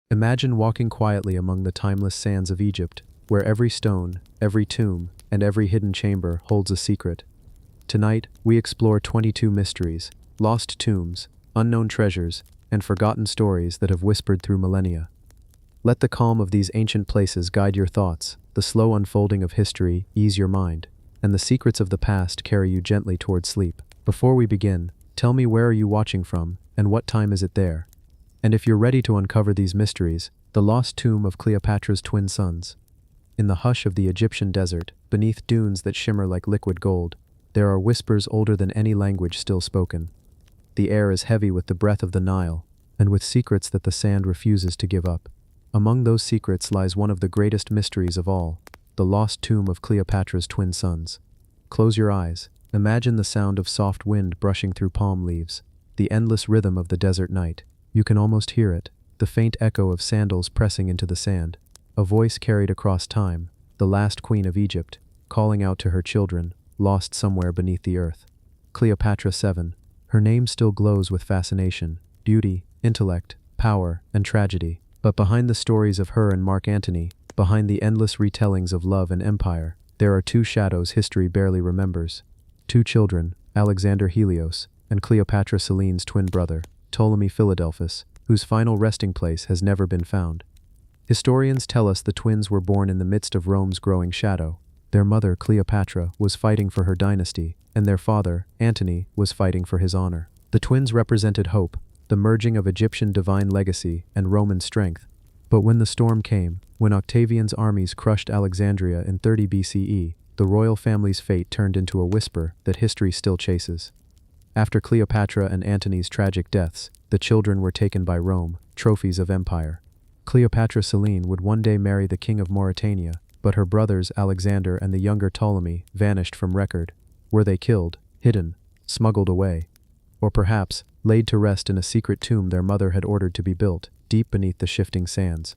Imagine walking quietly among the timeless sands of Egypt, where every stone, every tomb, and every hidden chamber holds a secret. Tonight, we explore 22 mysteries, lost tombs, unknown treasures, and forgotten stories that have whispered through millennia. Let the calm of these ancient places guide your thoughts, the slow unfolding of history ease your mind, and the secrets of the past carry you gently toward sleep. Before we begin, tell me, where are you watching from, and what time is it there? And if you're ready to uncover these mysteries, the lost tomb of Cleopatra's twin sons. In the hush of the Egyptian desert, beneath dunes that shimmer like liquid gold, there are whispers older than any language still spoken. The air is heavy with the breath of the Nile, and with secrets that the sand refuses to give up. Among those secrets lies one of the greatest mysteries of all, the lost tomb of Cleopatra's twin sons. Close your eyes. Imagine the sound of soft wind brushing through palm leaves, the endless rhythm of the desert night. You can almost hear it, the faint echo of sandals pressing into the sand. A voice carried across time, the last queen of Egypt, calling out to her children, lost somewhere beneath the earth. Cleopatra VII. Her name still glows with fascination, beauty, intellect, power, and tragedy. But behind the stories of her and Mark Antony, behind the endless retellings of love and empire, there are two shadows history barely remembers. Two children, Alexander Helios, and Cleopatra Selene's twin brother, Ptolemy Philadelphus, whose final resting place has never been found. Historians tell us the twins were born in the midst of Rome's growing shadow. Their mother, Cleopatra, was fighting for her dynasty, and their father, Antony, was fighting for his honor. The twins represented hope, the merging of Egyptian divine legacy and Roman strength. But when the storm came, when Octavian's armies crushed Alexandria in 30 BCE, the royal family's fate turned into a whisper that history still chases. After Cleopatra and Antony's tragic deaths, the children were taken by Rome, trophies of empire. Cleopatra Selene would one day marry the king of Mauritania, but her brothers Alexander and the younger Ptolemy vanished from record. Were they killed, hidden, smuggled away? Or perhaps, laid to rest in a secret tomb their mother had ordered to be built, deep beneath the shifting sands?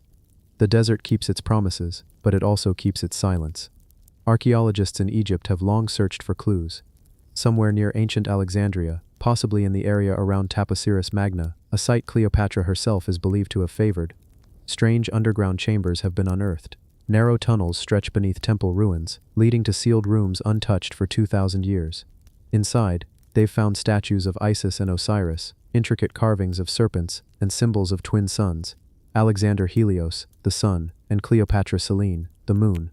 The desert keeps its promises, but it also keeps its silence. Archaeologists in Egypt have long searched for clues. Somewhere near ancient Alexandria, possibly in the area around Taposiris Magna, a site Cleopatra herself is believed to have favored, strange underground chambers have been unearthed. Narrow tunnels stretch beneath temple ruins, leading to sealed rooms untouched for 2,000 years. Inside, they've found statues of Isis and Osiris, intricate carvings of serpents, and symbols of twin sons, Alexander Helios, the sun, and Cleopatra Selene, the moon.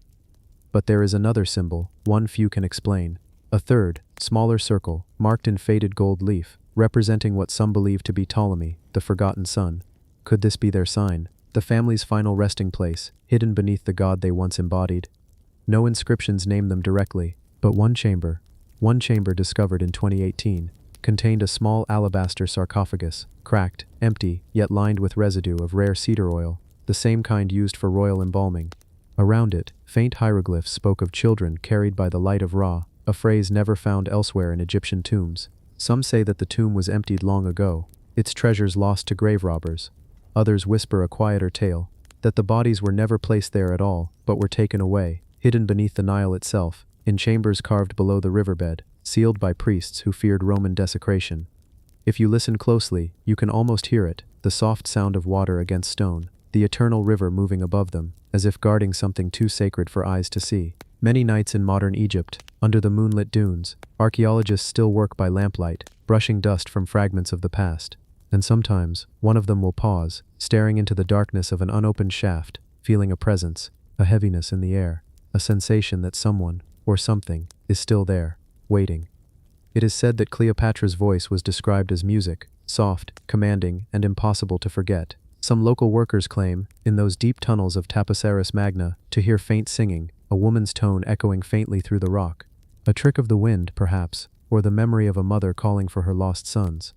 But there is another symbol, one few can explain. A third, smaller circle, marked in faded gold leaf, representing what some believe to be Ptolemy, the forgotten son. Could this be their sign, the family's final resting place, hidden beneath the god they once embodied? No inscriptions name them directly, but one chamber discovered in 2018, contained a small alabaster sarcophagus, cracked, empty, yet lined with residue of rare cedar oil, the same kind used for royal embalming. Around it, faint hieroglyphs spoke of children carried by the light of Ra, a phrase never found elsewhere in Egyptian tombs. Some say that the tomb was emptied long ago, its treasures lost to grave robbers. Others whisper a quieter tale, that the bodies were never placed there at all, but were taken away, hidden beneath the Nile itself, in chambers carved below the riverbed, sealed by priests who feared Roman desecration. If you listen closely, you can almost hear it, the soft sound of water against stone, the eternal river moving above them, as if guarding something too sacred for eyes to see. Many nights in modern Egypt, under the moonlit dunes, archaeologists still work by lamplight, brushing dust from fragments of the past. And sometimes, one of them will pause, staring into the darkness of an unopened shaft, feeling a presence, a heaviness in the air, a sensation that someone, or something, is still there, waiting. It is said that Cleopatra's voice was described as music, soft, commanding, and impossible to forget. Some local workers claim, in those deep tunnels of Taposiris Magna, to hear faint singing, a woman's tone echoing faintly through the rock. A trick of the wind, perhaps, or the memory of a mother calling for her lost sons.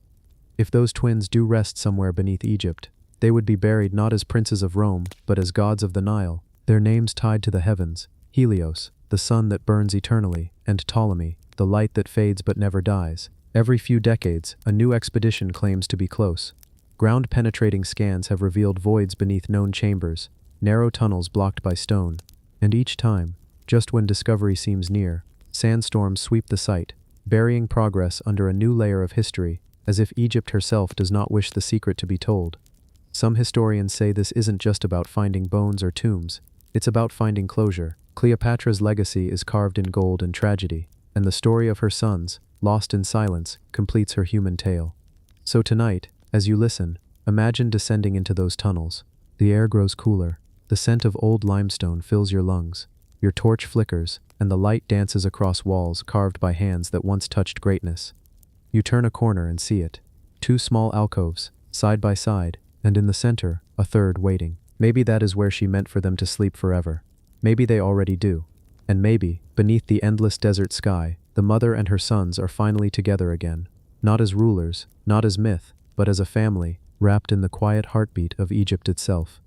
If those twins do rest somewhere beneath Egypt, they would be buried not as princes of Rome, but as gods of the Nile, their names tied to the heavens: Helios, the sun that burns eternally, and Ptolemy, the light that fades but never dies. Every few decades, a new expedition claims to be close. Ground-penetrating scans have revealed voids beneath known chambers, narrow tunnels blocked by stone. And each time, just when discovery seems near, sandstorms sweep the site, burying progress under a new layer of history, as if Egypt herself does not wish the secret to be told. Some historians say this isn't just about finding bones or tombs, it's about finding closure. Cleopatra's legacy is carved in gold and tragedy, and the story of her sons, lost in silence, completes her human tale. So tonight, as you listen, imagine descending into those tunnels. The air grows cooler, the scent of old limestone fills your lungs, your torch flickers, and the light dances across walls carved by hands that once touched greatness. You turn a corner and see it. Two small alcoves, side by side, and in the center, a third waiting. Maybe that is where she meant for them to sleep forever. Maybe they already do. And maybe, beneath the endless desert sky, the mother and her sons are finally together again. Not as rulers, not as myth, but as a family, wrapped in the quiet heartbeat of Egypt itself.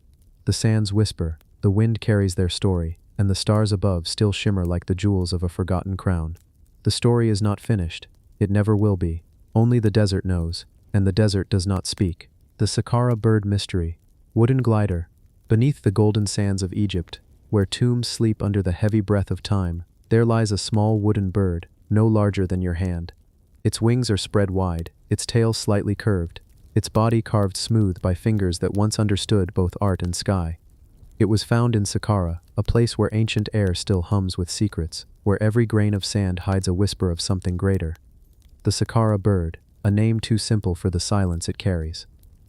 The sands whisper, the wind carries their story, and the stars above still shimmer like the jewels of a forgotten crown. The story is not finished. It never will be. Only the desert knows, and the desert does not speak. The Saqqara bird mystery. Wooden glider. Beneath the golden sands of Egypt, where tombs sleep under the heavy breath of time, there lies a small wooden bird, no larger than your hand. Its wings are spread wide, its tail slightly curved, its body carved smooth by fingers that once understood both art and sky. It was found in Saqqara, a place where ancient air still hums with secrets, where every grain of sand hides a whisper of something greater. The Saqqara bird, a name too simple for the silence it carries.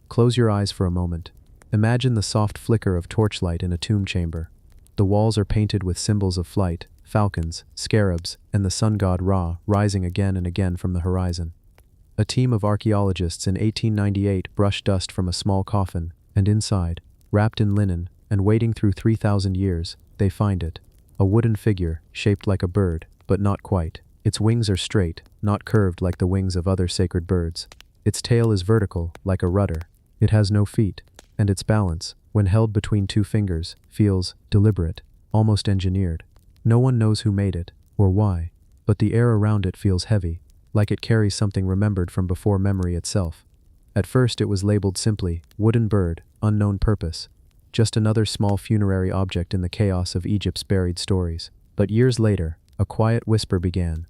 Close your eyes for a moment. Imagine the soft flicker of torchlight in a tomb chamber. The walls are painted with symbols of flight, falcons, scarabs, and the sun god Ra rising again and again from the horizon. A team of archaeologists in 1898 brushed dust from a small coffin, and inside, wrapped in linen, and waiting through 3,000 years, they find it. A wooden figure, shaped like a bird, but not quite. Its wings are straight, not curved like the wings of other sacred birds. Its tail is vertical, like a rudder. It has no feet, and its balance, when held between two fingers, feels deliberate, almost engineered. No one knows who made it, or why, but the air around it feels heavy, like it carries something remembered from before memory itself. At first it was labeled simply, wooden bird, unknown purpose, just another small funerary object in the chaos of Egypt's buried stories. But years later, a quiet whisper began.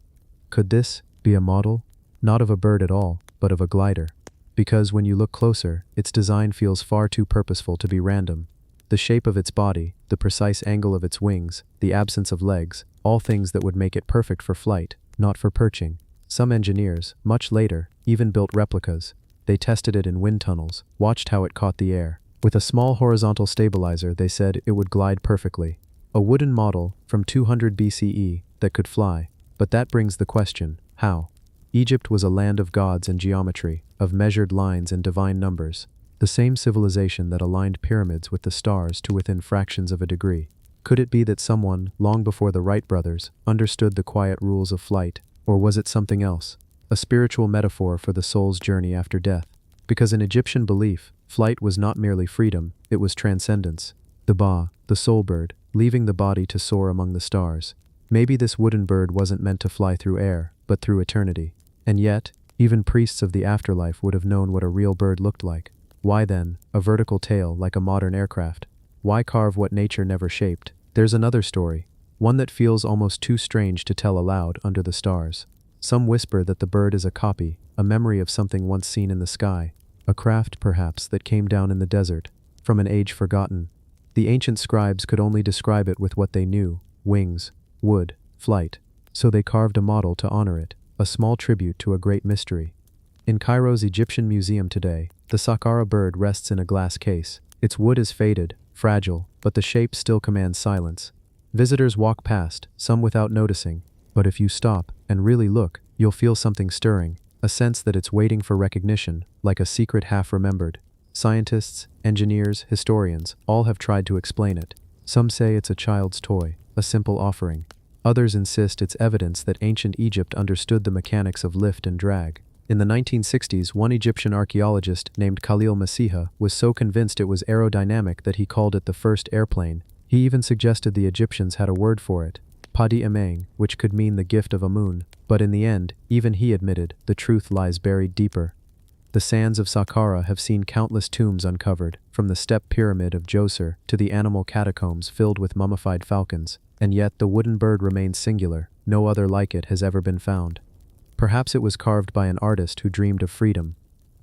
Could this be a model? Not of a bird at all, but of a glider. Because when you look closer, its design feels far too purposeful to be random. The shape of its body, the precise angle of its wings, the absence of legs, all things that would make it perfect for flight, not for perching. Some engineers, much later, even built replicas. They tested it in wind tunnels, watched how it caught the air. With a small horizontal stabilizer, they said it would glide perfectly. A wooden model from 200 BCE that could fly. But that brings the question, how? Egypt was a land of gods and geometry, of measured lines and divine numbers. The same civilization that aligned pyramids with the stars to within fractions of a degree. Could it be that someone, long before the Wright brothers, understood the quiet rules of flight? Or was it something else? A spiritual metaphor for the soul's journey after death? Because in Egyptian belief, flight was not merely freedom, it was transcendence. The Ba, the soul bird, leaving the body to soar among the stars. Maybe this wooden bird wasn't meant to fly through air, but through eternity. And yet, even priests of the afterlife would have known what a real bird looked like. Why then, a vertical tail like a modern aircraft? Why carve what nature never shaped? There's another story, one that feels almost too strange to tell aloud under the stars. Some whisper that the bird is a copy, a memory of something once seen in the sky, a craft perhaps that came down in the desert, from an age forgotten. The ancient scribes could only describe it with what they knew, wings, wood, flight, so they carved a model to honor it, a small tribute to a great mystery. In Cairo's Egyptian museum today, the Saqqara bird rests in a glass case. Its wood is faded, fragile, but the shape still commands silence. Visitors walk past, some without noticing, but if you stop and really look, you'll feel something stirring, a sense that it's waiting for recognition, like a secret half-remembered. Scientists, engineers, historians, all have tried to explain it. Some say it's a child's toy, a simple offering. Others insist it's evidence that ancient Egypt understood the mechanics of lift and drag. In the 1960s, one Egyptian archaeologist named Khalil Masiha was so convinced it was aerodynamic that he called it the first airplane. He even suggested the Egyptians had a word for it, Padi Emang, which could mean the gift of a moon. But in the end, even he admitted, the truth lies buried deeper. The sands of Saqqara have seen countless tombs uncovered, from the step pyramid of Djoser to the animal catacombs filled with mummified falcons, and yet the wooden bird remains singular. No other like it has ever been found. Perhaps it was carved by an artist who dreamed of freedom.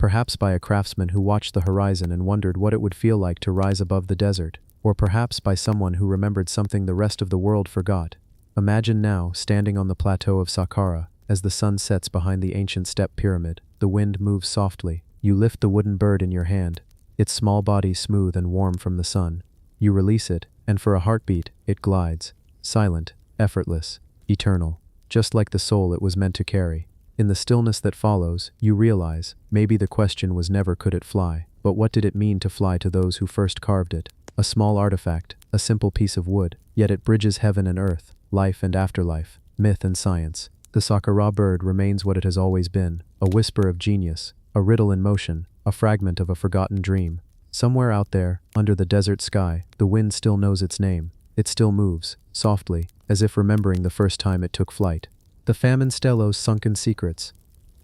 perhaps by a craftsman who watched the horizon and wondered what it would feel like to rise above the desert, or perhaps by someone who remembered something the rest of the world forgot. Imagine now, standing on the plateau of Saqqara, as the sun sets behind the ancient step pyramid, the wind moves softly. You lift the wooden bird in your hand, its small body smooth and warm from the sun. You release it, and for a heartbeat, it glides, silent, effortless, eternal, just like the soul it was meant to carry. In the stillness that follows, you realize, maybe the question was never could it fly, but what did it mean to fly to those who first carved it? A small artifact, a simple piece of wood, yet it bridges heaven and earth, life and afterlife, myth and science. The Saqqara bird remains what it has always been, a whisper of genius, a riddle in motion, a fragment of a forgotten dream. Somewhere out there, under the desert sky, the wind still knows its name. It still moves, softly, as if remembering the first time it took flight. The famine stello's sunken secrets.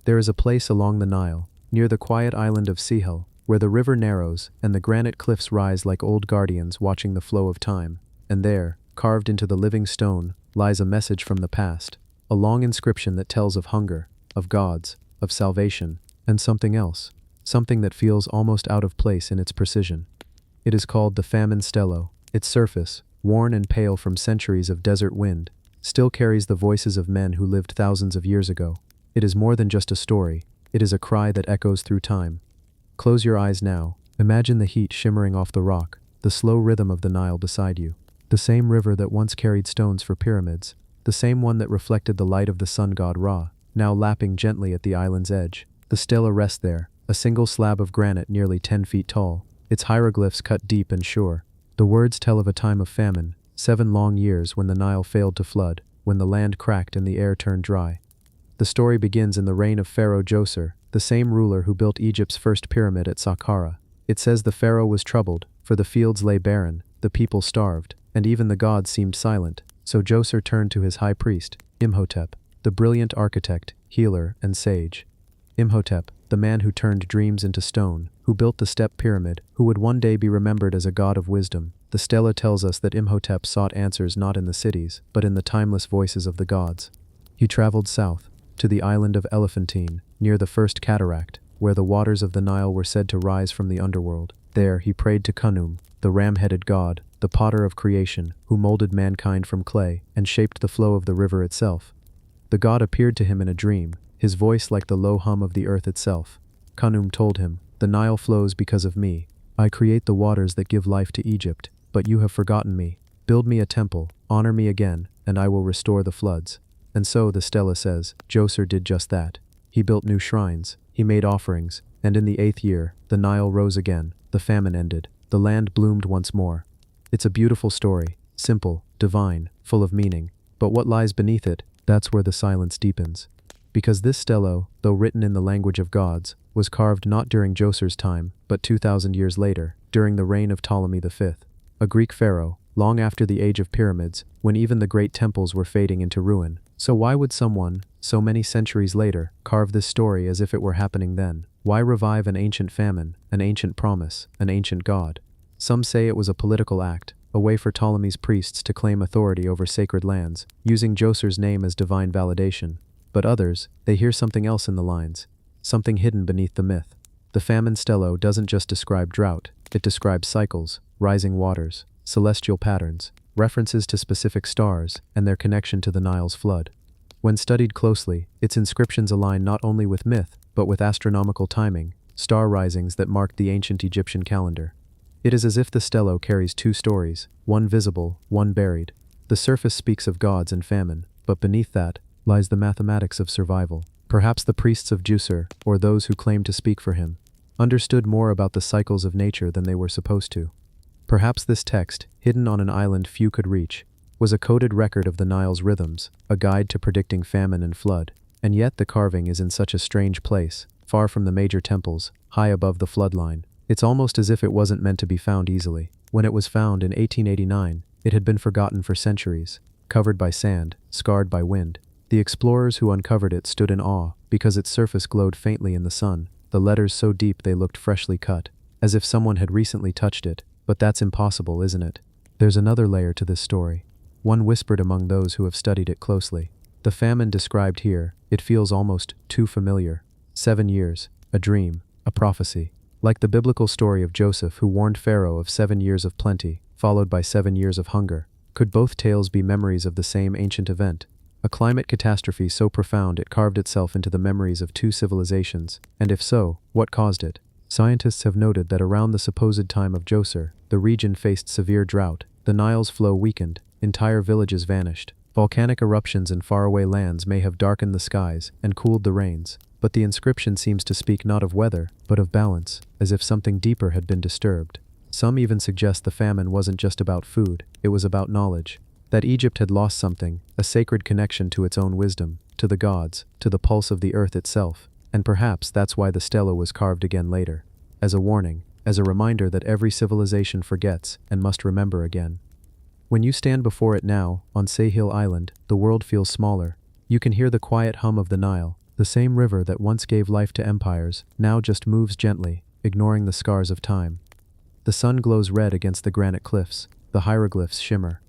There is a place along the Nile, near the quiet island of Sihel, where the river narrows and the granite cliffs rise like old guardians watching the flow of time. And there, carved into the living stone, lies a message from the past, a long inscription that tells of hunger, of gods, of salvation, and something else, something that feels almost out of place in its precision. It is called the famine stello. Its surface, worn and pale from centuries of desert wind, still carries the voices of men who lived thousands of years ago. It is more than just a story, it is a cry that echoes through time. Close your eyes now, imagine the heat shimmering off the rock, the slow rhythm of the Nile beside you. The same river that once carried stones for pyramids, the same one that reflected the light of the sun god Ra, now lapping gently at the island's edge. The stela rests there, a single slab of granite nearly 10 feet tall, its hieroglyphs cut deep and sure. The words tell of a time of famine, 7 long years when the Nile failed to flood, when the land cracked and the air turned dry. The story begins in the reign of Pharaoh Djoser, the same ruler who built Egypt's first pyramid at Saqqara. It says the pharaoh was troubled, for the fields lay barren, the people starved, and even the gods seemed silent. So Djoser turned to his high priest, Imhotep, the brilliant architect, healer, and sage. Imhotep, the man who turned dreams into stone, who built the step pyramid, who would one day be remembered as a god of wisdom. The stela tells us that Imhotep sought answers not in the cities, but in the timeless voices of the gods. He traveled south, to the island of Elephantine, near the first cataract, where the waters of the Nile were said to rise from the underworld. There he prayed to Khnum, the ram-headed god, the potter of creation, who molded mankind from clay and shaped the flow of the river itself. The god appeared to him in a dream, his voice like the low hum of the earth itself. Khnum told him, "The Nile flows because of me. I create the waters that give life to Egypt, but you have forgotten me. Build me a temple, honor me again, and I will restore the floods." And so, the stela says, Djoser did just that. He built new shrines, he made offerings, and in the 8th year, the Nile rose again, the famine ended, the land bloomed once more. It's a beautiful story, simple, divine, full of meaning. But what lies beneath it, that's where the silence deepens. Because this stelo, though written in the language of gods, was carved not during Djoser's time, but 2,000 years later, during the reign of Ptolemy V, a Greek pharaoh, long after the age of pyramids, when even the great temples were fading into ruin. So why would someone, so many centuries later, carve this story as if it were happening then? Why revive an ancient famine, an ancient promise, an ancient god? Some say it was a political act, a way for Ptolemy's priests to claim authority over sacred lands, using Djoser's name as divine validation. But others, they hear something else in the lines, something hidden beneath the myth. The famine stelo doesn't just describe drought, it describes cycles, rising waters, celestial patterns, references to specific stars, and their connection to the Nile's flood. When studied closely, its inscriptions align not only with myth, but with astronomical timing, star risings that marked the ancient Egyptian calendar. It is as if the stelo carries 2 stories, one visible, one buried. The surface speaks of gods and famine, but beneath that lies the mathematics of survival. Perhaps the priests of Djoser, or those who claimed to speak for him, understood more about the cycles of nature than they were supposed to. Perhaps this text, hidden on an island few could reach, was a coded record of the Nile's rhythms, a guide to predicting famine and flood. And yet the carving is in such a strange place, far from the major temples, high above the floodline. It's almost as if it wasn't meant to be found easily. When it was found in 1889, it had been forgotten for centuries, covered by sand, scarred by wind. The explorers who uncovered it stood in awe, because its surface glowed faintly in the sun, the letters so deep they looked freshly cut, as if someone had recently touched it. But that's impossible, isn't it? There's another layer to this story, one whispered among those who have studied it closely. The famine described here, it feels almost too familiar. 7 years, a dream, a prophecy. Like the biblical story of Joseph who warned Pharaoh of 7 years of plenty, followed by 7 years of hunger, could both tales be memories of the same ancient event? A climate catastrophe so profound it carved itself into the memories of two civilizations, and if so, what caused it? Scientists have noted that around the supposed time of Djoser, the region faced severe drought, the Nile's flow weakened, entire villages vanished. Volcanic eruptions in faraway lands may have darkened the skies and cooled the rains, but the inscription seems to speak not of weather, but of balance, as if something deeper had been disturbed. Some even suggest the famine wasn't just about food, it was about knowledge. That Egypt had lost something, a sacred connection to its own wisdom, to the gods, to the pulse of the earth itself, and perhaps that's why the stela was carved again later. As a warning, as a reminder that every civilization forgets and must remember again. When you stand before it now, on Sahil Island, the world feels smaller. You can hear the quiet hum of the Nile, the same river that once gave life to empires, now just moves gently, ignoring the scars of time. The sun glows red against the granite cliffs, the hieroglyphs shimmer.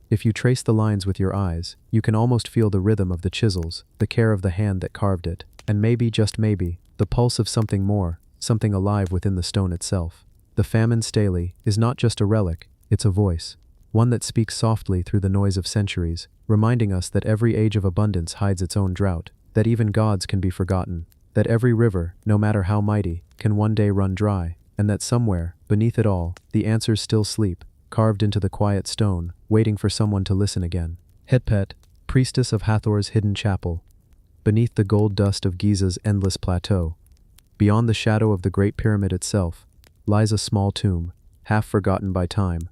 If you trace the lines with your eyes, you can almost feel the rhythm of the chisels, the care of the hand that carved it, and maybe, just maybe, the pulse of something more, something alive within the stone itself. The famine stele is not just a relic, it's a voice. One that speaks softly through the noise of centuries, reminding us that every age of abundance hides its own drought, that even gods can be forgotten, that every river, no matter how mighty, can one day run dry, and that somewhere, beneath it all, the answers still sleep, carved into the quiet stone, waiting for someone to listen again. Hetpet, priestess of Hathor's hidden chapel. Beneath the gold dust of Giza's endless plateau, beyond the shadow of the Great Pyramid itself, lies a small tomb, half forgotten by time.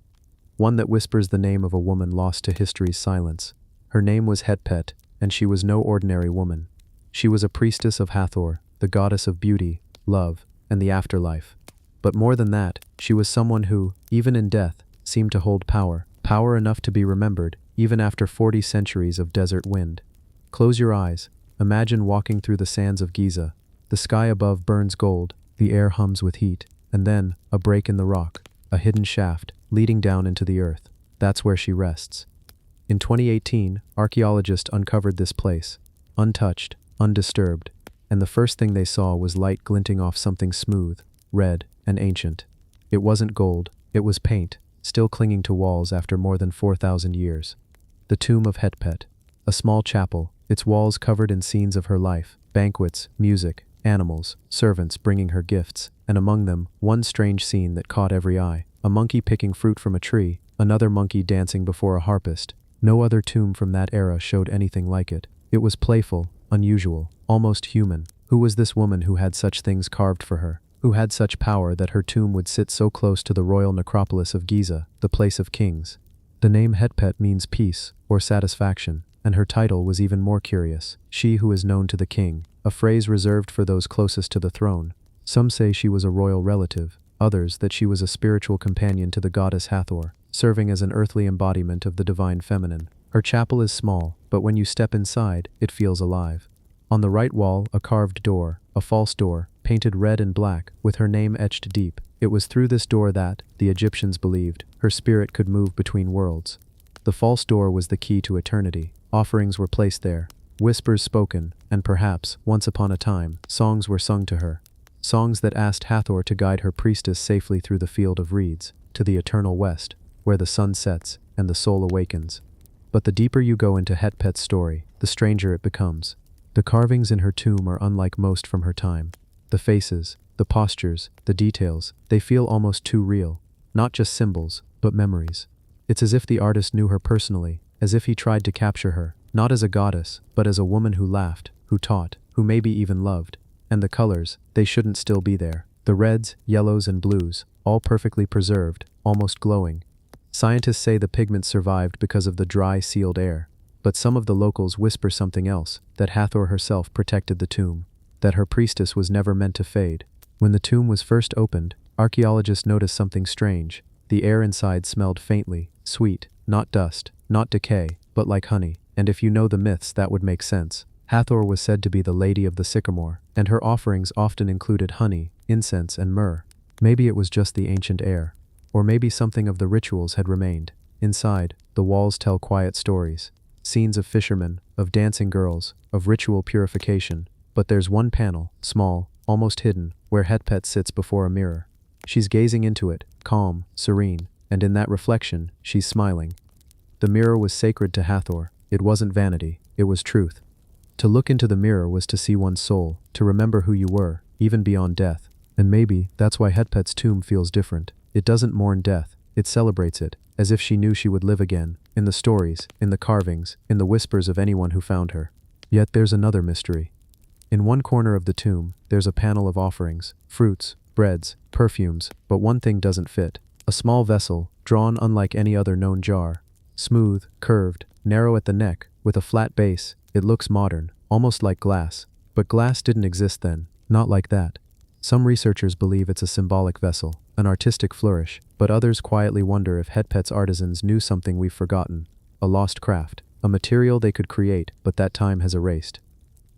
One that whispers the name of a woman lost to history's silence. Her name was Hetpet, and she was no ordinary woman. She was a priestess of Hathor, the goddess of beauty, love, and the afterlife. But more than that, she was someone who, even in death, seemed to hold power, power enough to be remembered, even after 40 centuries of desert wind. Close your eyes, imagine walking through the sands of Giza. The sky above burns gold, the air hums with heat, and then, a break in the rock, a hidden shaft, leading down into the earth. That's where she rests. In 2018, archaeologists uncovered this place, untouched, undisturbed, and the first thing they saw was light glinting off something smooth, red, and ancient. It wasn't gold, it was paint, still clinging to walls after more than 4,000 years. The tomb of Hetpet, a small chapel, its walls covered in scenes of her life, banquets, music, animals, servants bringing her gifts, and among them, one strange scene that caught every eye. A monkey picking fruit from a tree, another monkey dancing before a harpist. No other tomb from that era showed anything like it. It was playful, unusual, almost human. Who was this woman who had such things carved for her? Who had such power that her tomb would sit so close to the royal necropolis of Giza, the place of kings? The name Hetpet means peace, or satisfaction, and her title was even more curious. She who is known to the king, a phrase reserved for those closest to the throne. Some say she was a royal relative, others that she was a spiritual companion to the goddess Hathor, serving as an earthly embodiment of the divine feminine. Her chapel is small, but when you step inside, it feels alive. On the right wall, a carved door, a false door, painted red and black, with her name etched deep. It was through this door that, the Egyptians believed, her spirit could move between worlds. The false door was the key to eternity. Offerings were placed there, whispers spoken, and perhaps, once upon a time, songs were sung to her. Songs that asked Hathor to guide her priestess safely through the field of reeds, to the eternal west, where the sun sets and the soul awakens. But the deeper you go into Hetpet's story, the stranger it becomes. The carvings in her tomb are unlike most from her time. The faces, the postures, the details, they feel almost too real. Not just symbols, but memories. It's as if the artist knew her personally, as if he tried to capture her, not as a goddess, but as a woman who laughed, who taught, who maybe even loved. And the colors, they shouldn't still be there. The reds, yellows, and blues, all perfectly preserved, almost glowing. Scientists say the pigments survived because of the dry, sealed air. But some of the locals whisper something else, that Hathor herself protected the tomb, that her priestess was never meant to fade. When the tomb was first opened, archaeologists noticed something strange. The air inside smelled faintly, sweet, not dust, not decay, but like honey. And if you know the myths, that would make sense. Hathor was said to be the Lady of the Sycamore, and her offerings often included honey, incense, and myrrh. Maybe it was just the ancient air. Or maybe something of the rituals had remained. Inside, the walls tell quiet stories. Scenes of fishermen, of dancing girls, of ritual purification. But there's one panel, small, almost hidden, where Hetpet sits before a mirror. She's gazing into it, calm, serene, and in that reflection, she's smiling. The mirror was sacred to Hathor. It wasn't vanity, it was truth. To look into the mirror was to see one's soul, to remember who you were, even beyond death. And maybe that's why Hetpet's tomb feels different. It doesn't mourn death, it celebrates it, as if she knew she would live again, in the stories, in the carvings, in the whispers of anyone who found her. Yet there's another mystery. In one corner of the tomb, there's a panel of offerings, fruits, breads, perfumes, but one thing doesn't fit. A small vessel, drawn unlike any other known jar. Smooth, curved, narrow at the neck, with a flat base, it looks modern, almost like glass. But glass didn't exist then, not like that. Some researchers believe it's a symbolic vessel, an artistic flourish, but others quietly wonder if Hetpet's artisans knew something we've forgotten. A lost craft, a material they could create, but that time has erased.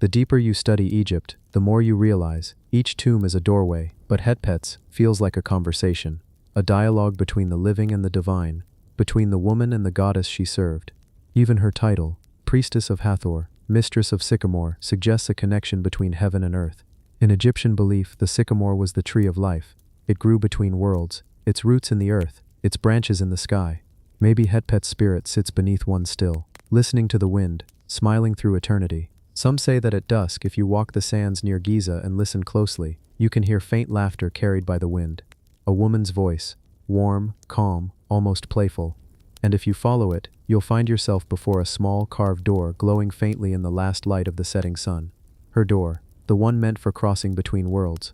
The deeper you study Egypt, the more you realize, each tomb is a doorway, but Hetpet's feels like a conversation. A dialogue between the living and the divine, between the woman and the goddess she served. Even her title, Priestess of Hathor, Mistress of Sycamore, suggests a connection between heaven and earth. In Egyptian belief, the sycamore was the tree of life. It grew between worlds, its roots in the earth, its branches in the sky. Maybe Hetpet's spirit sits beneath one still, listening to the wind, smiling through eternity. Some say that at dusk, if you walk the sands near Giza and listen closely, you can hear faint laughter carried by the wind. A woman's voice, warm, calm, almost playful. And if you follow it, you'll find yourself before a small carved door glowing faintly in the last light of the setting sun. Her door, the one meant for crossing between worlds.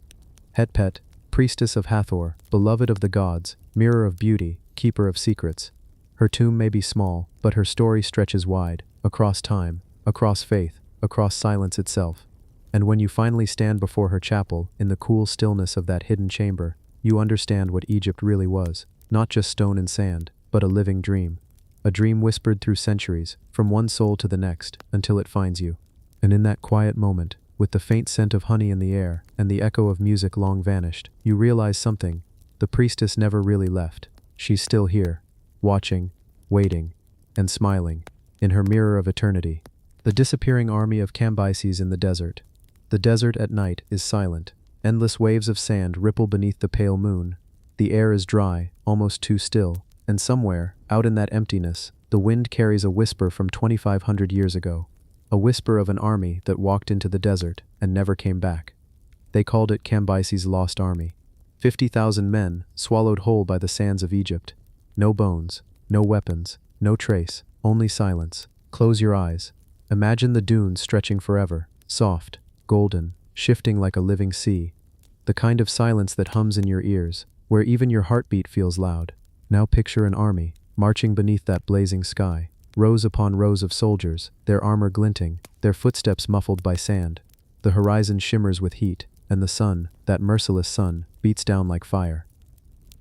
Hetpet, priestess of Hathor, beloved of the gods, mirror of beauty, keeper of secrets. Her tomb may be small, but her story stretches wide, across time, across faith, across silence itself. And when you finally stand before her chapel, in the cool stillness of that hidden chamber, you understand what Egypt really was, not just stone and sand, but a living dream. A dream whispered through centuries, from one soul to the next, until it finds you. And in that quiet moment, with the faint scent of honey in the air, and the echo of music long vanished, you realize something. The priestess never really left. She's still here, watching, waiting, and smiling, in her mirror of eternity. The disappearing army of Cambyses in the desert. The desert at night is silent. Endless waves of sand ripple beneath the pale moon. The air is dry, almost too still, and somewhere, out in that emptiness, the wind carries a whisper from 2,500 years ago. A whisper of an army that walked into the desert and never came back. They called it Cambyses' Lost Army. 50,000 men, swallowed whole by the sands of Egypt. No bones, no weapons, no trace, only silence. Close your eyes. Imagine the dunes stretching forever, soft, golden, shifting like a living sea. The kind of silence that hums in your ears, where even your heartbeat feels loud. Now picture an army, marching beneath that blazing sky. Rows upon rows of soldiers, their armor glinting, their footsteps muffled by sand. The horizon shimmers with heat, and the sun, that merciless sun, beats down like fire.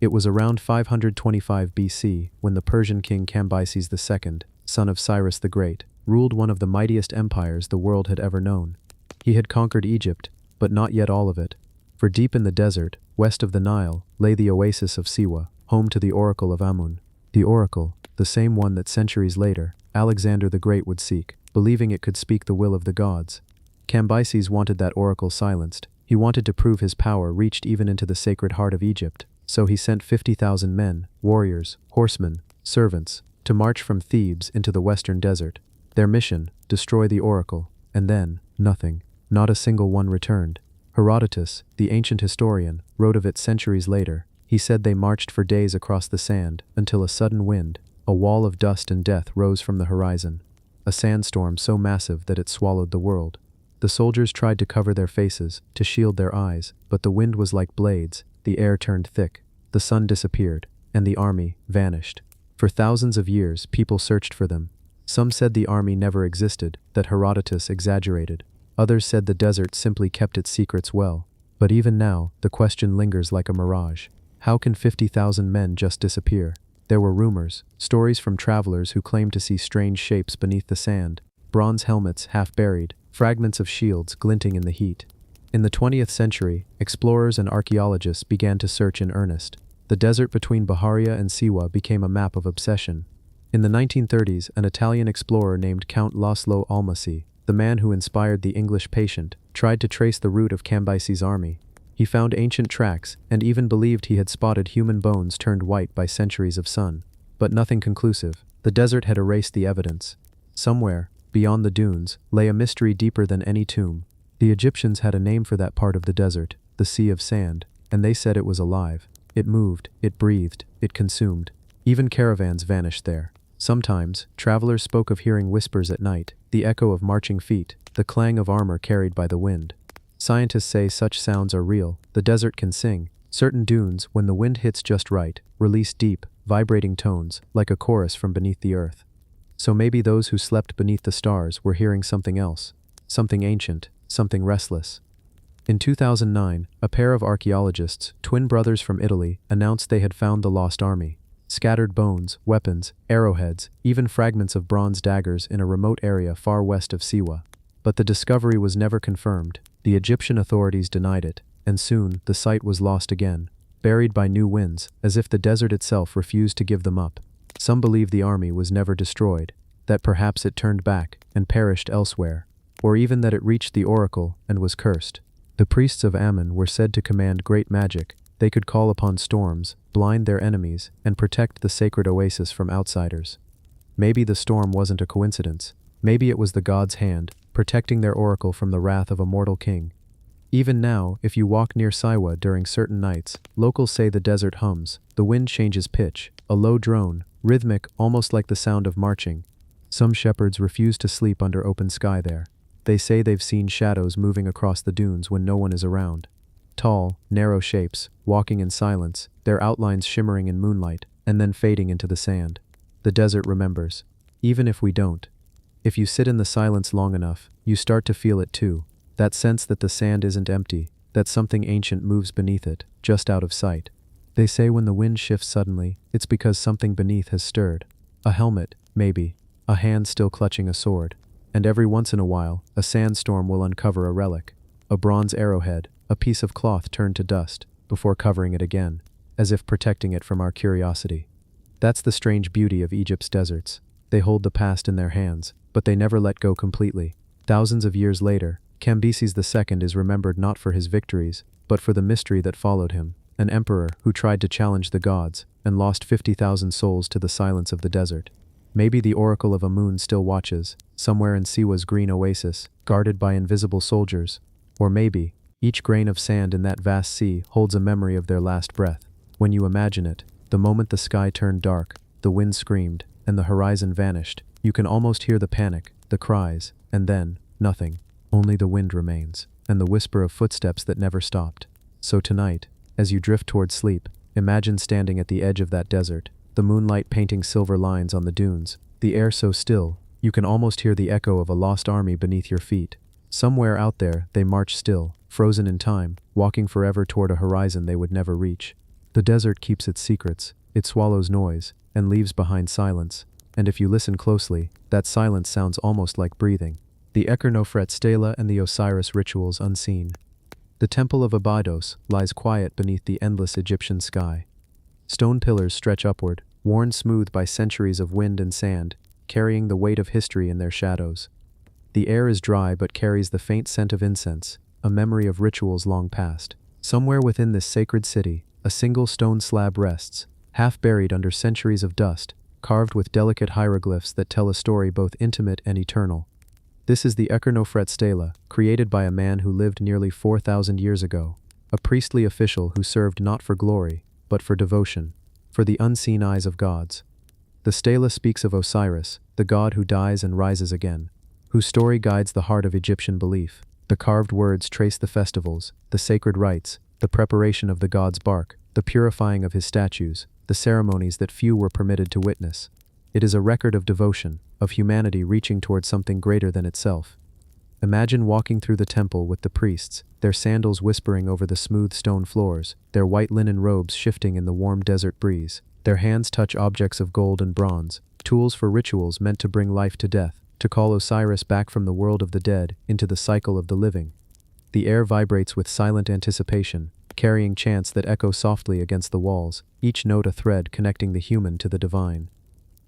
It was around 525 BC when the Persian king Cambyses II, son of Cyrus the Great, ruled one of the mightiest empires the world had ever known. He had conquered Egypt, but not yet all of it. For deep in the desert, west of the Nile, lay the oasis of Siwa, home to the oracle of Amun. The oracle, the same one that centuries later, Alexander the Great would seek, believing it could speak the will of the gods. Cambyses wanted that oracle silenced. He wanted to prove his power reached even into the sacred heart of Egypt, so he sent 50,000 men, warriors, horsemen, servants, to march from Thebes into the western desert. Their mission, destroy the oracle, and then, nothing, not a single one returned. Herodotus, the ancient historian, wrote of it centuries later. He said they marched for days across the sand, until a sudden wind, a wall of dust and death rose from the horizon. A sandstorm so massive that it swallowed the world. The soldiers tried to cover their faces, to shield their eyes, but the wind was like blades, the air turned thick, the sun disappeared, and the army vanished. For thousands of years, people searched for them. Some said the army never existed, that Herodotus exaggerated. Others said the desert simply kept its secrets well. But even now, the question lingers like a mirage. How can 50,000 men just disappear? There were rumors, stories from travelers who claimed to see strange shapes beneath the sand, bronze helmets half buried, fragments of shields glinting in the heat. In the 20th century, explorers and archaeologists began to search in earnest. The desert between Baharia and Siwa became a map of obsession. In the 1930s, an Italian explorer named Count Laszlo Almasi the man who inspired the English patient, tried to trace the route of Cambyses' army. He found ancient tracks and even believed he had spotted human bones turned white by centuries of sun. But nothing conclusive. The desert had erased the evidence. Somewhere, beyond the dunes, lay a mystery deeper than any tomb. The Egyptians had a name for that part of the desert, the Sea of Sand, and they said it was alive. It moved, it breathed, it consumed. Even caravans vanished there. Sometimes, travelers spoke of hearing whispers at night, the echo of marching feet, the clang of armor carried by the wind. Scientists say such sounds are real. The desert can sing. Certain dunes, when the wind hits just right, release deep, vibrating tones, like a chorus from beneath the earth. So maybe those who slept beneath the stars were hearing something else, something ancient, something restless. In 2009, a pair of archaeologists, twin brothers from Italy, announced they had found the lost army. Scattered bones, weapons, arrowheads, even fragments of bronze daggers in a remote area far west of Siwa. But the discovery was never confirmed. The Egyptian authorities denied it, and soon the site was lost again, buried by new winds, as if the desert itself refused to give them up. Some believe the army was never destroyed, that perhaps it turned back and perished elsewhere, or even that it reached the oracle and was cursed. The priests of Ammon were said to command great magic. They could call upon storms, blind their enemies, and protect the sacred oasis from outsiders. Maybe the storm wasn't a coincidence. Maybe it was the god's hand, protecting their oracle from the wrath of a mortal king. Even now, if you walk near Siwa during certain nights, locals say the desert hums, the wind changes pitch, a low drone, rhythmic, almost like the sound of marching. Some shepherds refuse to sleep under open sky there. They say they've seen shadows moving across the dunes when no one is around. Tall, narrow shapes, walking in silence, their outlines shimmering in moonlight, and then fading into the sand. The desert remembers. Even if we don't. If you sit in the silence long enough, you start to feel it too. That sense that the sand isn't empty, that something ancient moves beneath it, just out of sight. They say when the wind shifts suddenly, it's because something beneath has stirred. A helmet, maybe. A hand still clutching a sword. And every once in a while, a sandstorm will uncover a relic. A bronze arrowhead, a piece of cloth turned to dust, before covering it again, as if protecting it from our curiosity. That's the strange beauty of Egypt's deserts. They hold the past in their hands, but they never let go completely. Thousands of years later, Cambyses II is remembered not for his victories, but for the mystery that followed him, an emperor who tried to challenge the gods, and lost 50,000 souls to the silence of the desert. Maybe the oracle of Amun still watches, somewhere in Siwa's green oasis, guarded by invisible soldiers. Or maybe, each grain of sand in that vast sea holds a memory of their last breath. When you imagine it, the moment the sky turned dark, the wind screamed, and the horizon vanished, you can almost hear the panic, the cries, and then, nothing. Only the wind remains, and the whisper of footsteps that never stopped. So tonight, as you drift toward sleep, imagine standing at the edge of that desert, the moonlight painting silver lines on the dunes, the air so still, you can almost hear the echo of a lost army beneath your feet. Somewhere out there, they march still, frozen in time, walking forever toward a horizon they would never reach. The desert keeps its secrets, it swallows noise, and leaves behind silence, and if you listen closely, that silence sounds almost like breathing. The Echernofret stela and the Osiris rituals unseen. The Temple of Abydos lies quiet beneath the endless Egyptian sky. Stone pillars stretch upward, worn smooth by centuries of wind and sand, carrying the weight of history in their shadows. The air is dry but carries the faint scent of incense, a memory of rituals long past. Somewhere within this sacred city, a single stone slab rests, half buried under centuries of dust, carved with delicate hieroglyphs that tell a story both intimate and eternal. This is the Echernofret stela, created by a man who lived nearly 4,000 years ago, a priestly official who served not for glory, but for devotion, for the unseen eyes of gods. The stela speaks of Osiris, the god who dies and rises again, whose story guides the heart of Egyptian belief. The carved words trace the festivals, the sacred rites, the preparation of the god's bark, the purifying of his statues, the ceremonies that few were permitted to witness. It is a record of devotion, of humanity reaching towards something greater than itself. Imagine walking through the temple with the priests, their sandals whispering over the smooth stone floors, their white linen robes shifting in the warm desert breeze. Their hands touch objects of gold and bronze, tools for rituals meant to bring life to death, to call Osiris back from the world of the dead into the cycle of the living. The air vibrates with silent anticipation, carrying chants that echo softly against the walls, each note a thread connecting the human to the divine.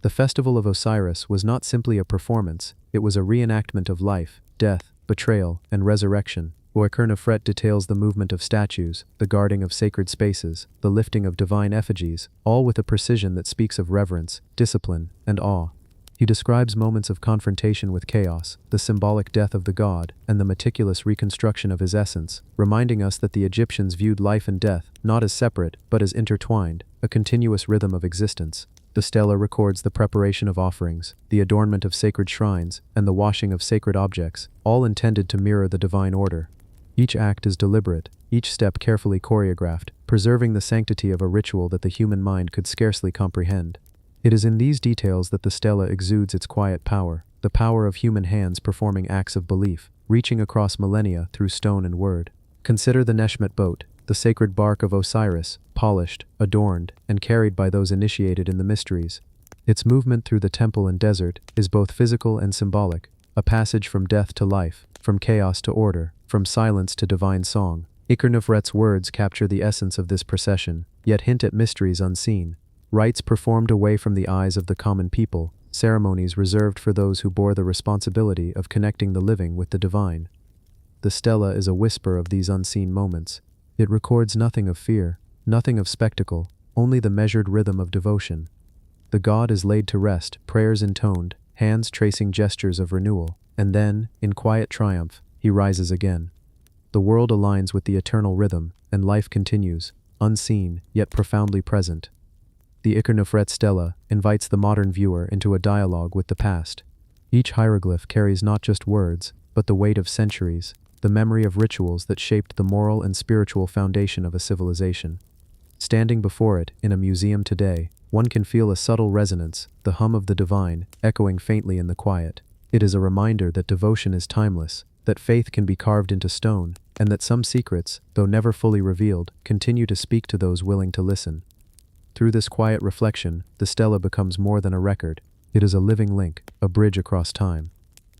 The festival of Osiris was not simply a performance, It was a reenactment of life, death, betrayal, and resurrection. Oekernefret details the movement of statues, the guarding of sacred spaces, the lifting of divine effigies, all with a precision that speaks of reverence, discipline, and awe. He describes moments of confrontation with chaos, the symbolic death of the god, and the meticulous reconstruction of his essence, reminding us that the Egyptians viewed life and death not as separate, but as intertwined, a continuous rhythm of existence. The stela records the preparation of offerings, the adornment of sacred shrines, and the washing of sacred objects, all intended to mirror the divine order. Each act is deliberate, each step carefully choreographed, preserving the sanctity of a ritual that the human mind could scarcely comprehend. It is in these details that the stela exudes its quiet power, the power of human hands performing acts of belief, reaching across millennia through stone and word. Consider the Neshmet boat, the sacred bark of Osiris, polished, adorned, and carried by those initiated in the mysteries. Its movement through the temple and desert is both physical and symbolic, a passage from death to life, from chaos to order, from silence to divine song. Oekernefret's words capture the essence of this procession, yet hint at mysteries unseen. Rites performed away from the eyes of the common people, ceremonies reserved for those who bore the responsibility of connecting the living with the divine. The stela is a whisper of these unseen moments. It records nothing of fear, nothing of spectacle, only the measured rhythm of devotion. The god is laid to rest, prayers intoned, hands tracing gestures of renewal, and then, in quiet triumph, he rises again. The world aligns with the eternal rhythm, and life continues, unseen, yet profoundly present. The Oekernefret stela invites the modern viewer into a dialogue with the past. Each hieroglyph carries not just words, but the weight of centuries, the memory of rituals that shaped the moral and spiritual foundation of a civilization. Standing before it, in a museum today, one can feel a subtle resonance, the hum of the divine, echoing faintly in the quiet. It is a reminder that devotion is timeless, that faith can be carved into stone, and that some secrets, though never fully revealed, continue to speak to those willing to listen. Through this quiet reflection, the stela becomes more than a record. It is a living link, a bridge across time.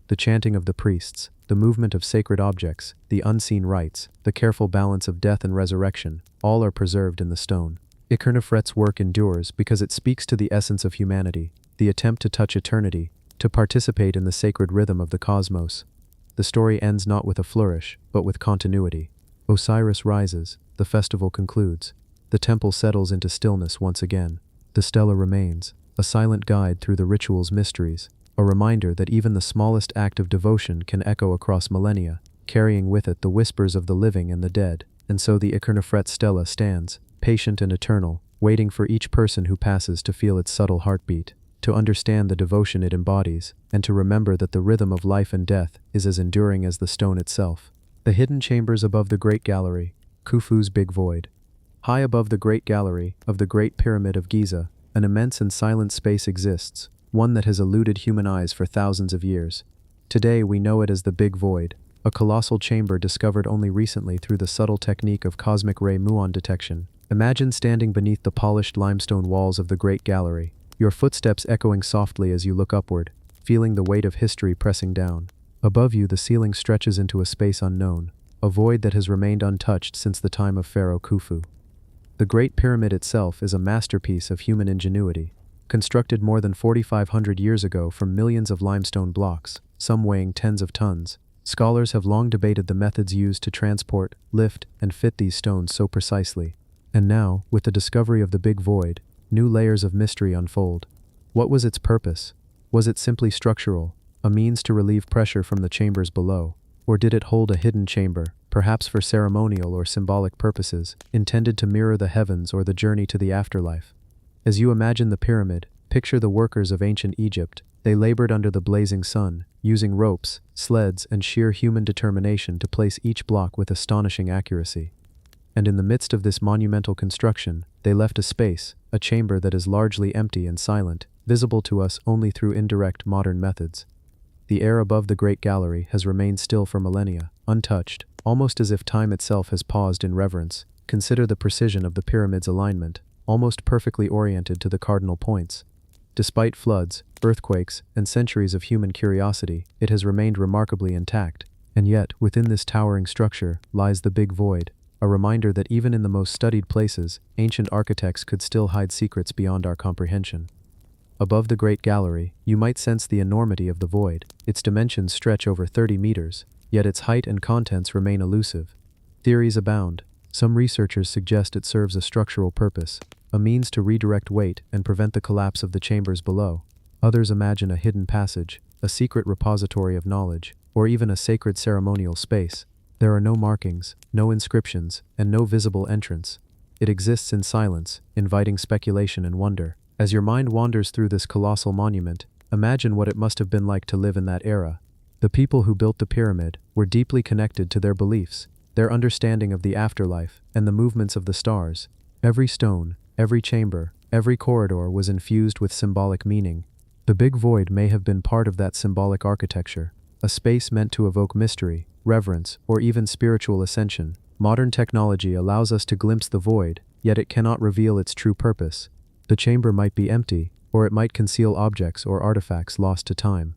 The chanting of the priests, the movement of sacred objects, the unseen rites, the careful balance of death and resurrection, all are preserved in the stone. Oekernefret's work endures because it speaks to the essence of humanity, the attempt to touch eternity, to participate in the sacred rhythm of the cosmos. The story ends not with a flourish, but with continuity. Osiris rises, the festival concludes. The temple settles into stillness once again. The stela remains, a silent guide through the ritual's mysteries, a reminder that even the smallest act of devotion can echo across millennia, carrying with it the whispers of the living and the dead. And so the Oekernefret stela stands, patient and eternal, waiting for each person who passes to feel its subtle heartbeat, to understand the devotion it embodies, and to remember that the rhythm of life and death is as enduring as the stone itself. The hidden chambers above the Great Gallery, Khufu's Big Void. High above the Great Gallery of the Great Pyramid of Giza, an immense and silent space exists, one that has eluded human eyes for thousands of years. Today we know it as the Big Void, a colossal chamber discovered only recently through the subtle technique of cosmic ray muon detection. Imagine standing beneath the polished limestone walls of the Great Gallery, your footsteps echoing softly as you look upward, feeling the weight of history pressing down. Above you the ceiling stretches into a space unknown, a void that has remained untouched since the time of Pharaoh Khufu. The Great Pyramid itself is a masterpiece of human ingenuity, constructed more than 4,500 years ago from millions of limestone blocks, some weighing tens of tons. Scholars have long debated the methods used to transport, lift, and fit these stones so precisely. And now, with the discovery of the Big Void, new layers of mystery unfold. What was its purpose? Was it simply structural, a means to relieve pressure from the chambers below? Or did it hold a hidden chamber, perhaps for ceremonial or symbolic purposes, intended to mirror the heavens or the journey to the afterlife? As you imagine the pyramid, picture the workers of ancient Egypt. They labored under the blazing sun, using ropes, sleds, and sheer human determination to place each block with astonishing accuracy. And in the midst of this monumental construction, they left a space, a chamber that is largely empty and silent, visible to us only through indirect modern methods. The air above the Great Gallery has remained still for millennia, untouched, almost as if time itself has paused in reverence. Consider the precision of the pyramid's alignment, almost perfectly oriented to the cardinal points. Despite floods, earthquakes, and centuries of human curiosity, it has remained remarkably intact. And yet, within this towering structure, lies the Big Void, a reminder that even in the most studied places, ancient architects could still hide secrets beyond our comprehension. above the Great Gallery, you might sense the enormity of the void. Its dimensions stretch over 30 meters, yet its height and contents remain elusive. Theories abound. Some researchers suggest it serves a structural purpose, a means to redirect weight and prevent the collapse of the chambers below. Others imagine a hidden passage, a secret repository of knowledge, or even a sacred ceremonial space. There are no markings, no inscriptions, and no visible entrance. It exists in silence, inviting speculation and wonder. As your mind wanders through this colossal monument, imagine what it must have been like to live in that era. The people who built the pyramid were deeply connected to their beliefs, their understanding of the afterlife, and the movements of the stars. Every stone, every chamber, every corridor was infused with symbolic meaning. The Big Void may have been part of that symbolic architecture, a space meant to evoke mystery, reverence, or even spiritual ascension. Modern technology allows us to glimpse the void, yet it cannot reveal its true purpose. The chamber might be empty, or it might conceal objects or artifacts lost to time.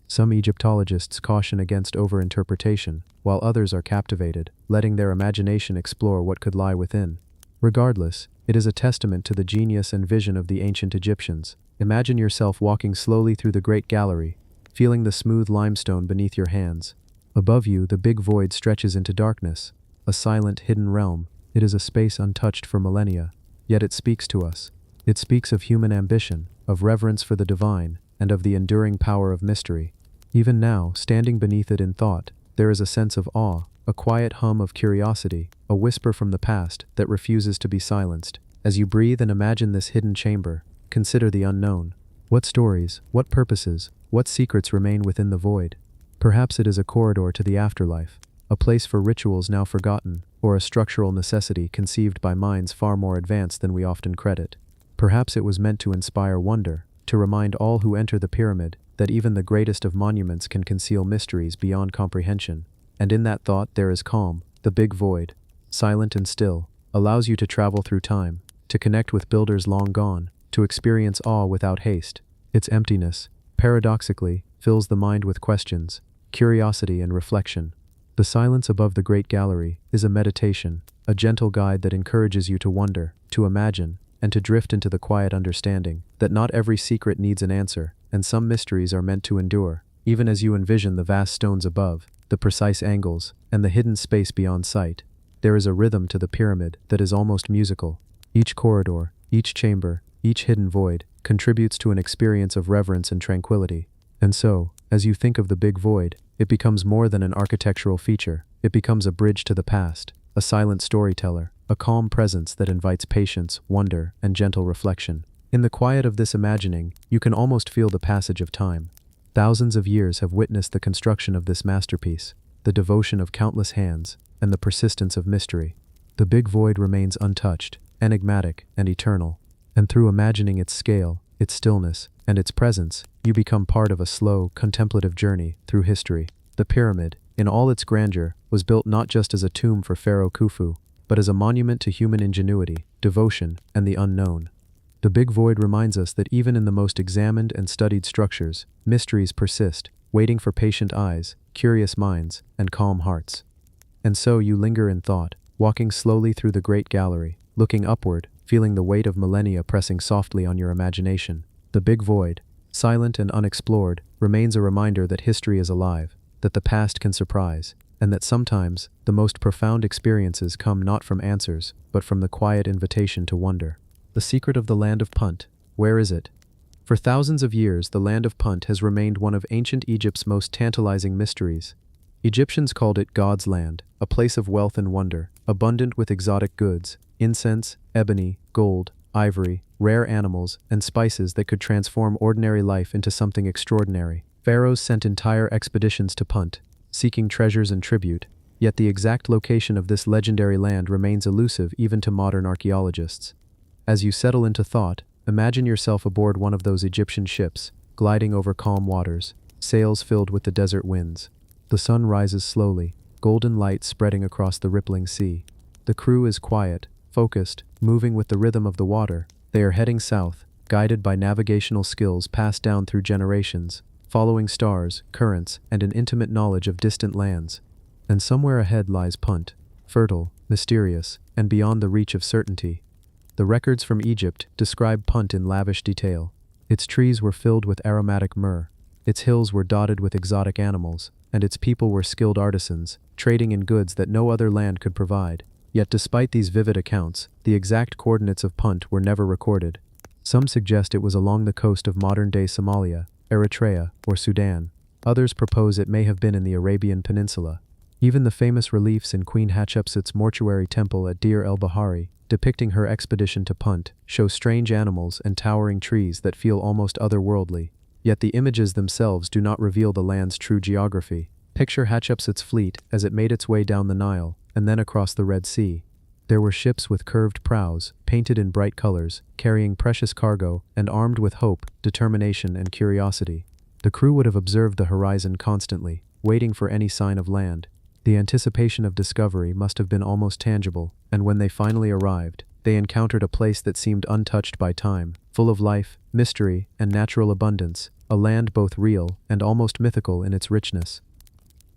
Some Egyptologists caution against overinterpretation, while others are captivated, letting their imagination explore what could lie within. Regardless, it is a testament to the genius and vision of the ancient Egyptians. Imagine yourself walking slowly through the Great Gallery, feeling the smooth limestone beneath your hands. Above you, the Big Void stretches into darkness, a silent, hidden realm. It is a space untouched for millennia, yet it speaks to us. It speaks of human ambition, of reverence for the divine, and of the enduring power of mystery. Even now, standing beneath it in thought, there is a sense of awe, a quiet hum of curiosity, a whisper from the past that refuses to be silenced. As you breathe and imagine this hidden chamber, consider the unknown. What stories, what purposes, what secrets remain within the void? Perhaps it is a corridor to the afterlife, a place for rituals now forgotten, or a structural necessity conceived by minds far more advanced than we often credit. Perhaps it was meant to inspire wonder, to remind all who enter the pyramid that even the greatest of monuments can conceal mysteries beyond comprehension. And in that thought there is calm. The Big Void, silent and still, allows you to travel through time, to connect with builders long gone, to experience awe without haste. Its emptiness, paradoxically, fills the mind with questions, curiosity and reflection. The silence above the Great Gallery is a meditation, a gentle guide that encourages you to wonder, to imagine, and to drift into the quiet understanding that not every secret needs an answer, and some mysteries are meant to endure. Even as you envision the vast stones above, the precise angles, and the hidden space beyond sight, there is a rhythm to the pyramid that is almost musical. Each corridor, each chamber, each hidden void contributes to an experience of reverence and tranquility. And so, as you think of the Big Void, it becomes more than an architectural feature. It becomes a bridge to the past, a silent storyteller, a calm presence that invites patience, wonder, and gentle reflection. In the quiet of this imagining, you can almost feel the passage of time. Thousands of years have witnessed the construction of this masterpiece, the devotion of countless hands, and the persistence of mystery. The Big Void remains untouched, enigmatic, and eternal. And through imagining its scale, its stillness, and its presence, you become part of a slow, contemplative journey through history. The pyramid, in all its grandeur, was built not just as a tomb for Pharaoh Khufu, but as a monument to human ingenuity, devotion, and the unknown. The Big Void reminds us that even in the most examined and studied structures, mysteries persist, waiting for patient eyes, curious minds, and calm hearts. And so you linger in thought, walking slowly through the Great Gallery, looking upward, feeling the weight of millennia pressing softly on your imagination. The Big Void, silent and unexplored, remains a reminder that history is alive, that the past can surprise, and that sometimes the most profound experiences come not from answers, but from the quiet invitation to wonder. The secret of the land of Punt. Where is it? For thousands of years, the land of Punt has remained one of ancient Egypt's most tantalizing mysteries. Egyptians called it God's land, a place of wealth and wonder, abundant with exotic goods, incense, ebony, gold, ivory, rare animals, and spices that could transform ordinary life into something extraordinary. Pharaohs sent entire expeditions to Punt, seeking treasures and tribute, yet the exact location of this legendary land remains elusive even to modern archaeologists. As you settle into thought, imagine yourself aboard one of those Egyptian ships, gliding over calm waters, sails filled with the desert winds. The sun rises slowly, golden light spreading across the rippling sea. The crew is quiet, focused, moving with the rhythm of the water. They are heading south, guided by navigational skills passed down through generations, following stars, currents, and an intimate knowledge of distant lands. And somewhere ahead lies Punt, fertile, mysterious, and beyond the reach of certainty. The records from Egypt describe Punt in lavish detail. Its trees were filled with aromatic myrrh, its hills were dotted with exotic animals, and its people were skilled artisans, trading in goods that no other land could provide. Yet despite these vivid accounts, the exact coordinates of Punt were never recorded. Some suggest it was along the coast of modern-day Somalia, Eritrea, or Sudan. Others propose it may have been in the Arabian Peninsula. Even the famous reliefs in Queen Hatshepsut's mortuary temple at Deir el-Bahari, depicting her expedition to Punt, show strange animals and towering trees that feel almost otherworldly. Yet the images themselves do not reveal the land's true geography. Picture Hatshepsut's fleet as it made its way down the Nile, and then across the Red Sea. There were ships with curved prows, painted in bright colors, carrying precious cargo, and armed with hope, determination, and curiosity. The crew would have observed the horizon constantly, waiting for any sign of land. The anticipation of discovery must have been almost tangible, and when they finally arrived, they encountered a place that seemed untouched by time, full of life, mystery, and natural abundance, a land both real and almost mythical in its richness.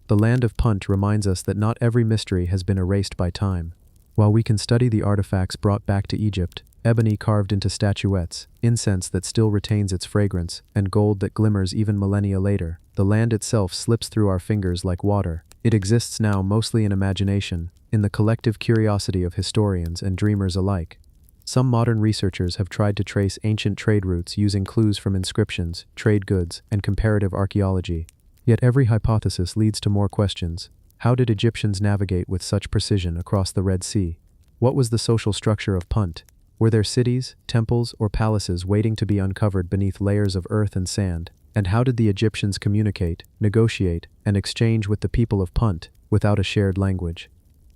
The land of Punt reminds us that not every mystery has been erased by time. While we can study the artifacts brought back to Egypt, ebony carved into statuettes, incense that still retains its fragrance, and gold that glimmers even millennia later, the land itself slips through our fingers like water. It exists now mostly in imagination, in the collective curiosity of historians and dreamers alike. Some modern researchers have tried to trace ancient trade routes using clues from inscriptions, trade goods, and comparative archaeology. Yet every hypothesis leads to more questions. How did Egyptians navigate with such precision across the Red Sea? What was the social structure of Punt? Were there cities, temples, or palaces waiting to be uncovered beneath layers of earth and sand? And how did the Egyptians communicate, negotiate, and exchange with the people of Punt without a shared language?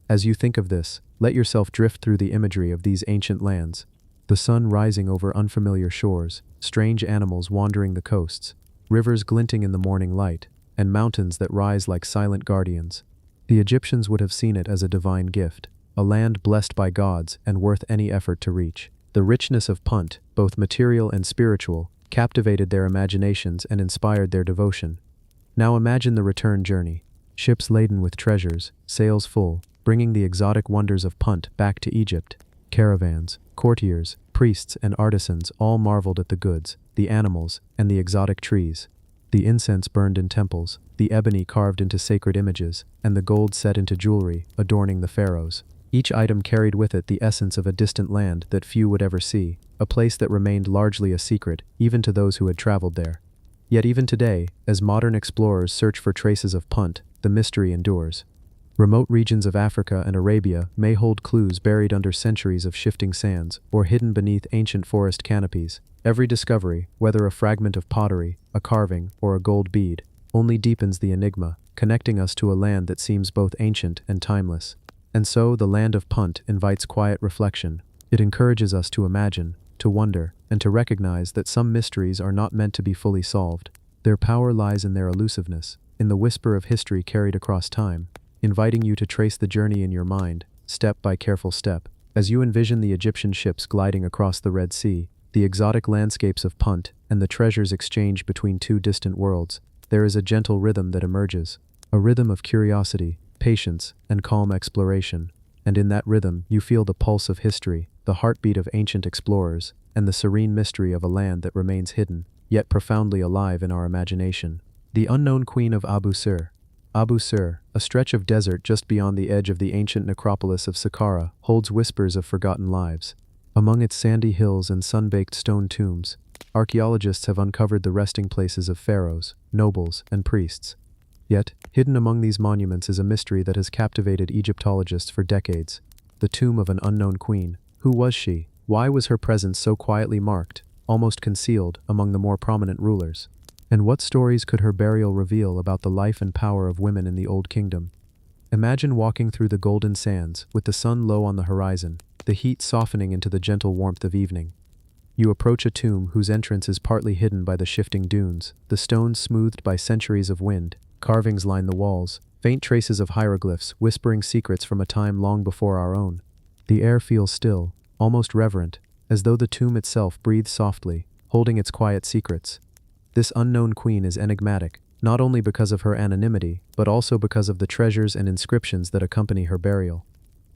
As you think of this, let yourself drift through the imagery of these ancient lands. The sun rising over unfamiliar shores, strange animals wandering the coasts, rivers glinting in the morning light, and mountains that rise like silent guardians. The Egyptians would have seen it as a divine gift, a land blessed by gods and worth any effort to reach. The richness of Punt, both material and spiritual, captivated their imaginations and inspired their devotion. Now imagine the return journey. Ships laden with treasures, sails full, bringing the exotic wonders of Punt back to Egypt. Caravans, courtiers, priests, and artisans all marveled at the goods, the animals, and the exotic trees. The incense burned in temples, the ebony carved into sacred images, and the gold set into jewelry, adorning the pharaohs. Each item carried with it the essence of a distant land that few would ever see, a place that remained largely a secret, even to those who had traveled there. Yet even today, as modern explorers search for traces of Punt, the mystery endures. Remote regions of Africa and Arabia may hold clues buried under centuries of shifting sands, or hidden beneath ancient forest canopies. Every discovery, whether a fragment of pottery, a carving, or a gold bead, only deepens the enigma, connecting us to a land that seems both ancient and timeless. And so, the land of Punt invites quiet reflection. It encourages us to imagine, to wonder, and to recognize that some mysteries are not meant to be fully solved. Their power lies in their elusiveness, in the whisper of history carried across time, inviting you to trace the journey in your mind, step by careful step. As you envision the Egyptian ships gliding across the Red Sea, the exotic landscapes of Punt, and the treasures exchanged between two distant worlds, there is a gentle rhythm that emerges, a rhythm of curiosity, patience, and calm exploration. And in that rhythm, you feel the pulse of history, the heartbeat of ancient explorers, and the serene mystery of a land that remains hidden, yet profoundly alive in our imagination. The unknown queen of Abu Sir. Abu Sir, a stretch of desert just beyond the edge of the ancient necropolis of Saqqara, holds whispers of forgotten lives. Among its sandy hills and sun-baked stone tombs, archaeologists have uncovered the resting places of pharaohs, nobles, and priests. Yet, hidden among these monuments is a mystery that has captivated Egyptologists for decades. The tomb of an unknown queen. Who was she? Why was her presence so quietly marked, almost concealed, among the more prominent rulers? And what stories could her burial reveal about the life and power of women in the Old Kingdom? Imagine walking through the golden sands, with the sun low on the horizon, the heat softening into the gentle warmth of evening. You approach a tomb whose entrance is partly hidden by the shifting dunes, the stones smoothed by centuries of wind. Carvings line the walls, faint traces of hieroglyphs whispering secrets from a time long before our own. The air feels still, almost reverent, as though the tomb itself breathes softly, holding its quiet secrets. This unknown queen is enigmatic, not only because of her anonymity, but also because of the treasures and inscriptions that accompany her burial.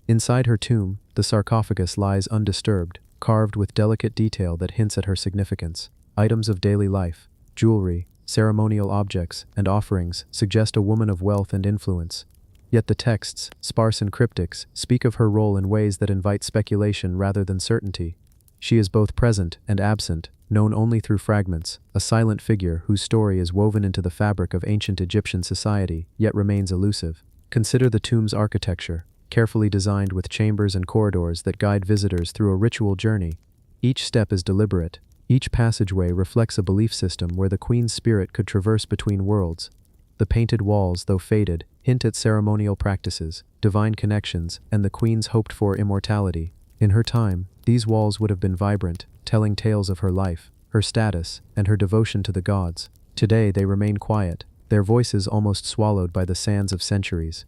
Inside her tomb, the sarcophagus lies undisturbed, carved with delicate detail that hints at her significance. items of daily life, jewelry, ceremonial objects, and offerings suggest a woman of wealth and influence. Yet the texts, sparse and cryptic, speak of her role in ways that invite speculation rather than certainty. She is both present and absent, known only through fragments, a silent figure whose story is woven into the fabric of ancient Egyptian society, yet remains elusive. Consider the tomb's architecture, carefully designed with chambers and corridors that guide visitors through a ritual journey. Each step is deliberate. Each passageway reflects a belief system where the queen's spirit could traverse between worlds. The painted walls, though faded, hint at ceremonial practices, divine connections, and the queen's hoped-for immortality. In her time, these walls would have been vibrant, telling tales of her life, her status, and her devotion to the gods. Today they remain quiet, their voices almost swallowed by the sands of centuries.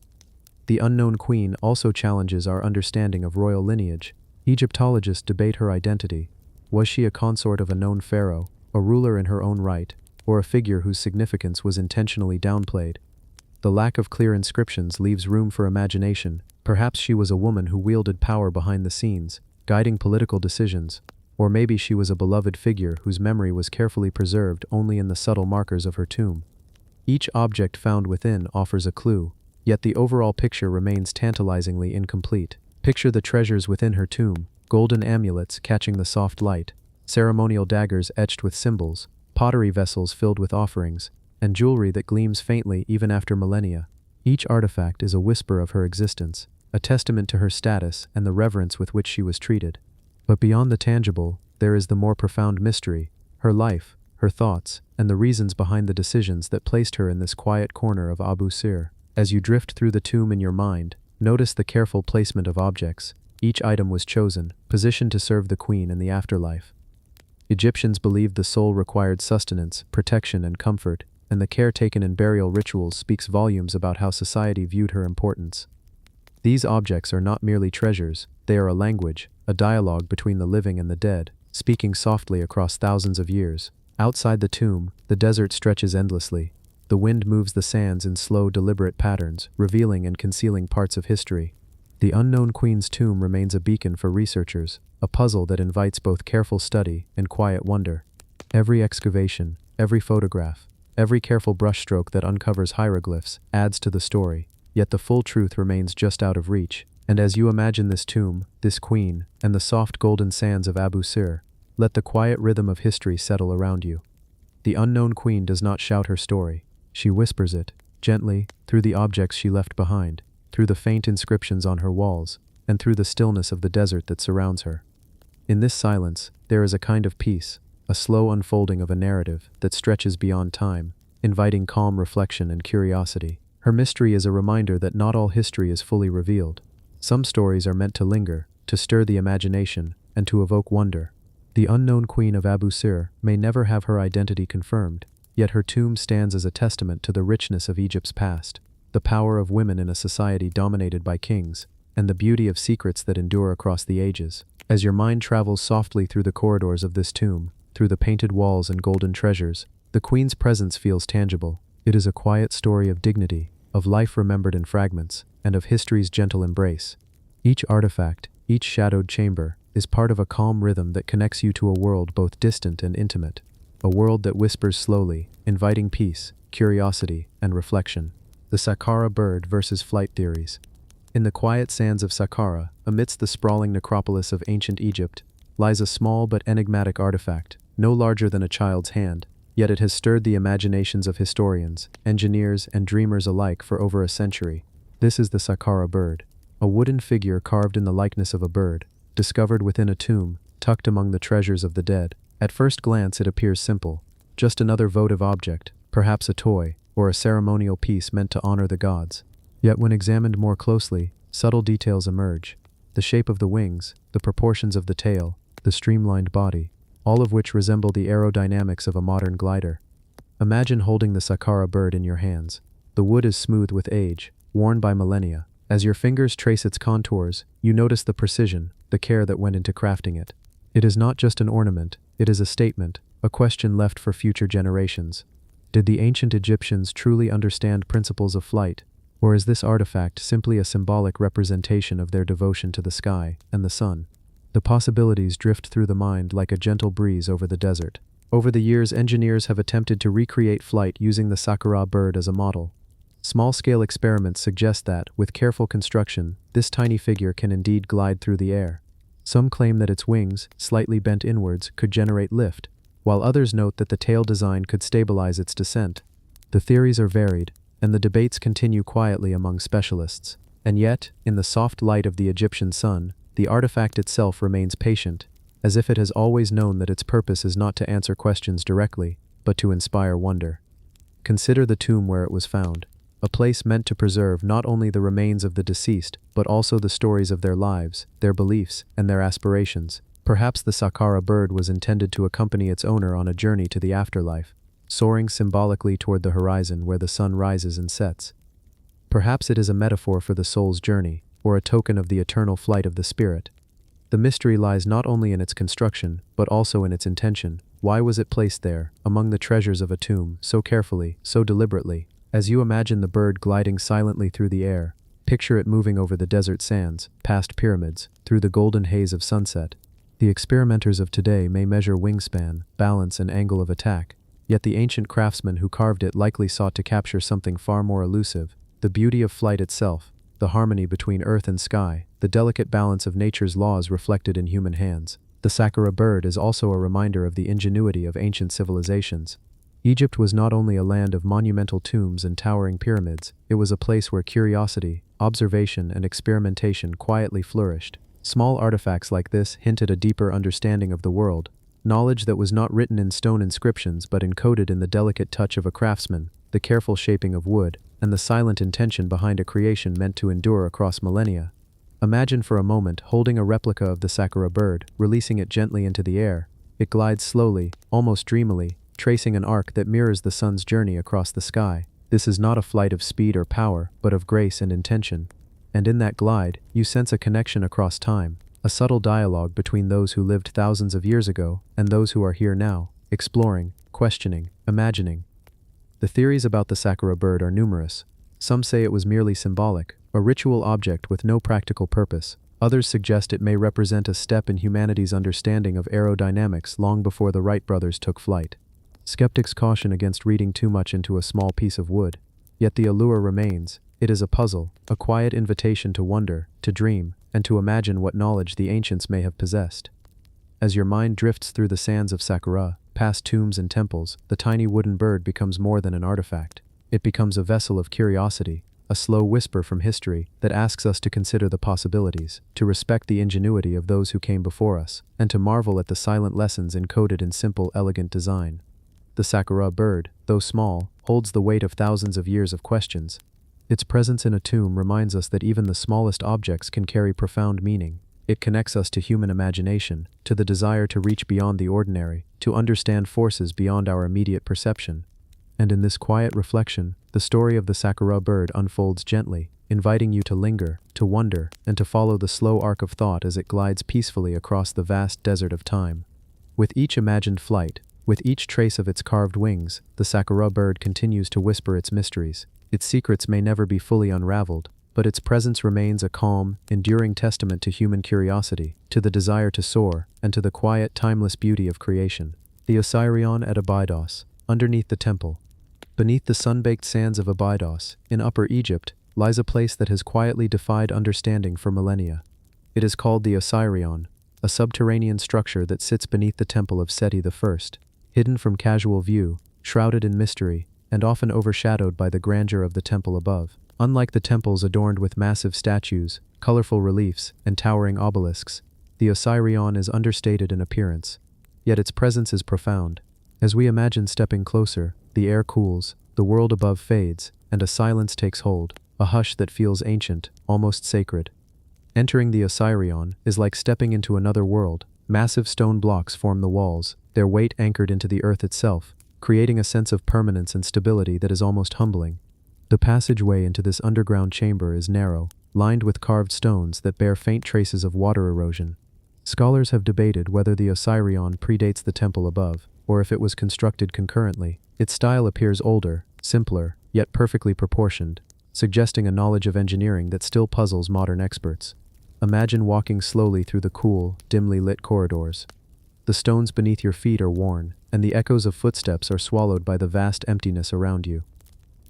The unknown queen also challenges our understanding of royal lineage. Egyptologists debate her identity. Was she a consort of a known pharaoh, a ruler in her own right, or a figure whose significance was intentionally downplayed? The lack of clear inscriptions leaves room for imagination. Perhaps she was a woman who wielded power behind the scenes, guiding political decisions. Or maybe she was a beloved figure whose memory was carefully preserved only in the subtle markers of her tomb. Each object found within offers a clue, yet the overall picture remains tantalizingly incomplete. Picture the treasures within her tomb: golden amulets catching the soft light, ceremonial daggers etched with symbols, pottery vessels filled with offerings, and jewelry that gleams faintly even after millennia. Each artifact is a whisper of her existence, a testament to her status and the reverence with which she was treated. But beyond the tangible, there is the more profound mystery: her life, her thoughts, and the reasons behind the decisions that placed her in this quiet corner of Abu Sir. As you drift through the tomb in your mind, notice the careful placement of objects. Each item was chosen, positioned to serve the queen in the afterlife. Egyptians believed the soul required sustenance, protection, and comfort, and the care taken in burial rituals speaks volumes about how society viewed her importance. These objects are not merely treasures, they are a language, a dialogue between the living and the dead, speaking softly across thousands of years. Outside the tomb, the desert stretches endlessly. The wind moves the sands in slow, deliberate patterns, revealing and concealing parts of history. The unknown queen's tomb remains a beacon for researchers, a puzzle that invites both careful study and quiet wonder. Every excavation, every photograph, every careful brushstroke that uncovers hieroglyphs adds to the story, yet the full truth remains just out of reach. And as you imagine this tomb, this queen, and the soft golden sands of Abu Sir, let the quiet rhythm of history settle around you. The unknown queen does not shout her story. She whispers it, gently, through the objects she left behind, through the faint inscriptions on her walls, and through the stillness of the desert that surrounds her. In this silence, there is a kind of peace, a slow unfolding of a narrative that stretches beyond time, inviting calm reflection and curiosity. Her mystery is a reminder that not all history is fully revealed. Some stories are meant to linger, to stir the imagination, and to evoke wonder. The unknown queen of Abu Sir may never have her identity confirmed, yet her tomb stands as a testament to the richness of Egypt's past, the power of women in a society dominated by kings, and the beauty of secrets that endure across the ages. As your mind travels softly through the corridors of this tomb, through the painted walls and golden treasures, the queen's presence feels tangible. It is a quiet story of dignity, of life remembered in fragments, and of history's gentle embrace. Each artifact, each shadowed chamber, is part of a calm rhythm that connects you to a world both distant and intimate, a world that whispers slowly, inviting peace, curiosity, and reflection. The Saqqara bird versus flight theories. In the quiet sands of Saqqara, amidst the sprawling necropolis of ancient Egypt, lies a small but enigmatic artifact, no larger than a child's hand, yet it has stirred the imaginations of historians, engineers, and dreamers alike for over a century. This is the Saqqara bird, a wooden figure carved in the likeness of a bird, discovered within a tomb, tucked among the treasures of the dead. At first glance it appears simple, just another votive object, perhaps a toy, or a ceremonial piece meant to honor the gods. Yet when examined more closely, subtle details emerge. The shape of the wings, the proportions of the tail, the streamlined body, all of which resemble the aerodynamics of a modern glider. Imagine holding the Saqqara bird in your hands. The wood is smooth with age, worn by millennia. As your fingers trace its contours, you notice the precision, the care that went into crafting it. It is not just an ornament, it is a statement, a question left for future generations. Did the ancient Egyptians truly understand principles of flight, or is this artifact simply a symbolic representation of their devotion to the sky and the sun? The possibilities drift through the mind like a gentle breeze over the desert. Over the years, engineers have attempted to recreate flight using the sakura bird as a model. Small-scale experiments suggest that, with careful construction, this tiny figure can indeed glide through the air. Some claim that its wings, slightly bent inwards, could generate lift, while others note that the tail design could stabilize its descent. The theories are varied, and the debates continue quietly among specialists. And yet, in the soft light of the Egyptian sun, the artifact itself remains patient, as if it has always known that its purpose is not to answer questions directly, but to inspire wonder. Consider the tomb where it was found, a place meant to preserve not only the remains of the deceased, but also the stories of their lives, their beliefs, and their aspirations. Perhaps the sakura bird was intended to accompany its owner on a journey to the afterlife, soaring symbolically toward the horizon where the sun rises and sets. Perhaps it is a metaphor for the soul's journey, or a token of the eternal flight of the spirit. The mystery lies not only in its construction, but also in its intention. Why was it placed there, among the treasures of a tomb, so carefully, so deliberately? As you imagine the bird gliding silently through the air, picture it moving over the desert sands, past pyramids, through the golden haze of sunset. The experimenters of today may measure wingspan, balance, and angle of attack, yet the ancient craftsman who carved it likely sought to capture something far more elusive: the beauty of flight itself, the harmony between earth and sky, the delicate balance of nature's laws reflected in human hands. The sakura bird is also a reminder of the ingenuity of ancient civilizations. Egypt was not only a land of monumental tombs and towering pyramids, it was a place where curiosity, observation, and experimentation quietly flourished. Small artifacts like this hint at a deeper understanding of the world, knowledge that was not written in stone inscriptions but encoded in the delicate touch of a craftsman, the careful shaping of wood, and the silent intention behind a creation meant to endure across millennia. Imagine for a moment holding a replica of the sakura bird, releasing it gently into the air. It glides slowly, almost dreamily, tracing an arc that mirrors the sun's journey across the sky. This is not a flight of speed or power, but of grace and intention. And in that glide, you sense a connection across time, a subtle dialogue between those who lived thousands of years ago and those who are here now, exploring, questioning, imagining. The theories about the sakura bird are numerous. Some say it was merely symbolic, a ritual object with no practical purpose. Others suggest it may represent a step in humanity's understanding of aerodynamics long before the Wright brothers took flight. Skeptics caution against reading too much into a small piece of wood. Yet the allure remains. It is a puzzle, a quiet invitation to wonder, to dream, and to imagine what knowledge the ancients may have possessed. As your mind drifts through the sands of Sakura, past tombs and temples, the tiny wooden bird becomes more than an artifact. It becomes a vessel of curiosity, a slow whisper from history that asks us to consider the possibilities, to respect the ingenuity of those who came before us, and to marvel at the silent lessons encoded in simple, elegant design. The sakura bird, though small, holds the weight of thousands of years of questions. Its presence in a tomb reminds us that even the smallest objects can carry profound meaning. It connects us to human imagination, to the desire to reach beyond the ordinary, to understand forces beyond our immediate perception. And in this quiet reflection, the story of the sakura bird unfolds gently, inviting you to linger, to wonder, and to follow the slow arc of thought as it glides peacefully across the vast desert of time. With each imagined flight, with each trace of its carved wings, the sakura bird continues to whisper its mysteries. Its secrets may never be fully unraveled, but its presence remains a calm, enduring testament to human curiosity, to the desire to soar, and to the quiet, timeless beauty of creation. The Osirion at Abydos, underneath the temple. Beneath the sun-baked sands of Abydos, in Upper Egypt, lies a place that has quietly defied understanding for millennia. It is called the Osirion, a subterranean structure that sits beneath the temple of Seti I. Hidden from casual view, shrouded in mystery, and often overshadowed by the grandeur of the temple above. Unlike the temples adorned with massive statues, colorful reliefs, and towering obelisks, the Osirion is understated in appearance. Yet its presence is profound. As we imagine stepping closer, the air cools, the world above fades, and a silence takes hold, a hush that feels ancient, almost sacred. Entering the Osirion is like stepping into another world. Massive stone blocks form the walls, their weight anchored into the earth itself, creating a sense of permanence and stability that is almost humbling. The passageway into this underground chamber is narrow, lined with carved stones that bear faint traces of water erosion. Scholars have debated whether the Osirion predates the temple above, or if it was constructed concurrently. Its style appears older, simpler, yet perfectly proportioned, suggesting a knowledge of engineering that still puzzles modern experts. Imagine walking slowly through the cool, dimly lit corridors. The stones beneath your feet are worn, and the echoes of footsteps are swallowed by the vast emptiness around you.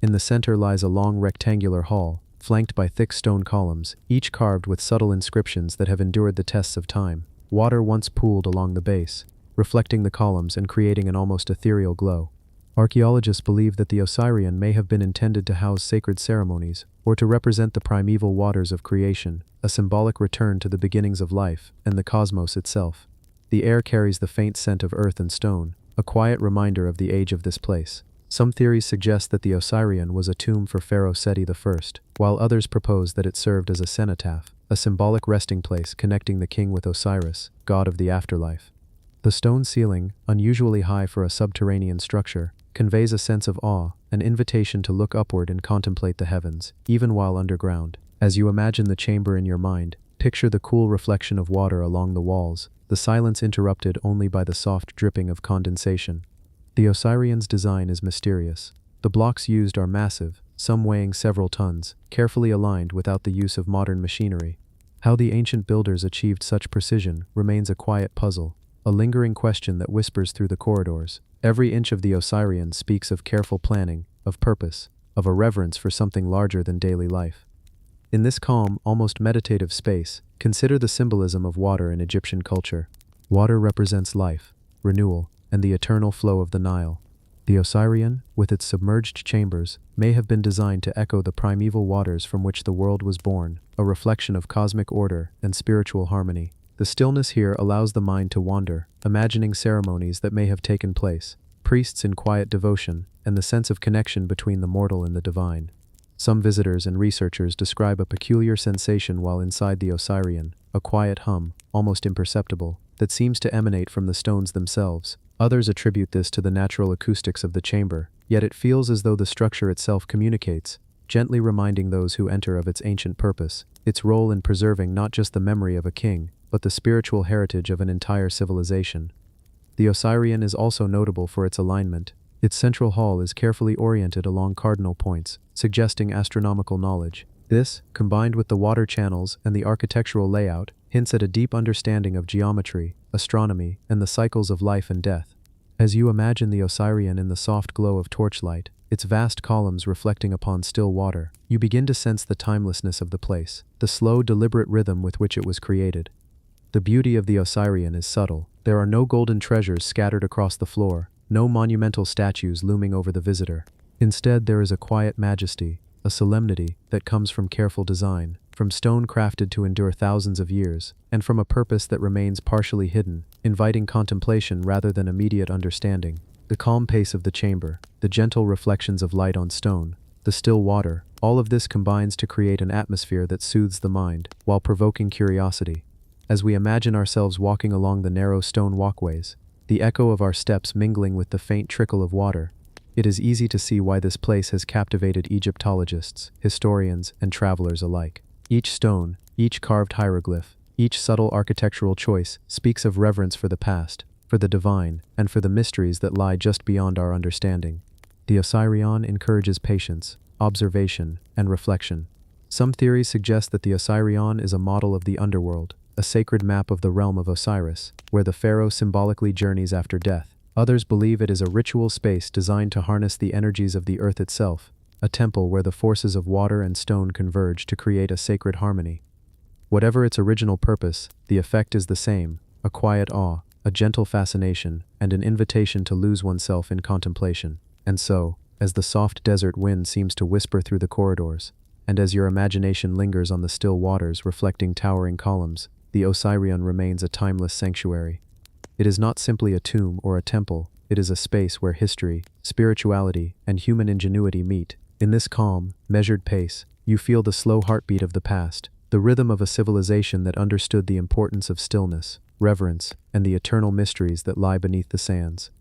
In the center lies a long rectangular hall, flanked by thick stone columns, each carved with subtle inscriptions that have endured the tests of time. Water once pooled along the base, reflecting the columns and creating an almost ethereal glow. Archaeologists believe that the Osirian may have been intended to house sacred ceremonies, or to represent the primeval waters of creation, a symbolic return to the beginnings of life and the cosmos itself. The air carries the faint scent of earth and stone, a quiet reminder of the age of this place. Some theories suggest that the Osirian was a tomb for Pharaoh Seti I, while others propose that it served as a cenotaph, a symbolic resting place connecting the king with Osiris, god of the afterlife. The stone ceiling, unusually high for a subterranean structure, conveys a sense of awe, an invitation to look upward and contemplate the heavens, even while underground. As you imagine the chamber in your mind, picture the cool reflection of water along the walls, the silence interrupted only by the soft dripping of condensation. The Osirian's design is mysterious. The blocks used are massive, some weighing several tons, carefully aligned without the use of modern machinery. How the ancient builders achieved such precision remains a quiet puzzle, a lingering question that whispers through the corridors. Every inch of the Osirian speaks of careful planning, of purpose, of a reverence for something larger than daily life. In this calm, almost meditative space, consider the symbolism of water in Egyptian culture. Water represents life, renewal, and the eternal flow of the Nile. The Osirian, with its submerged chambers, may have been designed to echo the primeval waters from which the world was born, a reflection of cosmic order and spiritual harmony. The stillness here allows the mind to wander, imagining ceremonies that may have taken place, priests in quiet devotion, and the sense of connection between the mortal and the divine. Some visitors and researchers describe a peculiar sensation while inside the Osirian, a quiet hum, almost imperceptible, that seems to emanate from the stones themselves. Others attribute this to the natural acoustics of the chamber, yet it feels as though the structure itself communicates, gently reminding those who enter of its ancient purpose, its role in preserving not just the memory of a king, but the spiritual heritage of an entire civilization. The Osirian is also notable for its alignment. Its central hall is carefully oriented along cardinal points, suggesting astronomical knowledge. This, combined with the water channels and the architectural layout, hints at a deep understanding of geometry, astronomy, and the cycles of life and death. As you imagine the Osirian in the soft glow of torchlight, its vast columns reflecting upon still water, you begin to sense the timelessness of the place, the slow, deliberate rhythm with which it was created. The beauty of the Osirian is subtle. There are no golden treasures scattered across the floor, no monumental statues looming over the visitor. Instead, there is a quiet majesty, a solemnity that comes from careful design, from stone crafted to endure thousands of years, and from a purpose that remains partially hidden, inviting contemplation rather than immediate understanding. The calm pace of the chamber, the gentle reflections of light on stone, the still water, all of this combines to create an atmosphere that soothes the mind, while provoking curiosity. As we imagine ourselves walking along the narrow stone walkways, the echo of our steps mingling with the faint trickle of water, it is easy to see why this place has captivated Egyptologists, historians, and travelers alike. Each stone, each carved hieroglyph, each subtle architectural choice speaks of reverence for the past, for the divine, and for the mysteries that lie just beyond our understanding. The Osirian encourages patience, observation, and reflection. Some theories suggest that the Osirian is a model of the underworld, a sacred map of the realm of Osiris, where the pharaoh symbolically journeys after death. Others believe it is a ritual space designed to harness the energies of the earth itself, a temple where the forces of water and stone converge to create a sacred harmony. Whatever its original purpose, the effect is the same, a quiet awe, a gentle fascination, and an invitation to lose oneself in contemplation. And so, as the soft desert wind seems to whisper through the corridors, and as your imagination lingers on the still waters reflecting towering columns, the Osirian remains a timeless sanctuary. It is not simply a tomb or a temple, it is a space where history, spirituality, and human ingenuity meet. In this calm, measured pace, you feel the slow heartbeat of the past, the rhythm of a civilization that understood the importance of stillness, reverence, and the eternal mysteries that lie beneath the sands.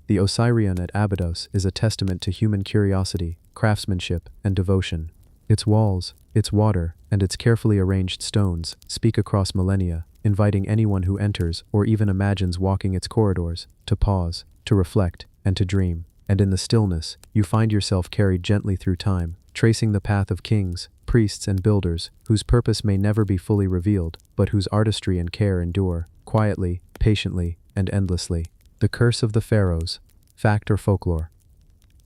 The Osirian at Abydos is a testament to human curiosity, craftsmanship, and devotion. Its walls, its water, and its carefully arranged stones speak across millennia, inviting anyone who enters or even imagines walking its corridors to pause, to reflect, and to dream. And in the stillness, you find yourself carried gently through time, tracing the path of kings, priests, and builders, whose purpose may never be fully revealed, but whose artistry and care endure, quietly, patiently, and endlessly. The Curse of the Pharaohs, Fact or Folklore.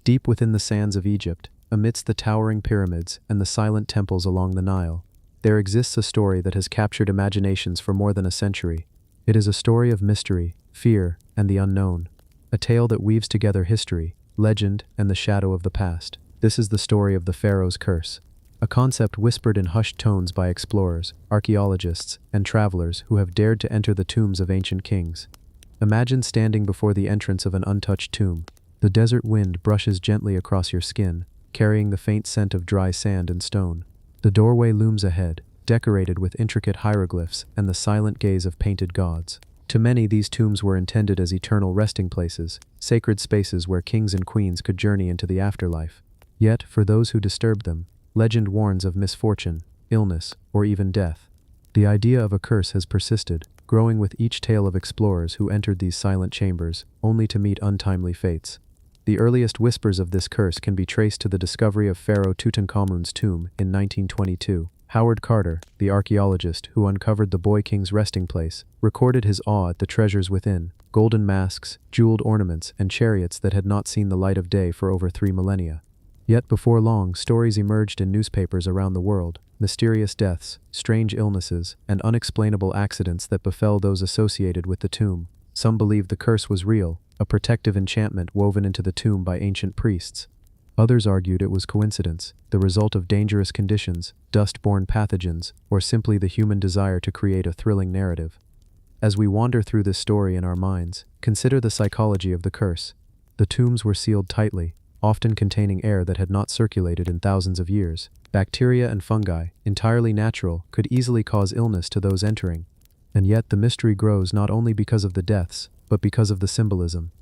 Deep within the sands of Egypt, amidst the towering pyramids and the silent temples along the Nile, there exists a story that has captured imaginations for more than a century. It is a story of mystery, fear, and the unknown. A tale that weaves together history, legend, and the shadow of the past. This is the story of the Pharaoh's Curse, a concept whispered in hushed tones by explorers, archaeologists, and travelers who have dared to enter the tombs of ancient kings. Imagine standing before the entrance of an untouched tomb. The desert wind brushes gently across your skin, carrying the faint scent of dry sand and stone. The doorway looms ahead, decorated with intricate hieroglyphs and the silent gaze of painted gods. To many, these tombs were intended as eternal resting places, sacred spaces where kings and queens could journey into the afterlife. Yet, for those who disturbed them, legend warns of misfortune, illness, or even death. The idea of a curse has persisted, growing with each tale of explorers who entered these silent chambers, only to meet untimely fates. The earliest whispers of this curse can be traced to the discovery of Pharaoh Tutankhamun's tomb in 1922. Howard Carter, the archaeologist who uncovered the boy king's resting place, recorded his awe at the treasures within: golden masks, jeweled ornaments, and chariots that had not seen the light of day for over 3 millennia. Yet before long, stories emerged in newspapers around the world: mysterious deaths, strange illnesses, and unexplainable accidents that befell those associated with the tomb. Some believed the curse was real, a protective enchantment woven into the tomb by ancient priests. Others argued it was coincidence, the result of dangerous conditions, dust-borne pathogens, or simply the human desire to create a thrilling narrative. As we wander through this story in our minds, consider the psychology of the curse. The tombs were sealed tightly, often containing air that had not circulated in thousands of years. Bacteria and fungi, entirely natural, could easily cause illness to those entering. And yet the mystery grows not only because of the deaths, but because of the symbolism.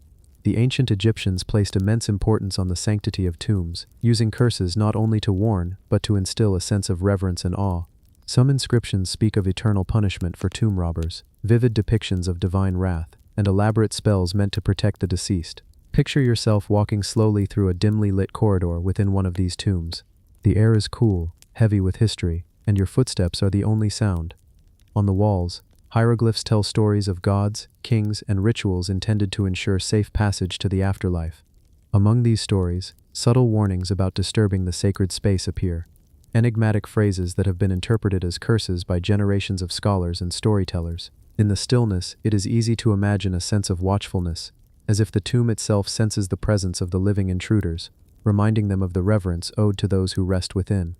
The ancient Egyptians placed immense importance on the sanctity of tombs, using curses not only to warn, but to instill a sense of reverence and awe. Some inscriptions speak of eternal punishment for tomb robbers, vivid depictions of divine wrath, and elaborate spells meant to protect the deceased. Picture yourself walking slowly through a dimly lit corridor within one of these tombs. The air is cool, heavy with history, and your footsteps are the only sound. On the walls, hieroglyphs tell stories of gods, kings, and rituals intended to ensure safe passage to the afterlife. Among these stories, subtle warnings about disturbing the sacred space appear. Enigmatic phrases that have been interpreted as curses by generations of scholars and storytellers. In the stillness, it is easy to imagine a sense of watchfulness, as if the tomb itself senses the presence of the living intruders, reminding them of the reverence owed to those who rest within.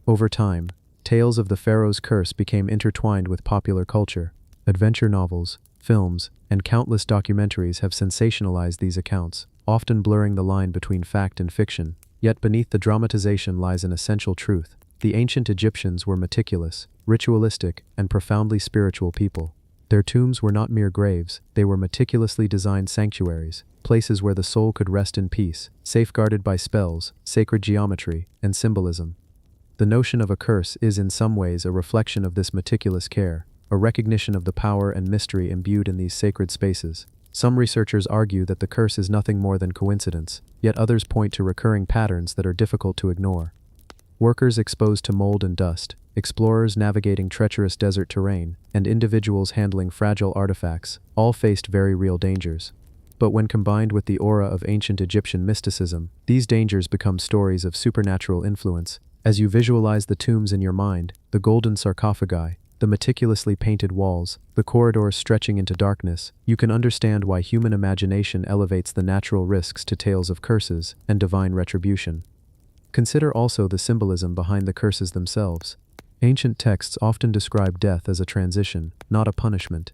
Over time, tales of the Pharaoh's curse became intertwined with popular culture. Adventure novels, films, and countless documentaries have sensationalized these accounts, often blurring the line between fact and fiction. Yet beneath the dramatization lies an essential truth. The ancient Egyptians were meticulous, ritualistic, and profoundly spiritual people. Their tombs were not mere graves, they were meticulously designed sanctuaries, places where the soul could rest in peace, safeguarded by spells, sacred geometry, and symbolism. The notion of a curse is in some ways a reflection of this meticulous care, a recognition of the power and mystery imbued in these sacred spaces. Some researchers argue that the curse is nothing more than coincidence, yet others point to recurring patterns that are difficult to ignore. Workers exposed to mold and dust, explorers navigating treacherous desert terrain, and individuals handling fragile artifacts, all faced very real dangers. But when combined with the aura of ancient Egyptian mysticism, these dangers become stories of supernatural influence. As you visualize the tombs in your mind, the golden sarcophagi, the meticulously painted walls, the corridors stretching into darkness, you can understand why human imagination elevates the natural risks to tales of curses and divine retribution. Consider also the symbolism behind the curses themselves. Ancient texts often describe death as a transition, not a punishment.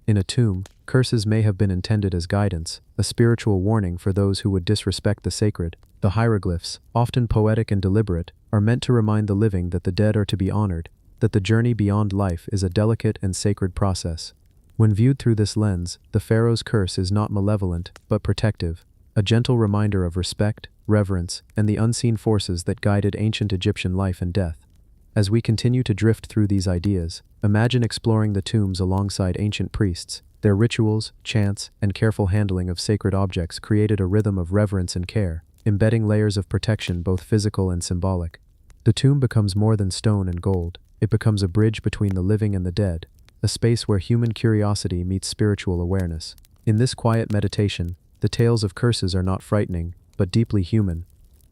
In a tomb, curses may have been intended as guidance, a spiritual warning for those who would disrespect the sacred. The hieroglyphs, often poetic and deliberate, are meant to remind the living that the dead are to be honored, that the journey beyond life is a delicate and sacred process. When viewed through this lens, the Pharaoh's curse is not malevolent, but protective, a gentle reminder of respect, reverence, and the unseen forces that guided ancient Egyptian life and death. As we continue to drift through these ideas, imagine exploring the tombs alongside ancient priests. Their rituals, chants, and careful handling of sacred objects created a rhythm of reverence and care, embedding layers of protection both physical and symbolic. The tomb becomes more than stone and gold. It becomes a bridge between the living and the dead, a space where human curiosity meets spiritual awareness. In this quiet meditation, the tales of curses are not frightening, but deeply human.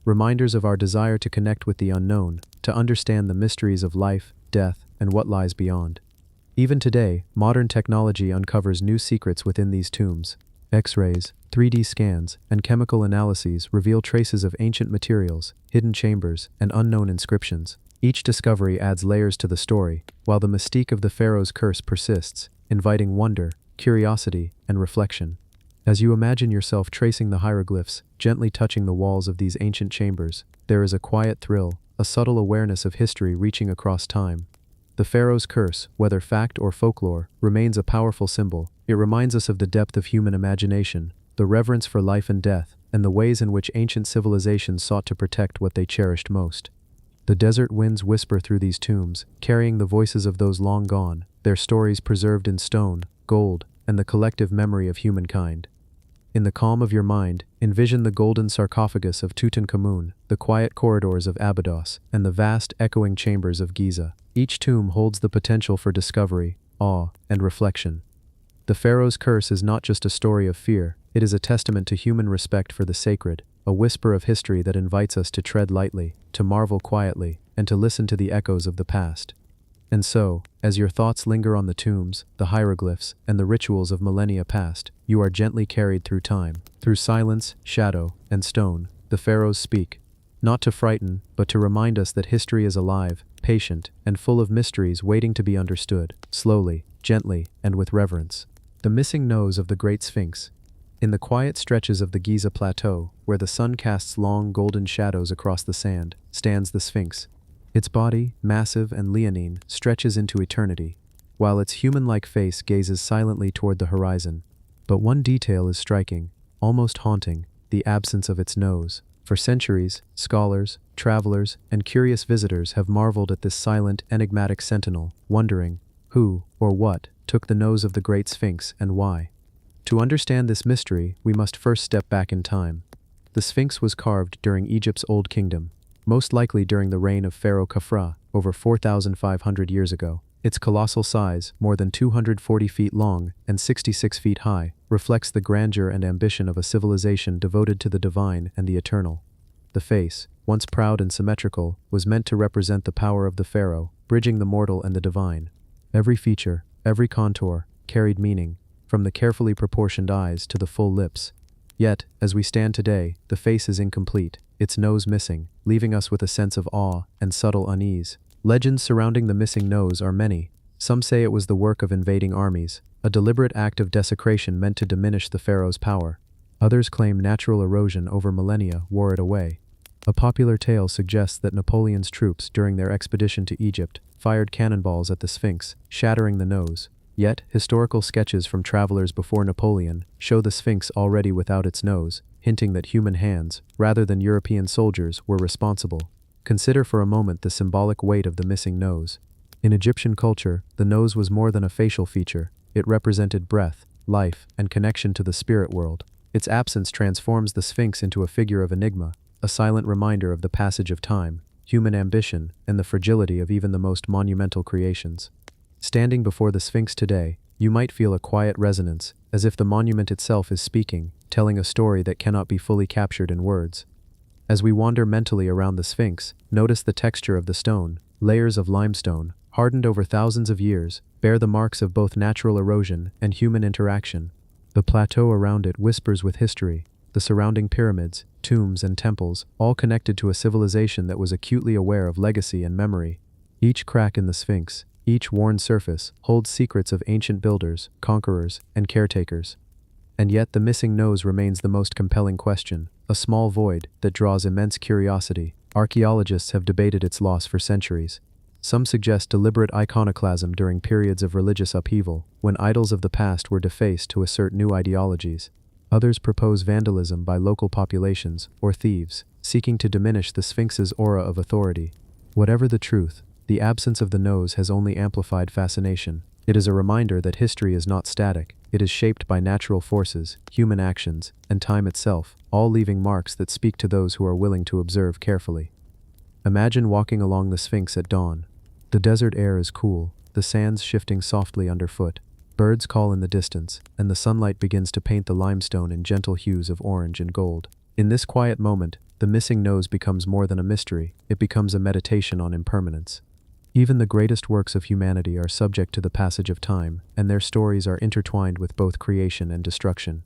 Reminders of our desire to connect with the unknown, to understand the mysteries of life, death, and what lies beyond. Even today, modern technology uncovers new secrets within these tombs. X-rays, 3D scans, and chemical analyses reveal traces of ancient materials, hidden chambers, and unknown inscriptions. Each discovery adds layers to the story, while the mystique of the pharaoh's curse persists, inviting wonder, curiosity, and reflection. As you imagine yourself tracing the hieroglyphs, gently touching the walls of these ancient chambers, there is a quiet thrill, a subtle awareness of history reaching across time. The pharaoh's curse, whether fact or folklore, remains a powerful symbol. It reminds us of the depth of human imagination, the reverence for life and death, and the ways in which ancient civilizations sought to protect what they cherished most. The desert winds whisper through these tombs, carrying the voices of those long gone, their stories preserved in stone, gold, and the collective memory of humankind. In the calm of your mind, envision the golden sarcophagus of Tutankhamun, the quiet corridors of Abydos, and the vast, echoing chambers of Giza. Each tomb holds the potential for discovery, awe, and reflection. The pharaoh's curse is not just a story of fear, it is a testament to human respect for the sacred, a whisper of history that invites us to tread lightly, to marvel quietly, and to listen to the echoes of the past. And so, as your thoughts linger on the tombs, the hieroglyphs, and the rituals of millennia past, you are gently carried through time. Through silence, shadow, and stone, the pharaohs speak, not to frighten, but to remind us that history is alive, patient, and full of mysteries waiting to be understood, slowly, gently, and with reverence. The missing nose of the Great Sphinx. In the quiet stretches of the Giza Plateau, where the sun casts long golden shadows across the sand, stands the Sphinx. Its body, massive and leonine, stretches into eternity, while its human-like face gazes silently toward the horizon. But one detail is striking, almost haunting, the absence of its nose. For centuries, scholars, travelers, and curious visitors have marveled at this silent, enigmatic sentinel, wondering who, or what, took the nose of the Great Sphinx and why. To understand this mystery, we must first step back in time. The Sphinx was carved during Egypt's Old Kingdom, most likely during the reign of Pharaoh Khafra, over 4,500 years ago. Its colossal size, more than 240 feet long and 66 feet high, reflects the grandeur and ambition of a civilization devoted to the divine and the eternal. The face, once proud and symmetrical, was meant to represent the power of the pharaoh, bridging the mortal and the divine. Every feature, every contour, carried meaning, from the carefully proportioned eyes to the full lips. Yet, as we stand today, the face is incomplete, its nose missing, leaving us with a sense of awe and subtle unease. Legends surrounding the missing nose are many. Some say it was the work of invading armies, a deliberate act of desecration meant to diminish the pharaoh's power. Others claim natural erosion over millennia wore it away. A popular tale suggests that Napoleon's troops, during their expedition to Egypt, fired cannonballs at the Sphinx, shattering the nose. Yet, historical sketches from travelers before Napoleon show the Sphinx already without its nose, hinting that human hands, rather than European soldiers, were responsible. Consider for a moment the symbolic weight of the missing nose. In Egyptian culture, the nose was more than a facial feature. It represented breath, life, and connection to the spirit world. Its absence transforms the Sphinx into a figure of enigma, a silent reminder of the passage of time, human ambition, and the fragility of even the most monumental creations. Standing before the Sphinx today, you might feel a quiet resonance, as if the monument itself is speaking, telling a story that cannot be fully captured in words. As we wander mentally around the Sphinx, notice the texture of the stone. Layers of limestone, hardened over thousands of years, bear the marks of both natural erosion and human interaction. The plateau around it whispers with history, the surrounding pyramids, tombs, and temples, all connected to a civilization that was acutely aware of legacy and memory. Each crack in the Sphinx, each worn surface, holds secrets of ancient builders, conquerors, and caretakers. And yet the missing nose remains the most compelling question, a small void that draws immense curiosity. Archaeologists have debated its loss for centuries. Some suggest deliberate iconoclasm during periods of religious upheaval, when idols of the past were defaced to assert new ideologies. Others propose vandalism by local populations, or thieves, seeking to diminish the Sphinx's aura of authority. Whatever the truth, the absence of the nose has only amplified fascination. It is a reminder that history is not static. It is shaped by natural forces, human actions, and time itself, all leaving marks that speak to those who are willing to observe carefully. Imagine walking along the Sphinx at dawn. The desert air is cool, the sands shifting softly underfoot. Birds call in the distance, and the sunlight begins to paint the limestone in gentle hues of orange and gold. In this quiet moment, the missing nose becomes more than a mystery, it becomes a meditation on impermanence. Even the greatest works of humanity are subject to the passage of time, and their stories are intertwined with both creation and destruction.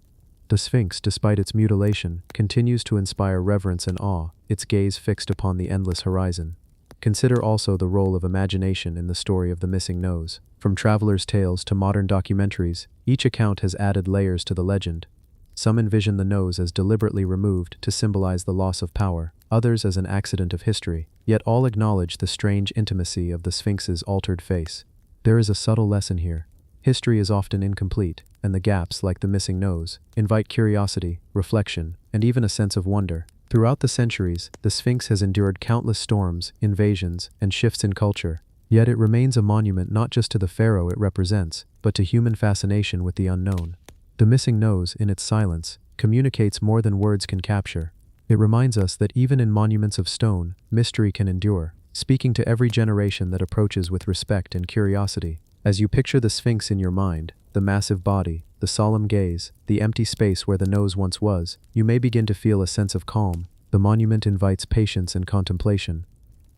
The Sphinx, despite its mutilation, continues to inspire reverence and awe, its gaze fixed upon the endless horizon. Consider also the role of imagination in the story of the missing nose. From travelers' tales to modern documentaries, each account has added layers to the legend. Some envision the nose as deliberately removed to symbolize the loss of power, others as an accident of history, yet all acknowledge the strange intimacy of the Sphinx's altered face. There is a subtle lesson here. History is often incomplete, and the gaps, like the missing nose, invite curiosity, reflection, and even a sense of wonder. Throughout the centuries, the Sphinx has endured countless storms, invasions, and shifts in culture, yet it remains a monument not just to the pharaoh it represents, but to human fascination with the unknown. The missing nose, in its silence, communicates more than words can capture. It reminds us that even in monuments of stone, mystery can endure, speaking to every generation that approaches with respect and curiosity. As you picture the Sphinx in your mind, the massive body, the solemn gaze, the empty space where the nose once was, you may begin to feel a sense of calm. The monument invites patience and contemplation.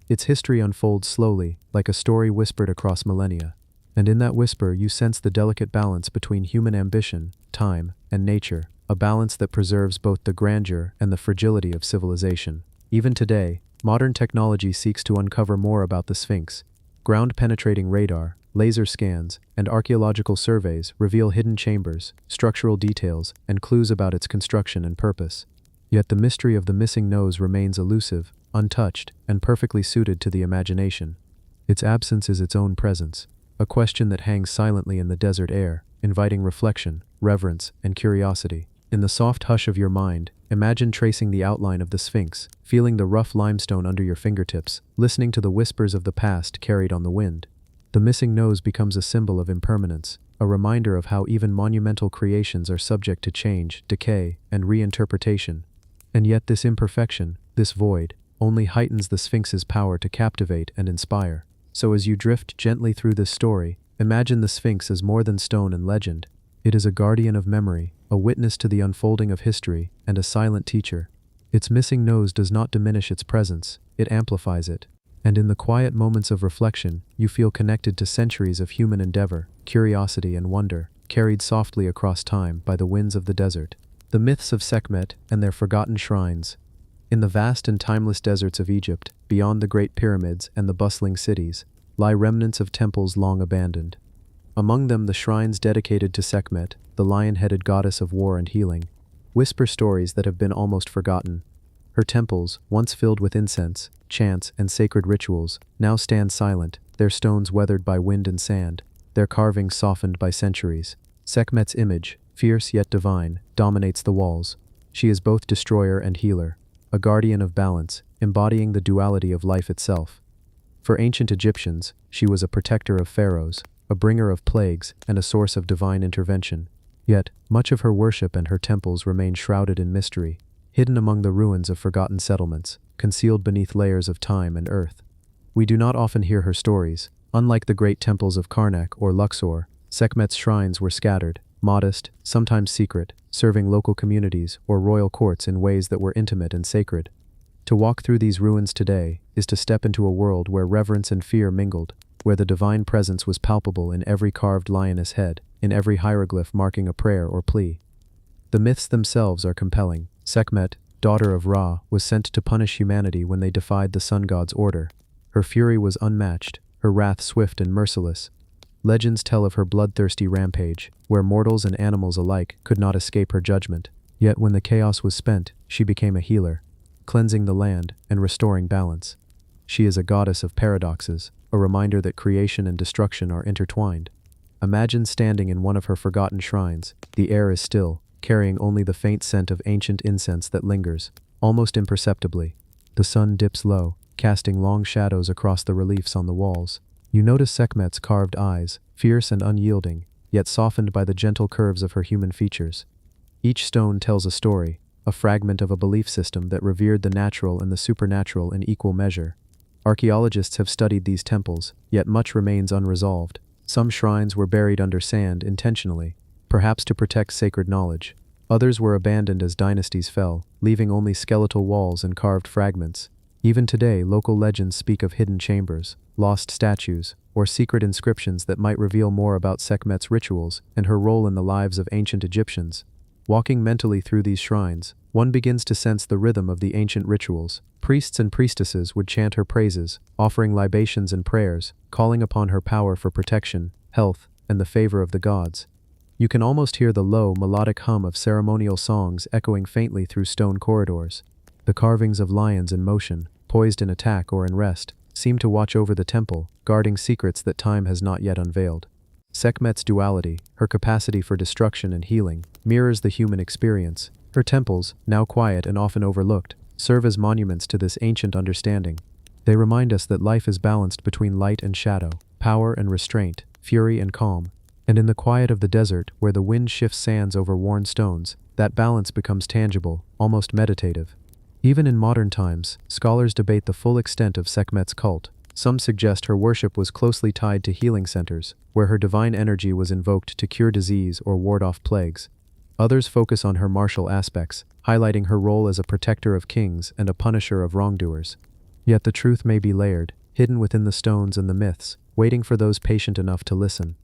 Its history unfolds slowly, like a story whispered across millennia. And in that whisper you sense the delicate balance between human ambition, time, and nature, a balance that preserves both the grandeur and the fragility of civilization. Even today, modern technology seeks to uncover more about the Sphinx. Ground-penetrating radar, laser scans, and archaeological surveys reveal hidden chambers, structural details, and clues about its construction and purpose. Yet the mystery of the missing nose remains elusive, untouched, and perfectly suited to the imagination. Its absence is its own presence, a question that hangs silently in the desert air, inviting reflection, reverence, and curiosity. In the soft hush of your mind, imagine tracing the outline of the Sphinx, feeling the rough limestone under your fingertips, listening to the whispers of the past carried on the wind. The missing nose becomes a symbol of impermanence, a reminder of how even monumental creations are subject to change, decay, and reinterpretation. And yet this imperfection, this void, only heightens the Sphinx's power to captivate and inspire. So as you drift gently through this story, imagine the Sphinx as more than stone and legend. It is a guardian of memory, a witness to the unfolding of history, and a silent teacher. Its missing nose does not diminish its presence, it amplifies it. And in the quiet moments of reflection, you feel connected to centuries of human endeavor, curiosity, and wonder, carried softly across time by the winds of the desert. The myths of Sekhmet and their forgotten shrines. In the vast and timeless deserts of Egypt, beyond the great pyramids and the bustling cities, lie remnants of temples long abandoned. Among them the shrines dedicated to Sekhmet, the lion-headed goddess of war and healing, whisper stories that have been almost forgotten. Her temples, once filled with incense, chants, and sacred rituals, now stand silent, their stones weathered by wind and sand, their carvings softened by centuries. Sekhmet's image, fierce yet divine, dominates the walls. She is both destroyer and healer, a guardian of balance, embodying the duality of life itself. For ancient Egyptians, she was a protector of pharaohs, a bringer of plagues, and a source of divine intervention. Yet, much of her worship and her temples remain shrouded in mystery, hidden among the ruins of forgotten settlements, concealed beneath layers of time and earth. We do not often hear her stories. Unlike the great temples of Karnak or Luxor, Sekhmet's shrines were scattered, modest, sometimes secret, serving local communities or royal courts in ways that were intimate and sacred. To walk through these ruins today is to step into a world where reverence and fear mingled, where the divine presence was palpable in every carved lioness head, in every hieroglyph marking a prayer or plea. The myths themselves are compelling. Sekhmet, daughter of Ra, was sent to punish humanity when they defied the sun god's order. Her fury was unmatched, her wrath swift and merciless. Legends tell of her bloodthirsty rampage, where mortals and animals alike could not escape her judgment. Yet when the chaos was spent, she became a healer, cleansing the land and restoring balance. She is a goddess of paradoxes, a reminder that creation and destruction are intertwined. Imagine standing in one of her forgotten shrines. The air is still, carrying only the faint scent of ancient incense that lingers, almost imperceptibly. The sun dips low, casting long shadows across the reliefs on the walls. You notice Sekhmet's carved eyes, fierce and unyielding, yet softened by the gentle curves of her human features. Each stone tells a story, a fragment of a belief system that revered the natural and the supernatural in equal measure. Archaeologists have studied these temples, yet much remains unresolved. Some shrines were buried under sand intentionally, perhaps to protect sacred knowledge. Others were abandoned as dynasties fell, leaving only skeletal walls and carved fragments. Even today, local legends speak of hidden chambers, lost statues, or secret inscriptions that might reveal more about Sekhmet's rituals and her role in the lives of ancient Egyptians. Walking mentally through these shrines, one begins to sense the rhythm of the ancient rituals. Priests and priestesses would chant her praises, offering libations and prayers, calling upon her power for protection, health, and the favor of the gods. You can almost hear the low, melodic hum of ceremonial songs echoing faintly through stone corridors. The carvings of lions in motion, poised in attack or in rest, seem to watch over the temple, guarding secrets that time has not yet unveiled. Sekhmet's duality, her capacity for destruction and healing, mirrors the human experience. Her temples, now quiet and often overlooked, serve as monuments to this ancient understanding. They remind us that life is balanced between light and shadow, power and restraint, fury and calm. And in the quiet of the desert, where the wind shifts sands over worn stones, that balance becomes tangible, almost meditative. Even in modern times, scholars debate the full extent of Sekhmet's cult. Some suggest her worship was closely tied to healing centers, where her divine energy was invoked to cure disease or ward off plagues. Others focus on her martial aspects, highlighting her role as a protector of kings and a punisher of wrongdoers. Yet the truth may be layered, hidden within the stones and the myths, waiting for those patient enough to listen.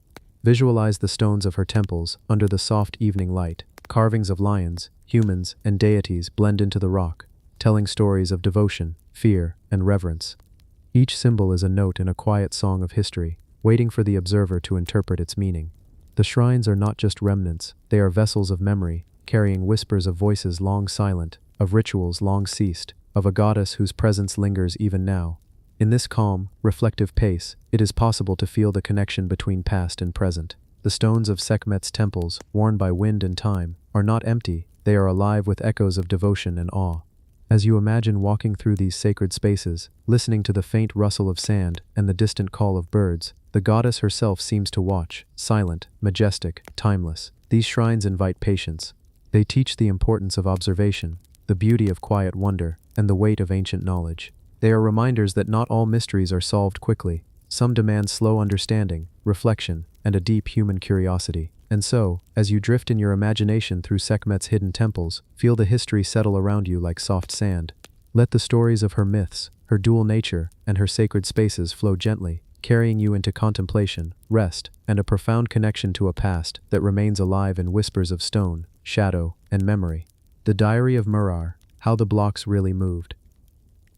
Visualize the stones of her temples under the soft evening light. Carvings of lions, humans, and deities blend into the rock, telling stories of devotion, fear, and reverence. Each symbol is a note in a quiet song of history, waiting for the observer to interpret its meaning. The shrines are not just remnants, they are vessels of memory, carrying whispers of voices long silent, of rituals long ceased, of a goddess whose presence lingers even now. In this calm, reflective pace, it is possible to feel the connection between past and present. The stones of Sekhmet's temples, worn by wind and time, are not empty, they are alive with echoes of devotion and awe. As you imagine walking through these sacred spaces, listening to the faint rustle of sand and the distant call of birds, the goddess herself seems to watch, silent, majestic, timeless. These shrines invite patience. They teach the importance of observation, the beauty of quiet wonder, and the weight of ancient knowledge. They are reminders that not all mysteries are solved quickly. Some demand slow understanding, reflection, and a deep human curiosity. And so, as you drift in your imagination through Sekhmet's hidden temples, feel the history settle around you like soft sand. Let the stories of her myths, her dual nature, and her sacred spaces flow gently, carrying you into contemplation, rest, and a profound connection to a past that remains alive in whispers of stone, shadow, and memory. The Diary of Murar, How the Blocks Really Moved.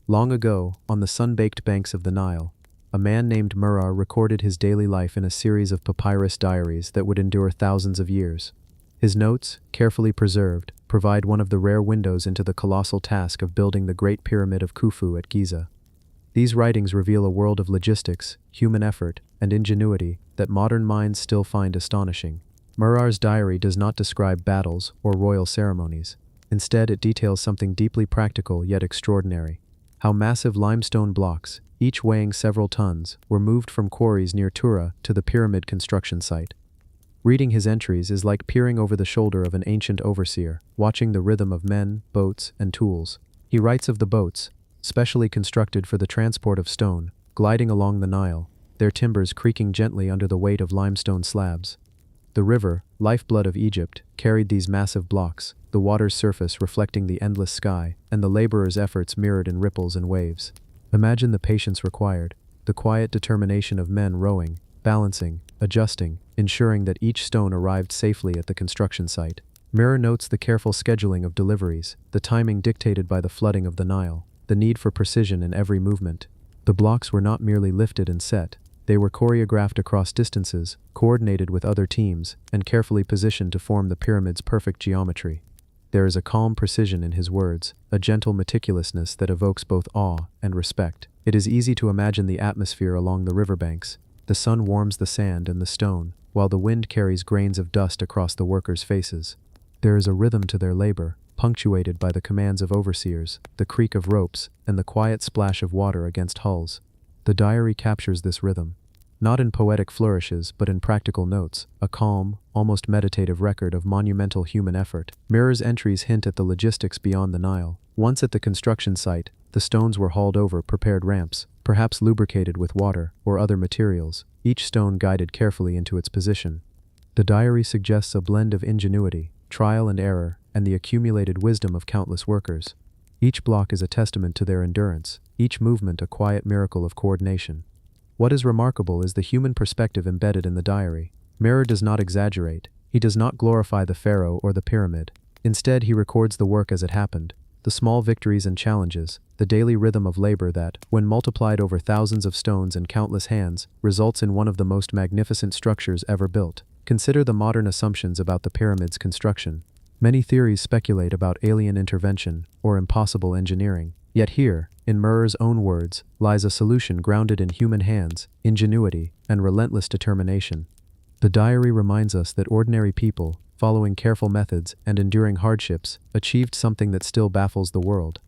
Long ago, on the sun-baked banks of the Nile, a man named Murar recorded his daily life in a series of papyrus diaries that would endure thousands of years. His notes, carefully preserved, provide one of the rare windows into the colossal task of building the Great Pyramid of Khufu at Giza. These writings reveal a world of logistics, human effort, and ingenuity that modern minds still find astonishing. Murar's diary does not describe battles or royal ceremonies. Instead, it details something deeply practical yet extraordinary. How massive limestone blocks, each weighing several tons, were moved from quarries near Tura to the pyramid construction site. Reading his entries is like peering over the shoulder of an ancient overseer, watching the rhythm of men, boats, and tools. He writes of the boats, specially constructed for the transport of stone, gliding along the Nile, their timbers creaking gently under the weight of limestone slabs. The river, lifeblood of Egypt, carried these massive blocks, the water's surface reflecting the endless sky, and the laborers' efforts mirrored in ripples and waves. Imagine the patience required, the quiet determination of men rowing, balancing, adjusting, ensuring that each stone arrived safely at the construction site. Murar notes the careful scheduling of deliveries, the timing dictated by the flooding of the Nile, the need for precision in every movement. The blocks were not merely lifted and set, they were choreographed across distances, coordinated with other teams, and carefully positioned to form the pyramid's perfect geometry. There is a calm precision in his words, a gentle meticulousness that evokes both awe and respect. It is easy to imagine the atmosphere along the riverbanks. The sun warms the sand and the stone, while the wind carries grains of dust across the workers' faces. There is a rhythm to their labor, punctuated by the commands of overseers, the creak of ropes, and the quiet splash of water against hulls. The diary captures this rhythm, not in poetic flourishes but in practical notes, a calm, almost meditative record of monumental human effort. Murar's entries hint at the logistics beyond the Nile. Once at the construction site, the stones were hauled over prepared ramps, perhaps lubricated with water or other materials, each stone guided carefully into its position. The diary suggests a blend of ingenuity, trial and error, and the accumulated wisdom of countless workers. Each block is a testament to their endurance, each movement a quiet miracle of coordination. What is remarkable is the human perspective embedded in the diary. Mirror does not exaggerate. He does not glorify the pharaoh or the pyramid. Instead, he records the work as it happened, the small victories and challenges, the daily rhythm of labor that, when multiplied over thousands of stones and countless hands, results in one of the most magnificent structures ever built. Consider the modern assumptions about the pyramid's construction. Many theories speculate about alien intervention or impossible engineering. Yet here, in Mirror's own words, lies a solution grounded in human hands, ingenuity, and relentless determination. The diary reminds us that ordinary people, following careful methods and enduring hardships, achieved something that still baffles the world.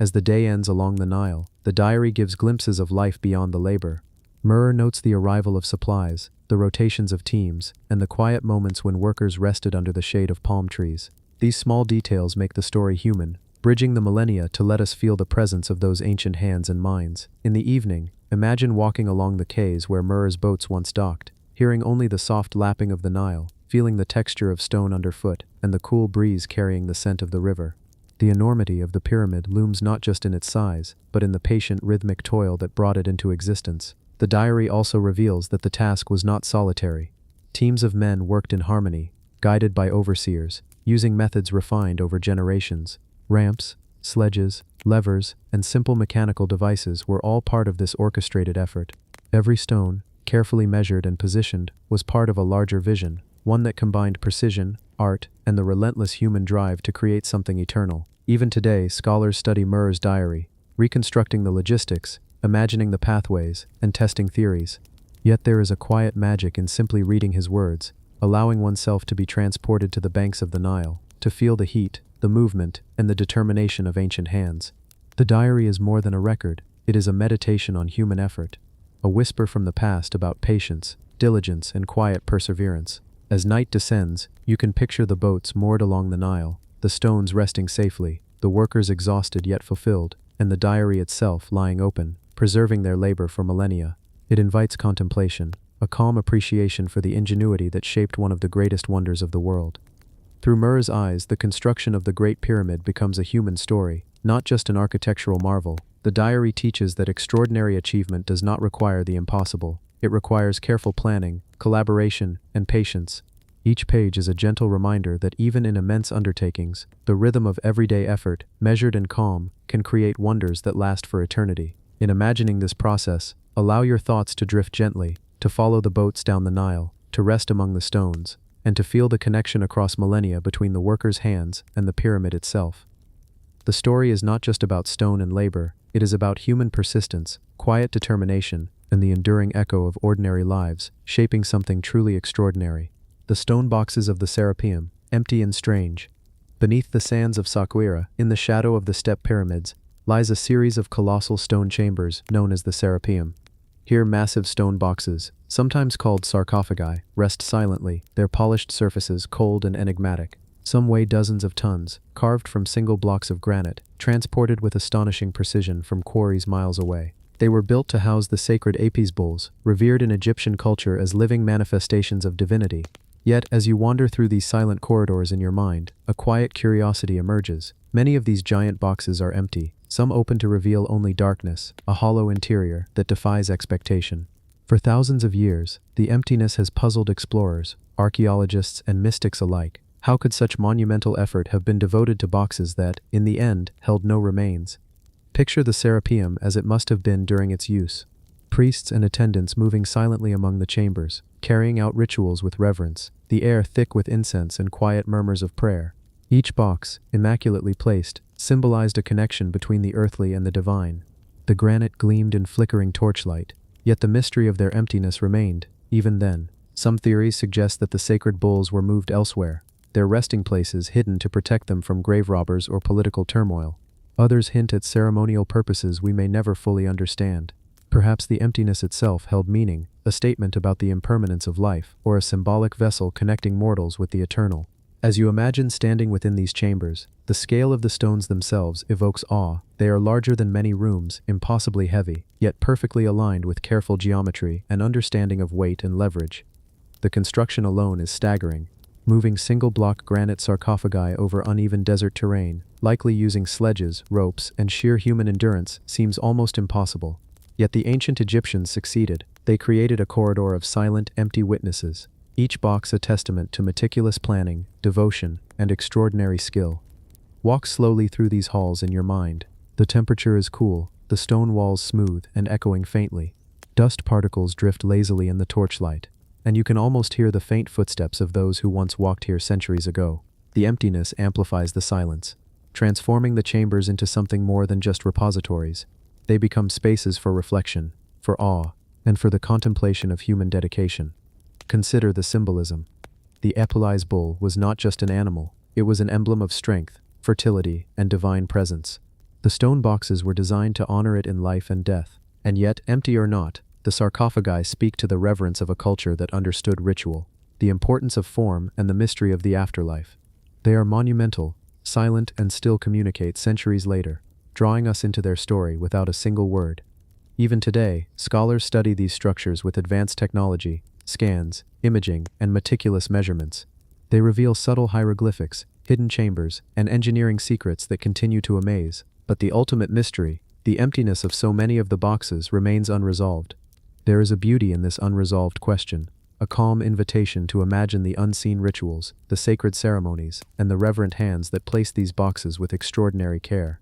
As the day ends along the Nile, the diary gives glimpses of life beyond the labor. Mirror notes the arrival of supplies, the rotations of teams, and the quiet moments when workers rested under the shade of palm trees. These small details make the story human, bridging the millennia to let us feel the presence of those ancient hands and minds. In the evening, imagine walking along the quays where Mirror's boats once docked, hearing only the soft lapping of the Nile, feeling the texture of stone underfoot, and the cool breeze carrying the scent of the river. The enormity of the pyramid looms not just in its size, but in the patient rhythmic toil that brought it into existence. The diary also reveals that the task was not solitary. Teams of men worked in harmony, guided by overseers, using methods refined over generations. Ramps, sledges, levers, and simple mechanical devices were all part of this orchestrated effort. Every stone, carefully measured and positioned, was part of a larger vision, one that combined precision, art, and the relentless human drive to create something eternal. Even today, scholars study Mirror's diary, reconstructing the logistics, imagining the pathways, and testing theories. Yet there is a quiet magic in simply reading his words, allowing oneself to be transported to the banks of the Nile, to feel the heat, the movement, and the determination of ancient hands. The diary is more than a record, it is a meditation on human effort, a whisper from the past about patience, diligence, and quiet perseverance. As night descends, you can picture the boats moored along the Nile, the stones resting safely, the workers exhausted yet fulfilled, and the diary itself lying open, preserving their labor for millennia. It invites contemplation, a calm appreciation for the ingenuity that shaped one of the greatest wonders of the world. Through Mirror's eyes, the construction of the Great Pyramid becomes a human story, not just an architectural marvel. The diary teaches that extraordinary achievement does not require the impossible. It requires careful planning, collaboration, and patience. Each page is a gentle reminder that even in immense undertakings, the rhythm of everyday effort, measured and calm, can create wonders that last for eternity. In imagining this process, allow your thoughts to drift gently, to follow the boats down the Nile, to rest among the stones, and to feel the connection across millennia between the workers' hands and the pyramid itself. The story is not just about stone and labor, it is about human persistence, quiet determination, and the enduring echo of ordinary lives, shaping something truly extraordinary. The stone boxes of the Serapeum, empty and strange. Beneath the sands of Saqqara, in the shadow of the step pyramids, lies a series of colossal stone chambers known as the Serapeum. Here massive stone boxes, sometimes called sarcophagi, rest silently, their polished surfaces cold and enigmatic. Some weigh dozens of tons, carved from single blocks of granite, transported with astonishing precision from quarries miles away. They were built to house the sacred Apis bulls, revered in Egyptian culture as living manifestations of divinity. Yet, as you wander through these silent corridors in your mind, a quiet curiosity emerges. Many of these giant boxes are empty, some open to reveal only darkness, a hollow interior that defies expectation. For thousands of years, the emptiness has puzzled explorers, archaeologists, and mystics alike. How could such monumental effort have been devoted to boxes that, in the end, held no remains? Picture the Serapeum as it must have been during its use. Priests and attendants moving silently among the chambers, carrying out rituals with reverence, the air thick with incense and quiet murmurs of prayer. Each box, immaculately placed, symbolized a connection between the earthly and the divine. The granite gleamed in flickering torchlight, yet the mystery of their emptiness remained, even then. Some theories suggest that the sacred bulls were moved elsewhere, their resting places hidden to protect them from grave robbers or political turmoil. Others hint at ceremonial purposes we may never fully understand. Perhaps the emptiness itself held meaning, a statement about the impermanence of life, or a symbolic vessel connecting mortals with the eternal. As you imagine standing within these chambers, the scale of the stones themselves evokes awe. They are larger than many rooms, impossibly heavy, yet perfectly aligned with careful geometry and understanding of weight and leverage. The construction alone is staggering. Moving single-block granite sarcophagi over uneven desert terrain, likely using sledges, ropes, and sheer human endurance, seems almost impossible. Yet the ancient Egyptians succeeded. They created a corridor of silent, empty witnesses, each box a testament to meticulous planning, devotion, and extraordinary skill. Walk slowly through these halls in your mind. The temperature is cool, the stone walls smooth and echoing faintly. Dust particles drift lazily in the torchlight, and you can almost hear the faint footsteps of those who once walked here centuries ago. The emptiness amplifies the silence, transforming the chambers into something more than just repositories. They become spaces for reflection, for awe, and for the contemplation of human dedication. Consider the symbolism. The Epulized bull was not just an animal, it was an emblem of strength, fertility, and divine presence. The stone boxes were designed to honor it in life and death, and yet, empty or not, the sarcophagi speak to the reverence of a culture that understood ritual, the importance of form, and the mystery of the afterlife. They are monumental, silent, and still communicate centuries later, drawing us into their story without a single word. Even today, scholars study these structures with advanced technology, scans, imaging, and meticulous measurements. They reveal subtle hieroglyphics, hidden chambers, and engineering secrets that continue to amaze. But the ultimate mystery, the emptiness of so many of the boxes, remains unresolved. There is a beauty in this unresolved question, a calm invitation to imagine the unseen rituals, the sacred ceremonies, and the reverent hands that place these boxes with extraordinary care.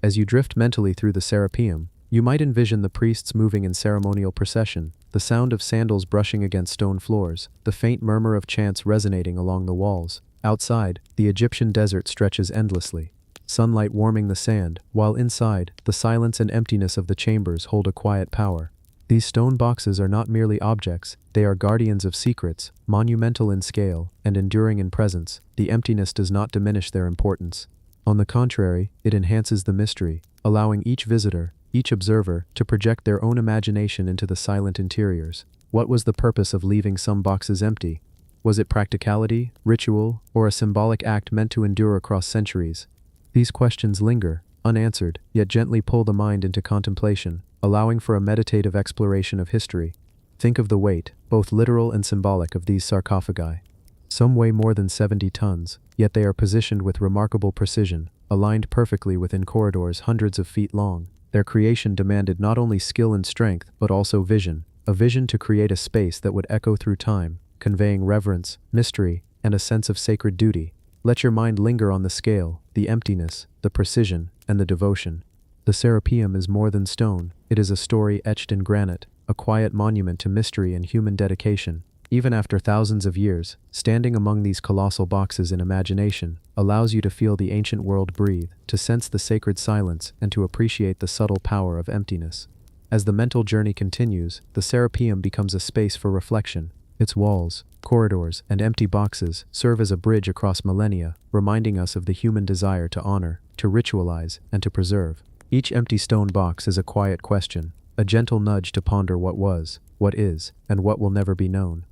As you drift mentally through the Serapeum, you might envision the priests moving in ceremonial procession, the sound of sandals brushing against stone floors, the faint murmur of chants resonating along the walls. Outside, the Egyptian desert stretches endlessly, sunlight warming the sand, while inside, the silence and emptiness of the chambers hold a quiet power. These stone boxes are not merely objects, they are guardians of secrets, monumental in scale, and enduring in presence. The emptiness does not diminish their importance. On the contrary, it enhances the mystery, allowing each visitor, each observer, to project their own imagination into the silent interiors. What was the purpose of leaving some boxes empty? Was it practicality, ritual, or a symbolic act meant to endure across centuries? These questions linger, unanswered, yet gently pull the mind into contemplation, allowing for a meditative exploration of history. Think of the weight, both literal and symbolic, of these sarcophagi. Some weigh more than 70 tons, yet they are positioned with remarkable precision, aligned perfectly within corridors hundreds of feet long. Their creation demanded not only skill and strength, but also vision, a vision to create a space that would echo through time, conveying reverence, mystery, and a sense of sacred duty. Let your mind linger on the scale, the emptiness, the precision, and the devotion. The Serapeum is more than stone, it is a story etched in granite, a quiet monument to mystery and human dedication. Even after thousands of years, standing among these colossal boxes in imagination allows you to feel the ancient world breathe, to sense the sacred silence, and to appreciate the subtle power of emptiness. As the mental journey continues, the Serapeum becomes a space for reflection. Its walls, corridors, and empty boxes serve as a bridge across millennia, reminding us of the human desire to honor, to ritualize, and to preserve. Each empty stone box is a quiet question, a gentle nudge to ponder what was, what is, and what will never be known.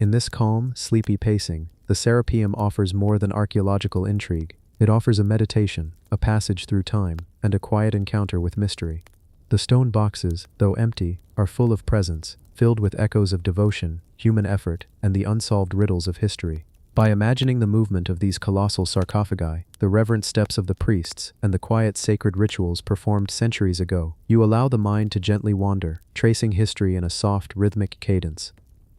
In this calm, sleepy pacing, the Serapeum offers more than archaeological intrigue. It offers a meditation, a passage through time, and a quiet encounter with mystery. The stone boxes, though empty, are full of presence, filled with echoes of devotion, human effort, and the unsolved riddles of history. By imagining the movement of these colossal sarcophagi, the reverent steps of the priests, and the quiet sacred rituals performed centuries ago, you allow the mind to gently wander, tracing history in a soft, rhythmic cadence.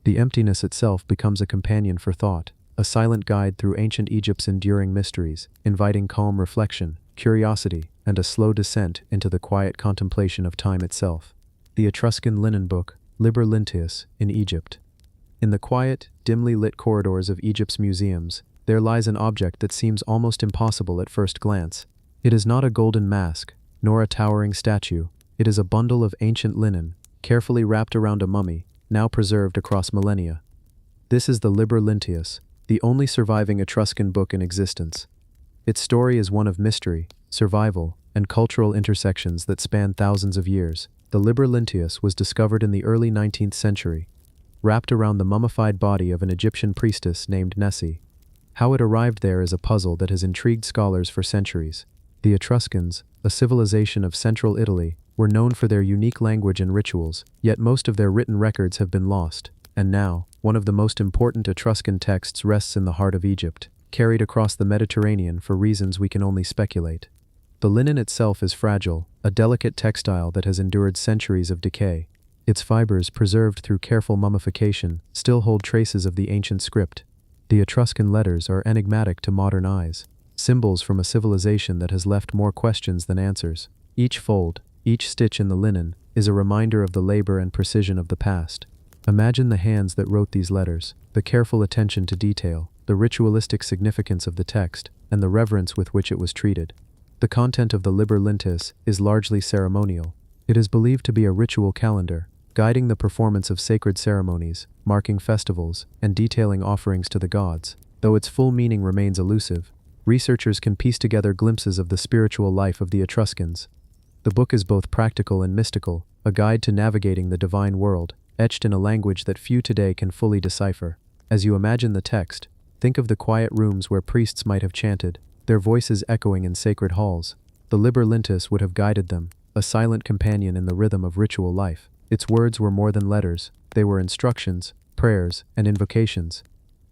The emptiness itself becomes a companion for thought, a silent guide through ancient Egypt's enduring mysteries, inviting calm reflection, curiosity, and a slow descent into the quiet contemplation of time itself. The Etruscan linen book, Liber Linteus, in Egypt. In the quiet, dimly lit corridors of Egypt's museums, there lies an object that seems almost impossible at first glance. It is not a golden mask, nor a towering statue. It is a bundle of ancient linen, carefully wrapped around a mummy, now preserved across millennia. This is the Liber Linteus, the only surviving Etruscan book in existence. Its story is one of mystery, survival, and cultural intersections that span thousands of years. The Liber Linteus was discovered in the early 19th century, wrapped around the mummified body of an Egyptian priestess named Nessie. How it arrived there is a puzzle that has intrigued scholars for centuries. The Etruscans, a civilization of central Italy, were known for their unique language and rituals, yet most of their written records have been lost. And now, one of the most important Etruscan texts rests in the heart of Egypt, carried across the Mediterranean for reasons we can only speculate. The linen itself is fragile, a delicate textile that has endured centuries of decay. Its fibers, preserved through careful mummification, still hold traces of the ancient script. The Etruscan letters are enigmatic to modern eyes, symbols from a civilization that has left more questions than answers. Each fold, each stitch in the linen, is a reminder of the labor and precision of the past. Imagine the hands that wrote these letters, the careful attention to detail, the ritualistic significance of the text, and the reverence with which it was treated. The content of the Liber Lentis is largely ceremonial. It is believed to be a ritual calendar, guiding the performance of sacred ceremonies, marking festivals, and detailing offerings to the gods. Though its full meaning remains elusive, researchers can piece together glimpses of the spiritual life of the Etruscans. The book is both practical and mystical, a guide to navigating the divine world, etched in a language that few today can fully decipher. As you imagine the text, think of the quiet rooms where priests might have chanted, their voices echoing in sacred halls. The Liber Lentis would have guided them, a silent companion in the rhythm of ritual life. Its words were more than letters, they were instructions, prayers, and invocations.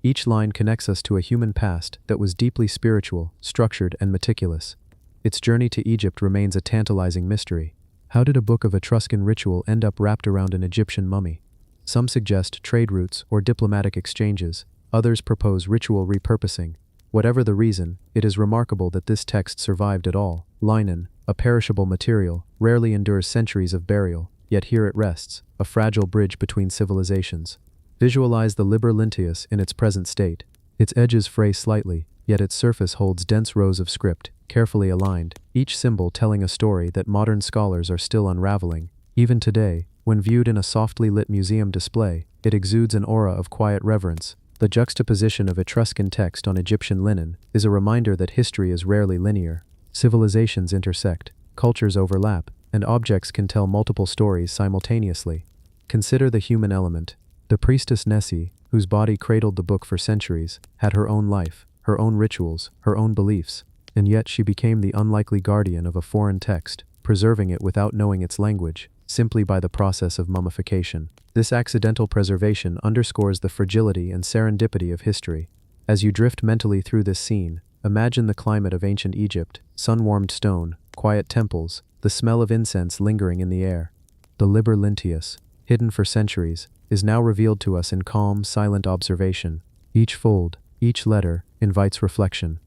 Each line connects us to a human past that was deeply spiritual, structured, and meticulous. Its journey to Egypt remains a tantalizing mystery. How did a book of Etruscan ritual end up wrapped around an Egyptian mummy? Some suggest trade routes or diplomatic exchanges, others propose ritual repurposing. Whatever the reason, it is remarkable that this text survived at all. Linen, a perishable material, rarely endures centuries of burial, yet here it rests, a fragile bridge between civilizations. Visualize the Liber Lentis in its present state. Its edges fray slightly, yet its surface holds dense rows of script, carefully aligned, each symbol telling a story that modern scholars are still unraveling. Even today, when viewed in a softly lit museum display, it exudes an aura of quiet reverence. The juxtaposition of Etruscan text on Egyptian linen is a reminder that history is rarely linear. Civilizations intersect, cultures overlap, and objects can tell multiple stories simultaneously. Consider the human element. The priestess Nessie, whose body cradled the book for centuries, had her own life, her own rituals, her own beliefs, and yet she became the unlikely guardian of a foreign text, preserving it without knowing its language, simply by the process of mummification. This accidental preservation underscores the fragility and serendipity of history. As you drift mentally through this scene, imagine the climate of ancient Egypt, sun-warmed stone, quiet temples, the smell of incense lingering in the air. The Liber Lentis, hidden for centuries, is now revealed to us in calm, silent observation. Each fold, each letter, invites reflection.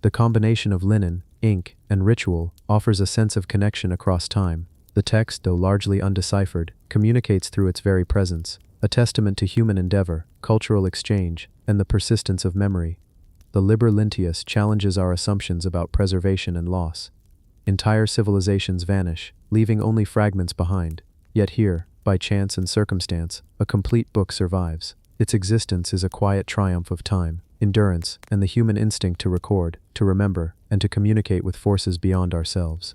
The combination of linen, ink, and ritual offers a sense of connection across time. The text, though largely undeciphered, communicates through its very presence, a testament to human endeavor, cultural exchange, and the persistence of memory. The Liber Lentis challenges our assumptions about preservation and loss. Entire civilizations vanish, leaving only fragments behind. Yet here, by chance and circumstance, a complete book survives. Its existence is a quiet triumph of time, endurance, and the human instinct to record, to remember, and to communicate with forces beyond ourselves.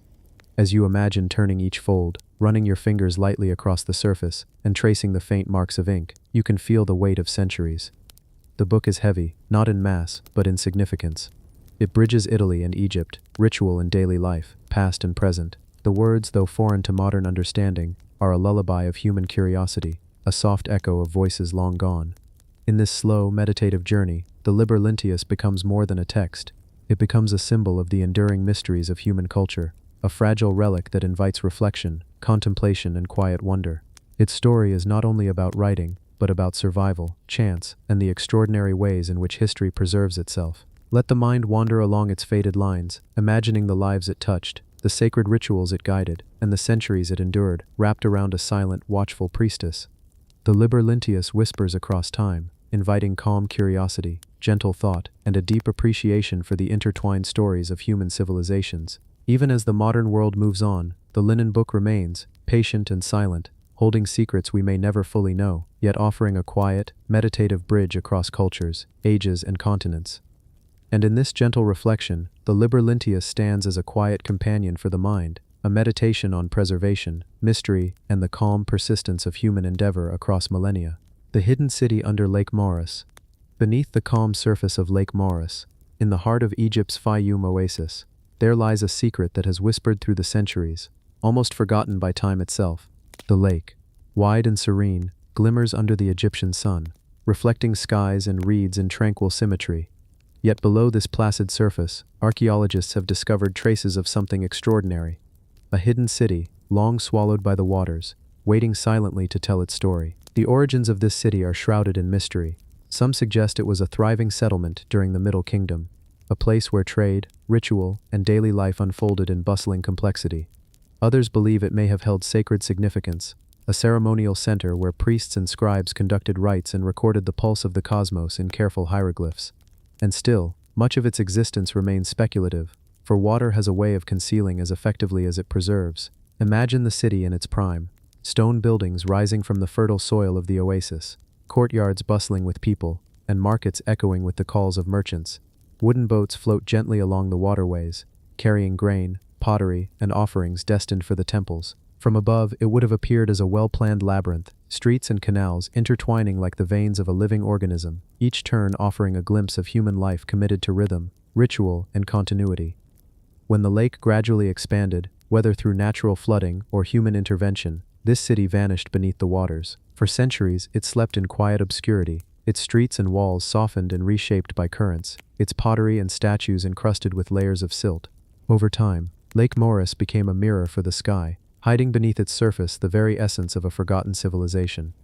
As you imagine turning each fold, running your fingers lightly across the surface, and tracing the faint marks of ink, you can feel the weight of centuries. The book is heavy, not in mass, but in significance. It bridges Italy and Egypt, ritual and daily life, past and present. The words, though foreign to modern understanding, are a lullaby of human curiosity, a soft echo of voices long gone. In this slow, meditative journey, the Liber Lentis becomes more than a text. It becomes a symbol of the enduring mysteries of human culture, a fragile relic that invites reflection, contemplation, and quiet wonder. Its story is not only about writing, but about survival, chance, and the extraordinary ways in which history preserves itself. Let the mind wander along its faded lines, imagining the lives it touched, the sacred rituals it guided, and the centuries it endured, wrapped around a silent, watchful priestess. The Liber Lentis whispers across time, inviting calm curiosity, gentle thought, and a deep appreciation for the intertwined stories of human civilizations. Even as the modern world moves on, the linen book remains, patient and silent, holding secrets we may never fully know, yet offering a quiet, meditative bridge across cultures, ages, and continents. And in this gentle reflection, the Liber Lentis stands as a quiet companion for the mind, a meditation on preservation, mystery, and the calm persistence of human endeavor across millennia. The hidden city under Lake Maurus. Beneath the calm surface of Lake Moeris, in the heart of Egypt's Fayum oasis, there lies a secret that has whispered through the centuries, almost forgotten by time itself. The lake, wide and serene, glimmers under the Egyptian sun, reflecting skies and reeds in tranquil symmetry. Yet below this placid surface, archaeologists have discovered traces of something extraordinary. A hidden city, long swallowed by the waters, waiting silently to tell its story. The origins of this city are shrouded in mystery. Some suggest it was a thriving settlement during the Middle Kingdom, a place where trade, ritual, and daily life unfolded in bustling complexity. Others believe it may have held sacred significance, a ceremonial center where priests and scribes conducted rites and recorded the pulse of the cosmos in careful hieroglyphs. And still, much of its existence remains speculative, for water has a way of concealing as effectively as it preserves. Imagine the city in its prime. Stone buildings rising from the fertile soil of the oasis, courtyards bustling with people, and markets echoing with the calls of merchants. Wooden boats float gently along the waterways, carrying grain, pottery, and offerings destined for the temples. From above, it would have appeared as a well-planned labyrinth, streets and canals intertwining like the veins of a living organism, each turn offering a glimpse of human life committed to rhythm, ritual, and continuity. When the lake gradually expanded, whether through natural flooding or human intervention, this city vanished beneath the waters. For centuries, it slept in quiet obscurity, its streets and walls softened and reshaped by currents, its pottery and statues encrusted with layers of silt. Over time, Lake Moeris became a mirror for the sky, hiding beneath its surface the very essence of a forgotten civilization.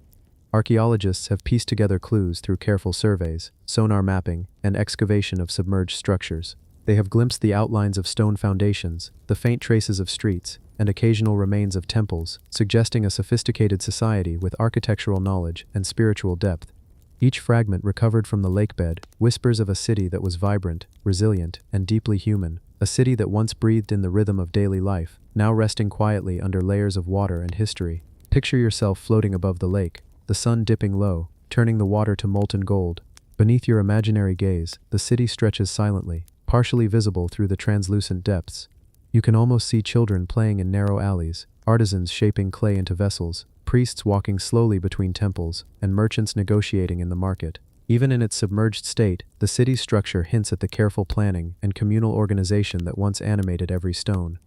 Archaeologists have pieced together clues through careful surveys, sonar mapping, and excavation of submerged structures. They have glimpsed the outlines of stone foundations, the faint traces of streets, and occasional remains of temples, suggesting a sophisticated society with architectural knowledge and spiritual depth. Each fragment recovered from the lakebed whispers of a city that was vibrant, resilient, and deeply human, a city that once breathed in the rhythm of daily life, now resting quietly under layers of water and history. Picture yourself floating above the lake, the sun dipping low, turning the water to molten gold. Beneath your imaginary gaze, the city stretches silently, partially visible through the translucent depths. You can almost see children playing in narrow alleys, artisans shaping clay into vessels, priests walking slowly between temples, and merchants negotiating in the market. Even in its submerged state, the city's structure hints at the careful planning and communal organization that once animated every stone.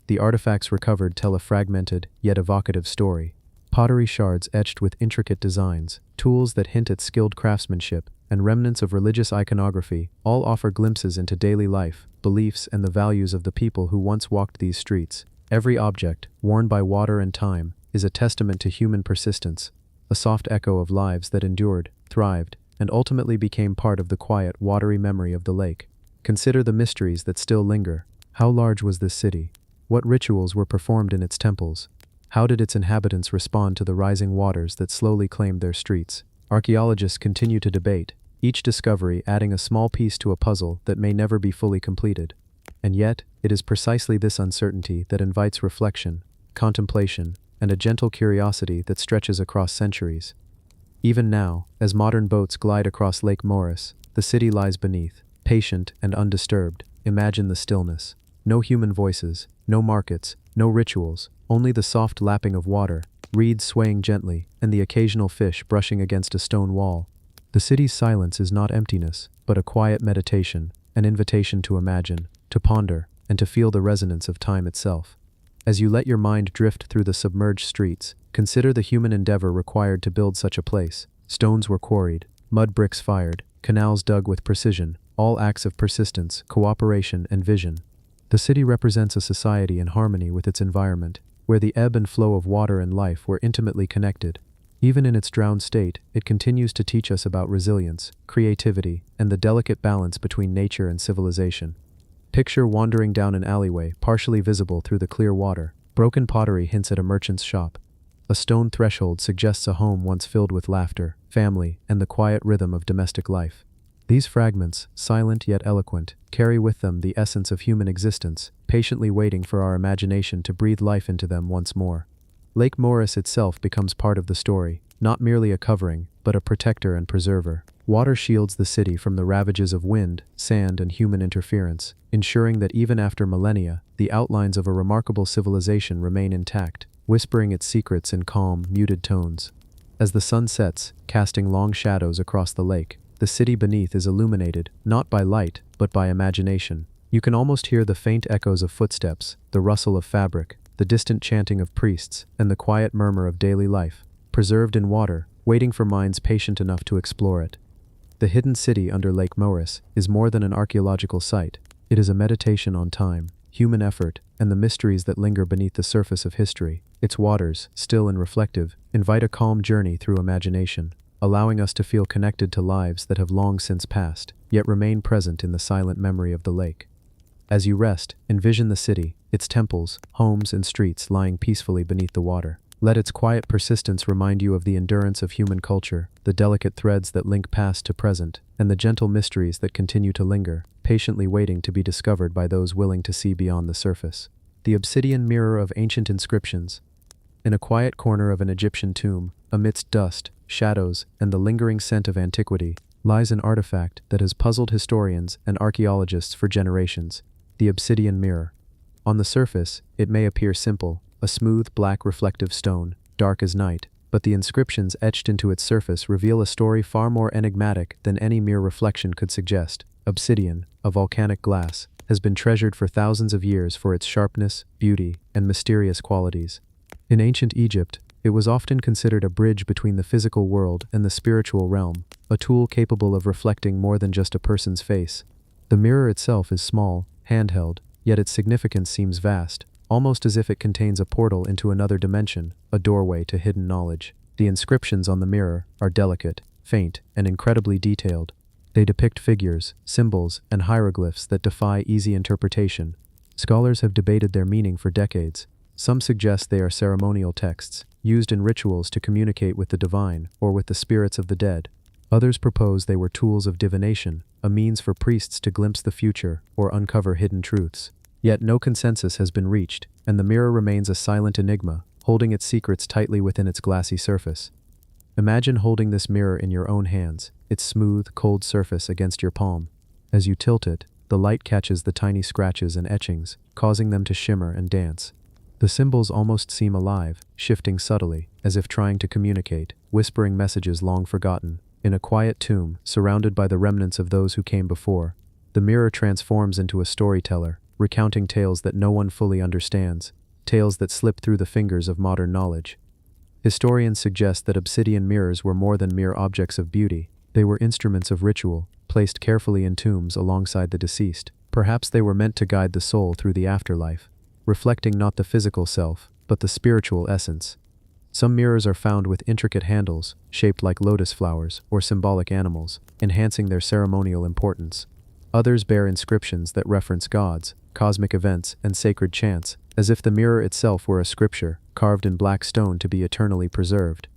The artifacts recovered tell a fragmented, yet evocative story. Pottery shards etched with intricate designs, tools that hint at skilled craftsmanship, and remnants of religious iconography all offer glimpses into daily life, beliefs, and the values of the people who once walked these streets. Every object, worn by water and time, is a testament to human persistence, a soft echo of lives that endured, thrived, and ultimately became part of the quiet, watery memory of the lake. Consider the mysteries that still linger. How large was this city? What rituals were performed in its temples? How did its inhabitants respond to the rising waters that slowly claimed their streets? Archaeologists continue to debate, each discovery adding a small piece to a puzzle that may never be fully completed. And yet, it is precisely this uncertainty that invites reflection, contemplation, and a gentle curiosity that stretches across centuries. Even now, as modern boats glide across Lake Moeris, the city lies beneath, patient and undisturbed. Imagine the stillness. No human voices, no markets, no rituals, only the soft lapping of water, reeds swaying gently, and the occasional fish brushing against a stone wall. The city's silence is not emptiness, but a quiet meditation, an invitation to imagine, to ponder, and to feel the resonance of time itself. As you let your mind drift through the submerged streets, consider the human endeavor required to build such a place. Stones were quarried, mud bricks fired, canals dug with precision, all acts of persistence, cooperation, and vision. The city represents a society in harmony with its environment, where the ebb and flow of water and life were intimately connected. Even in its drowned state, it continues to teach us about resilience, creativity, and the delicate balance between nature and civilization. Picture wandering down an alleyway, partially visible through the clear water. Broken pottery hints at a merchant's shop. A stone threshold suggests a home once filled with laughter, family, and the quiet rhythm of domestic life. These fragments, silent yet eloquent, carry with them the essence of human existence, patiently waiting for our imagination to breathe life into them once more. Lake Moeris itself becomes part of the story, not merely a covering, but a protector and preserver. Water shields the city from the ravages of wind, sand, and human interference, ensuring that even after millennia, the outlines of a remarkable civilization remain intact, whispering its secrets in calm, muted tones. As the sun sets, casting long shadows across the lake, the city beneath is illuminated, not by light, but by imagination. You can almost hear the faint echoes of footsteps, the rustle of fabric, the distant chanting of priests, and the quiet murmur of daily life, preserved in water, waiting for minds patient enough to explore it. The hidden city under Lake Moeris is more than an archaeological site. It is a meditation on time, human effort, and the mysteries that linger beneath the surface of history. Its waters, still and reflective, invite a calm journey through imagination, allowing us to feel connected to lives that have long since passed, yet remain present in the silent memory of the lake. As you rest, envision the city, its temples, homes, and streets lying peacefully beneath the water. Let its quiet persistence remind you of the endurance of human culture, the delicate threads that link past to present, and the gentle mysteries that continue to linger, patiently waiting to be discovered by those willing to see beyond the surface. The obsidian mirror of ancient inscriptions. In a quiet corner of an Egyptian tomb, amidst dust, shadows, and the lingering scent of antiquity, lies an artifact that has puzzled historians and archaeologists for generations: the obsidian mirror. On the surface, it may appear simple, a smooth black reflective stone, dark as night, but the inscriptions etched into its surface reveal a story far more enigmatic than any mere reflection could suggest. Obsidian, a volcanic glass, has been treasured for thousands of years for its sharpness, beauty, and mysterious qualities. In ancient Egypt, it was often considered a bridge between the physical world and the spiritual realm, a tool capable of reflecting more than just a person's face. The mirror itself is small, handheld, yet its significance seems vast, almost as if it contains a portal into another dimension, a doorway to hidden knowledge. The inscriptions on the mirror are delicate, faint, and incredibly detailed. They depict figures, symbols, and hieroglyphs that defy easy interpretation. Scholars have debated their meaning for decades. Some suggest they are ceremonial texts, used in rituals to communicate with the divine or with the spirits of the dead. Others propose they were tools of divination, a means for priests to glimpse the future or uncover hidden truths. Yet no consensus has been reached, and the mirror remains a silent enigma, holding its secrets tightly within its glassy surface. Imagine holding this mirror in your own hands, its smooth, cold surface against your palm. As you tilt it, the light catches the tiny scratches and etchings, causing them to shimmer and dance. The symbols almost seem alive, shifting subtly, as if trying to communicate, whispering messages long forgotten. In a quiet tomb, surrounded by the remnants of those who came before, the mirror transforms into a storyteller, recounting tales that no one fully understands, tales that slip through the fingers of modern knowledge. Historians suggest that obsidian mirrors were more than mere objects of beauty. They were instruments of ritual, placed carefully in tombs alongside the deceased. Perhaps they were meant to guide the soul through the afterlife, reflecting not the physical self, but the spiritual essence. Some mirrors are found with intricate handles, shaped like lotus flowers or symbolic animals, enhancing their ceremonial importance. Others bear inscriptions that reference gods, cosmic events, and sacred chants, as if the mirror itself were a scripture, carved in black stone to be eternally preserved.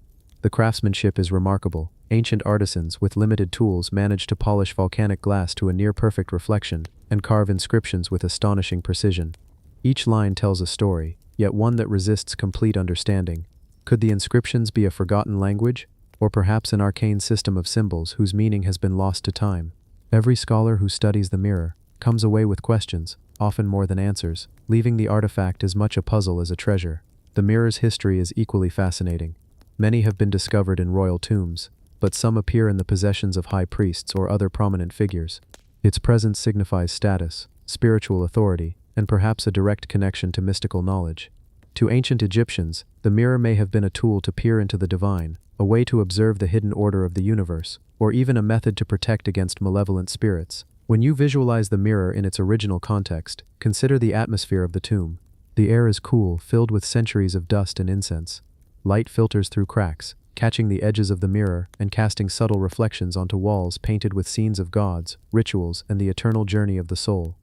The craftsmanship is remarkable. Ancient artisans with limited tools managed to polish volcanic glass to a near-perfect reflection and carve inscriptions with astonishing precision. Each line tells a story, yet one that resists complete understanding. Could the inscriptions be a forgotten language, or perhaps an arcane system of symbols whose meaning has been lost to time? Every scholar who studies the mirror comes away with questions, often more than answers, leaving the artifact as much a puzzle as a treasure. The mirror's history is equally fascinating. Many have been discovered in royal tombs, but some appear in the possessions of high priests or other prominent figures. Its presence signifies status, spiritual authority, and perhaps a direct connection to mystical knowledge. To ancient Egyptians, the mirror may have been a tool to peer into the divine, a way to observe the hidden order of the universe, or even a method to protect against malevolent spirits. When you visualize the mirror in its original context, consider the atmosphere of the tomb. The air is cool, filled with centuries of dust and incense. Light filters through cracks, catching the edges of the mirror and casting subtle reflections onto walls painted with scenes of gods, rituals, and the eternal journey of the soul.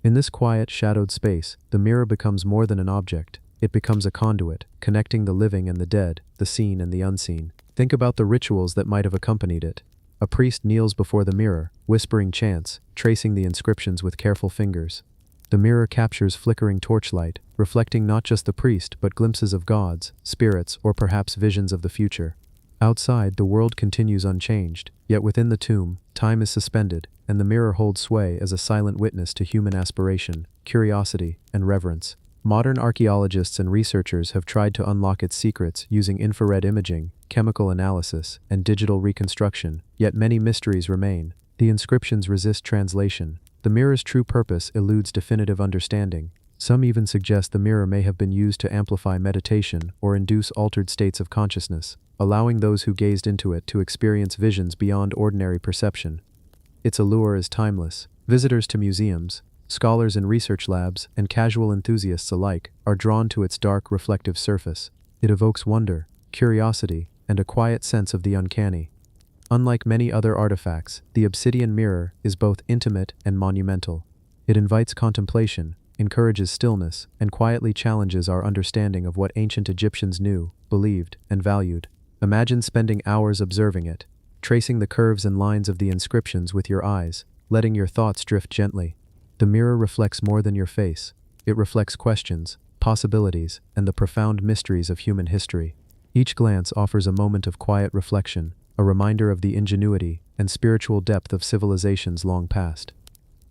In this quiet, shadowed space, the mirror becomes more than an object. It becomes a conduit, connecting the living and the dead, the seen and the unseen. Think about the rituals that might have accompanied it. A priest kneels before the mirror, whispering chants, tracing the inscriptions with careful fingers. The mirror captures flickering torchlight, reflecting not just the priest but glimpses of gods, spirits, or perhaps visions of the future. Outside, the world continues unchanged, yet within the tomb, time is suspended, and the mirror holds sway as a silent witness to human aspiration, curiosity, and reverence. Modern archaeologists and researchers have tried to unlock its secrets using infrared imaging, chemical analysis, and digital reconstruction, yet many mysteries remain. The inscriptions resist translation. The mirror's true purpose eludes definitive understanding. Some even suggest the mirror may have been used to amplify meditation or induce altered states of consciousness, allowing those who gazed into it to experience visions beyond ordinary perception. Its allure is timeless. Visitors to museums, scholars in research labs, and casual enthusiasts alike are drawn to its dark, reflective surface. It evokes wonder, curiosity, and a quiet sense of the uncanny. Unlike many other artifacts, the obsidian mirror is both intimate and monumental. It invites contemplation, encourages stillness, and quietly challenges our understanding of what ancient Egyptians knew, believed, and valued. Imagine spending hours observing it, tracing the curves and lines of the inscriptions with your eyes, letting your thoughts drift gently. The mirror reflects more than your face. It reflects questions, possibilities, and the profound mysteries of human history. Each glance offers a moment of quiet reflection, a reminder of the ingenuity and spiritual depth of civilizations long past.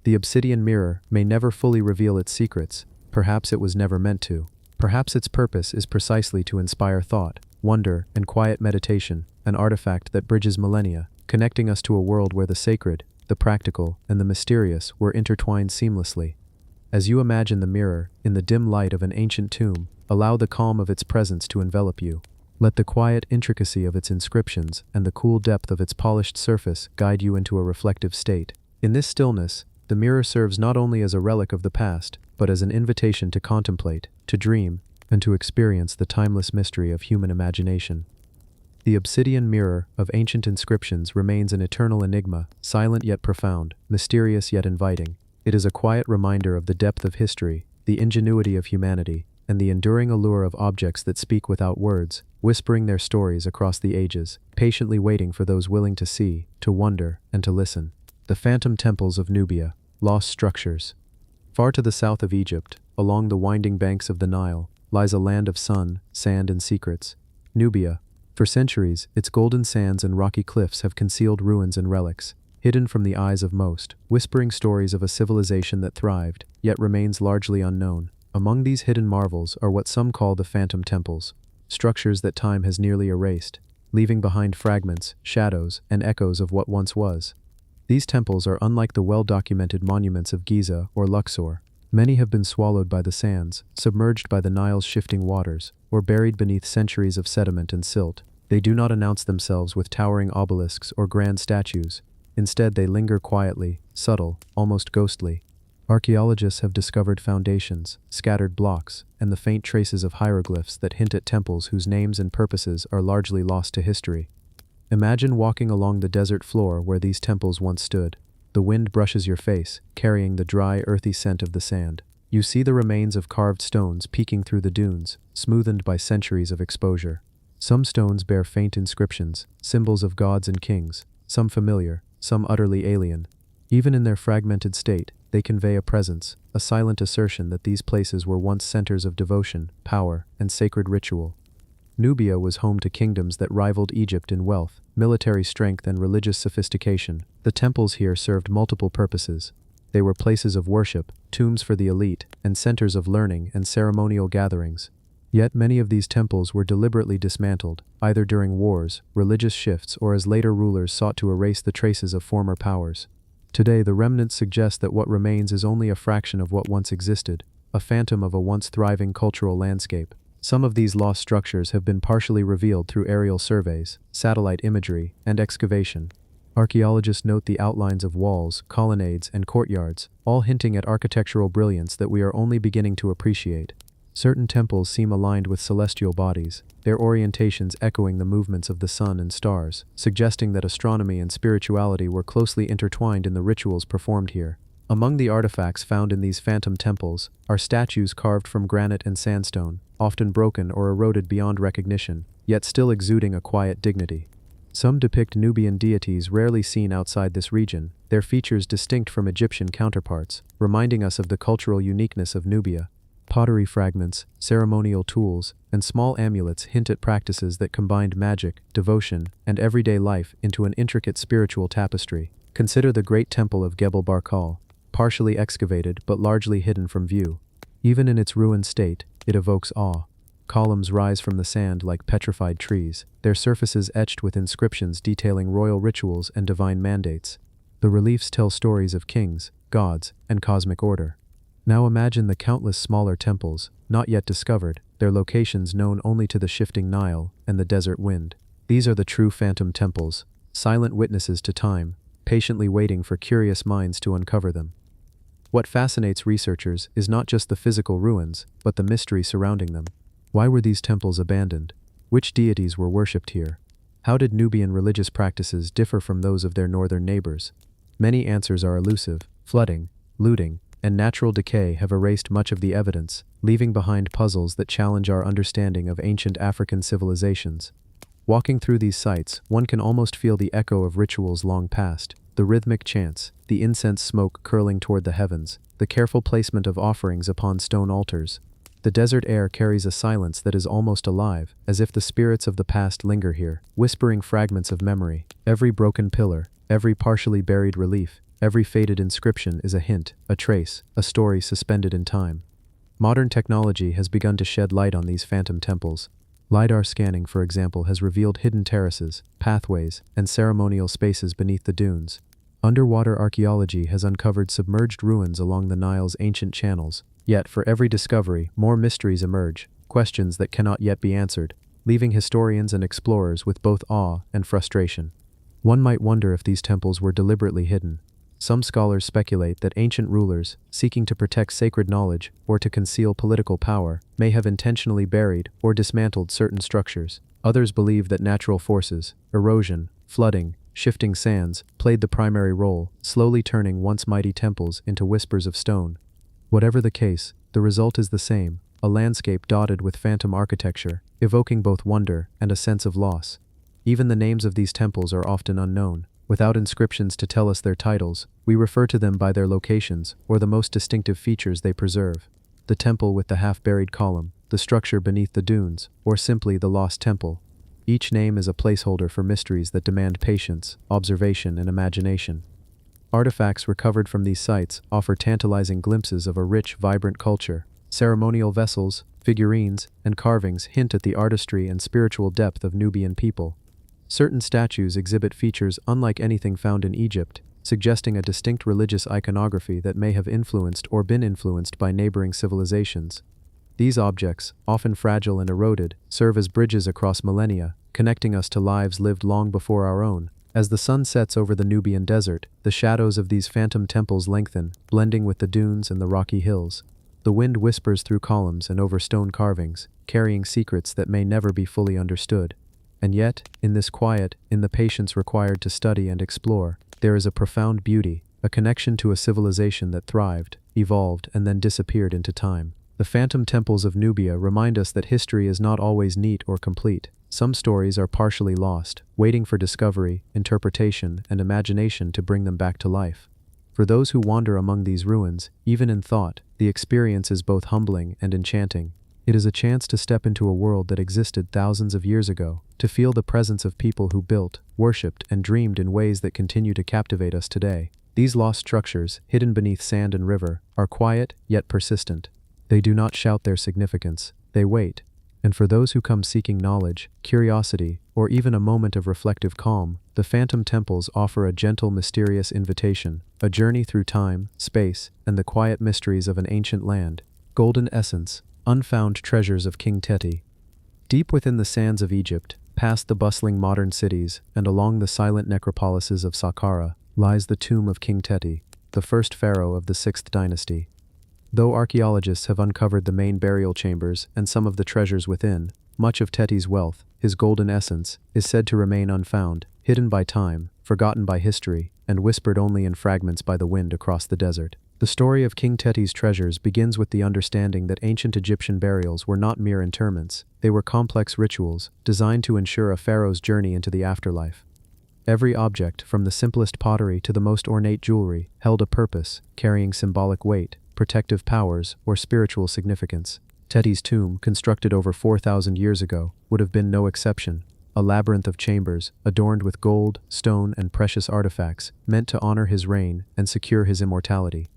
The obsidian mirror may never fully reveal its secrets. Perhaps it was never meant to. Perhaps its purpose is precisely to inspire thought, wonder, and quiet meditation, an artifact that bridges millennia, connecting us to a world where the sacred, the practical, and the mysterious were intertwined seamlessly. As you imagine the mirror, in the dim light of an ancient tomb, allow the calm of its presence to envelop you. Let the quiet intricacy of its inscriptions and the cool depth of its polished surface guide you into a reflective state. In this stillness, the mirror serves not only as a relic of the past, but as an invitation to contemplate, to dream, and to experience the timeless mystery of human imagination. The obsidian mirror of ancient inscriptions remains an eternal enigma, silent yet profound, mysterious yet inviting. It is a quiet reminder of the depth of history, the ingenuity of humanity, and the enduring allure of objects that speak without words, whispering their stories across the ages, patiently waiting for those willing to see, to wonder, and to listen. The phantom temples of Nubia, lost structures. Far to the south of Egypt, along the winding banks of the Nile, lies a land of sun, sand, and secrets. Nubia. For centuries, its golden sands and rocky cliffs have concealed ruins and relics, hidden from the eyes of most, whispering stories of a civilization that thrived, yet remains largely unknown. Among these hidden marvels are what some call the phantom temples, structures that time has nearly erased, leaving behind fragments, shadows, and echoes of what once was. These temples are unlike the well-documented monuments of Giza or Luxor. Many have been swallowed by the sands, submerged by the Nile's shifting waters, or buried beneath centuries of sediment and silt. They do not announce themselves with towering obelisks or grand statues. Instead, they linger quietly, subtle, almost ghostly. Archaeologists have discovered foundations, scattered blocks, and the faint traces of hieroglyphs that hint at temples whose names and purposes are largely lost to history. Imagine walking along the desert floor where these temples once stood. The wind brushes your face, carrying the dry, earthy scent of the sand. You see the remains of carved stones peeking through the dunes, smoothened by centuries of exposure. Some stones bear faint inscriptions, symbols of gods and kings, some familiar, some utterly alien. Even in their fragmented state, they convey a presence, a silent assertion that these places were once centers of devotion, power, and sacred ritual. Nubia was home to kingdoms that rivaled Egypt in wealth, military strength, and religious sophistication. The temples here served multiple purposes. They were places of worship, tombs for the elite, and centers of learning and ceremonial gatherings. Yet many of these temples were deliberately dismantled, either during wars, religious shifts, or as later rulers sought to erase the traces of former powers. Today, the remnants suggest that what remains is only a fraction of what once existed, a phantom of a once thriving cultural landscape. Some of these lost structures have been partially revealed through aerial surveys, satellite imagery, and excavation. Archaeologists note the outlines of walls, colonnades, and courtyards, all hinting at architectural brilliance that we are only beginning to appreciate. Certain temples seem aligned with celestial bodies, their orientations echoing the movements of the sun and stars, suggesting that astronomy and spirituality were closely intertwined in the rituals performed here. Among the artifacts found in these phantom temples are statues carved from granite and sandstone, often broken or eroded beyond recognition, yet still exuding a quiet dignity. Some depict Nubian deities rarely seen outside this region, their features distinct from Egyptian counterparts, reminding us of the cultural uniqueness of Nubia. Pottery fragments, ceremonial tools, and small amulets hint at practices that combined magic, devotion, and everyday life into an intricate spiritual tapestry. Consider the great temple of Gebel Barkal, partially excavated but largely hidden from view. Even in its ruined state, it evokes awe. Columns rise from the sand like petrified trees, their surfaces etched with inscriptions detailing royal rituals and divine mandates. The reliefs tell stories of kings, gods, and cosmic order. Now imagine the countless smaller temples, not yet discovered, their locations known only to the shifting Nile and the desert wind. These are the true phantom temples, silent witnesses to time, patiently waiting for curious minds to uncover them. What fascinates researchers is not just the physical ruins, but the mystery surrounding them. Why were these temples abandoned? Which deities were worshipped here? How did Nubian religious practices differ from those of their northern neighbors? Many answers are elusive. Flooding, looting, and natural decay have erased much of the evidence, leaving behind puzzles that challenge our understanding of ancient African civilizations. Walking through these sites, one can almost feel the echo of rituals long past, the rhythmic chants, the incense smoke curling toward the heavens, the careful placement of offerings upon stone altars. The desert air carries a silence that is almost alive, as if the spirits of the past linger here, whispering fragments of memory. Every broken pillar, every partially buried relief, every faded inscription is a hint, a trace, a story suspended in time. Modern technology has begun to shed light on these phantom temples. LiDAR scanning, for example, has revealed hidden terraces, pathways, and ceremonial spaces beneath the dunes. Underwater archaeology has uncovered submerged ruins along the Nile's ancient channels. Yet, for every discovery, more mysteries emerge, questions that cannot yet be answered, leaving historians and explorers with both awe and frustration. One might wonder if these temples were deliberately hidden. Some scholars speculate that ancient rulers, seeking to protect sacred knowledge or to conceal political power, may have intentionally buried or dismantled certain structures. Others believe that natural forces, erosion, flooding, shifting sands, played the primary role, slowly turning once mighty temples into whispers of stone. Whatever the case, the result is the same, a landscape dotted with phantom architecture, evoking both wonder and a sense of loss. Even the names of these temples are often unknown. Without inscriptions to tell us their titles, we refer to them by their locations or the most distinctive features they preserve. The temple with the half-buried column, the structure beneath the dunes, or simply the Lost Temple. Each name is a placeholder for mysteries that demand patience, observation, and imagination. Artifacts recovered from these sites offer tantalizing glimpses of a rich, vibrant culture. Ceremonial vessels, figurines, and carvings hint at the artistry and spiritual depth of Nubian people. Certain statues exhibit features unlike anything found in Egypt, suggesting a distinct religious iconography that may have influenced or been influenced by neighboring civilizations. These objects, often fragile and eroded, serve as bridges across millennia, connecting us to lives lived long before our own. As the sun sets over the Nubian desert, the shadows of these phantom temples lengthen, blending with the dunes and the rocky hills. The wind whispers through columns and over stone carvings, carrying secrets that may never be fully understood. And yet, in this quiet, in the patience required to study and explore, there is a profound beauty, a connection to a civilization that thrived, evolved, and then disappeared into time. The phantom temples of Nubia remind us that history is not always neat or complete. Some stories are partially lost, waiting for discovery, interpretation, and imagination to bring them back to life. For those who wander among these ruins, even in thought, the experience is both humbling and enchanting. It is a chance to step into a world that existed thousands of years ago, to feel the presence of people who built, worshipped, and dreamed in ways that continue to captivate us today. These lost structures, hidden beneath sand and river, are quiet yet persistent. They do not shout their significance, they wait. And for those who come seeking knowledge, curiosity, or even a moment of reflective calm, the phantom temples offer a gentle, mysterious invitation, a journey through time, space, and the quiet mysteries of an ancient land. Golden essence, unfound treasures of King Teti. Deep within the sands of Egypt, past the bustling modern cities, and along the silent necropolises of Saqqara, lies the tomb of King Teti, the first pharaoh of the 6th dynasty. Though archaeologists have uncovered the main burial chambers and some of the treasures within, much of Teti's wealth, his golden essence, is said to remain unfound, hidden by time, forgotten by history, and whispered only in fragments by the wind across the desert. The story of King Teti's treasures begins with the understanding that ancient Egyptian burials were not mere interments, they were complex rituals, designed to ensure a pharaoh's journey into the afterlife. Every object, from the simplest pottery to the most ornate jewelry, held a purpose, carrying symbolic weight, protective powers, or spiritual significance. Teti's tomb, constructed over 4,000 years ago, would have been no exception. A labyrinth of chambers, adorned with gold, stone, and precious artifacts, meant to honor his reign and secure his immortality.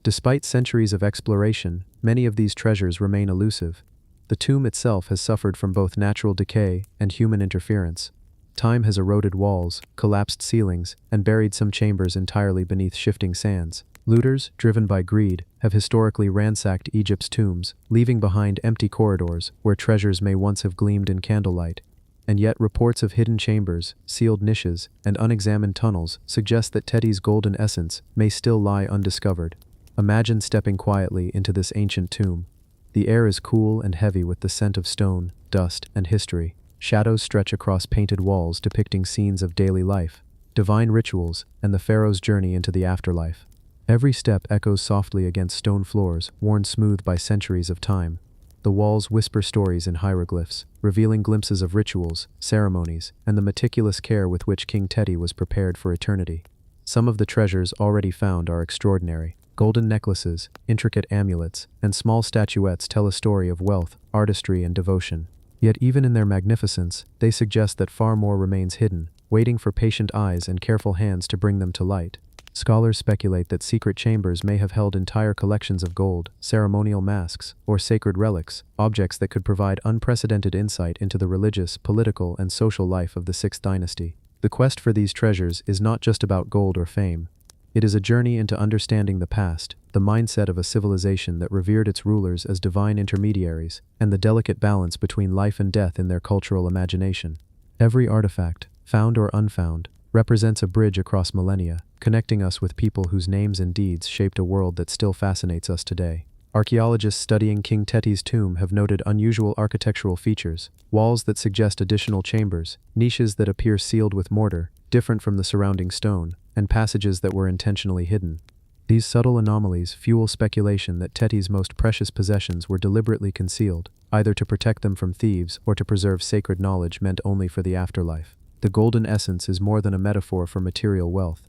Despite centuries of exploration, many of these treasures remain elusive. The tomb itself has suffered from both natural decay and human interference. Time has eroded walls, collapsed ceilings, and buried some chambers entirely beneath shifting sands. Looters, driven by greed, have historically ransacked Egypt's tombs, leaving behind empty corridors where treasures may once have gleamed in candlelight. And yet reports of hidden chambers, sealed niches, and unexamined tunnels suggest that Teti's golden essence may still lie undiscovered. Imagine stepping quietly into this ancient tomb. The air is cool and heavy with the scent of stone, dust, and history. Shadows stretch across painted walls depicting scenes of daily life, divine rituals, and the pharaoh's journey into the afterlife. Every step echoes softly against stone floors, worn smooth by centuries of time. The walls whisper stories in hieroglyphs, revealing glimpses of rituals, ceremonies, and the meticulous care with which King Teti was prepared for eternity. Some of the treasures already found are extraordinary. Golden necklaces, intricate amulets, and small statuettes tell a story of wealth, artistry, and devotion. Yet even in their magnificence, they suggest that far more remains hidden, waiting for patient eyes and careful hands to bring them to light. Scholars speculate that secret chambers may have held entire collections of gold, ceremonial masks, or sacred relics, objects that could provide unprecedented insight into the religious, political, and social life of the 6th dynasty. The quest for these treasures is not just about gold or fame. It is a journey into understanding the past, the mindset of a civilization that revered its rulers as divine intermediaries, and the delicate balance between life and death in their cultural imagination. Every artifact, found or unfound, represents a bridge across millennia, connecting us with people whose names and deeds shaped a world that still fascinates us today. Archaeologists studying King Teti's tomb have noted unusual architectural features: walls that suggest additional chambers, niches that appear sealed with mortar, different from the surrounding stone, and passages that were intentionally hidden. These subtle anomalies fuel speculation that Teti's most precious possessions were deliberately concealed, either to protect them from thieves or to preserve sacred knowledge meant only for the afterlife. The golden essence is more than a metaphor for material wealth.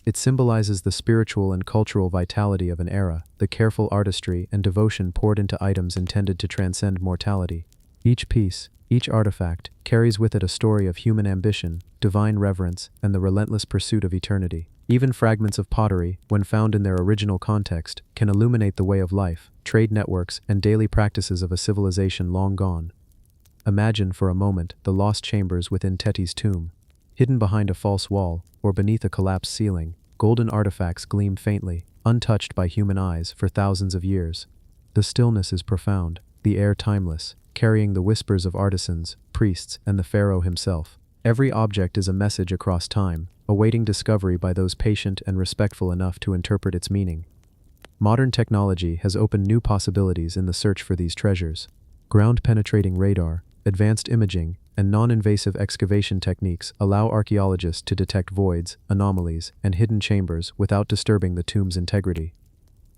It symbolizes the spiritual and cultural vitality of an era, the careful artistry and devotion poured into items intended to transcend mortality. Each piece, each artifact, carries with it a story of human ambition, divine reverence, and the relentless pursuit of eternity. Even fragments of pottery, when found in their original context, can illuminate the way of life, trade networks, and daily practices of a civilization long gone. Imagine for a moment the lost chambers within Teti's tomb. Hidden behind a false wall, or beneath a collapsed ceiling, golden artifacts gleam faintly, untouched by human eyes for thousands of years. The stillness is profound, the air timeless, carrying the whispers of artisans, priests, and the pharaoh himself. Every object is a message across time, awaiting discovery by those patient and respectful enough to interpret its meaning. Modern technology has opened new possibilities in the search for these treasures. Ground-penetrating radar, advanced imaging, and non-invasive excavation techniques allow archaeologists to detect voids, anomalies, and hidden chambers without disturbing the tomb's integrity.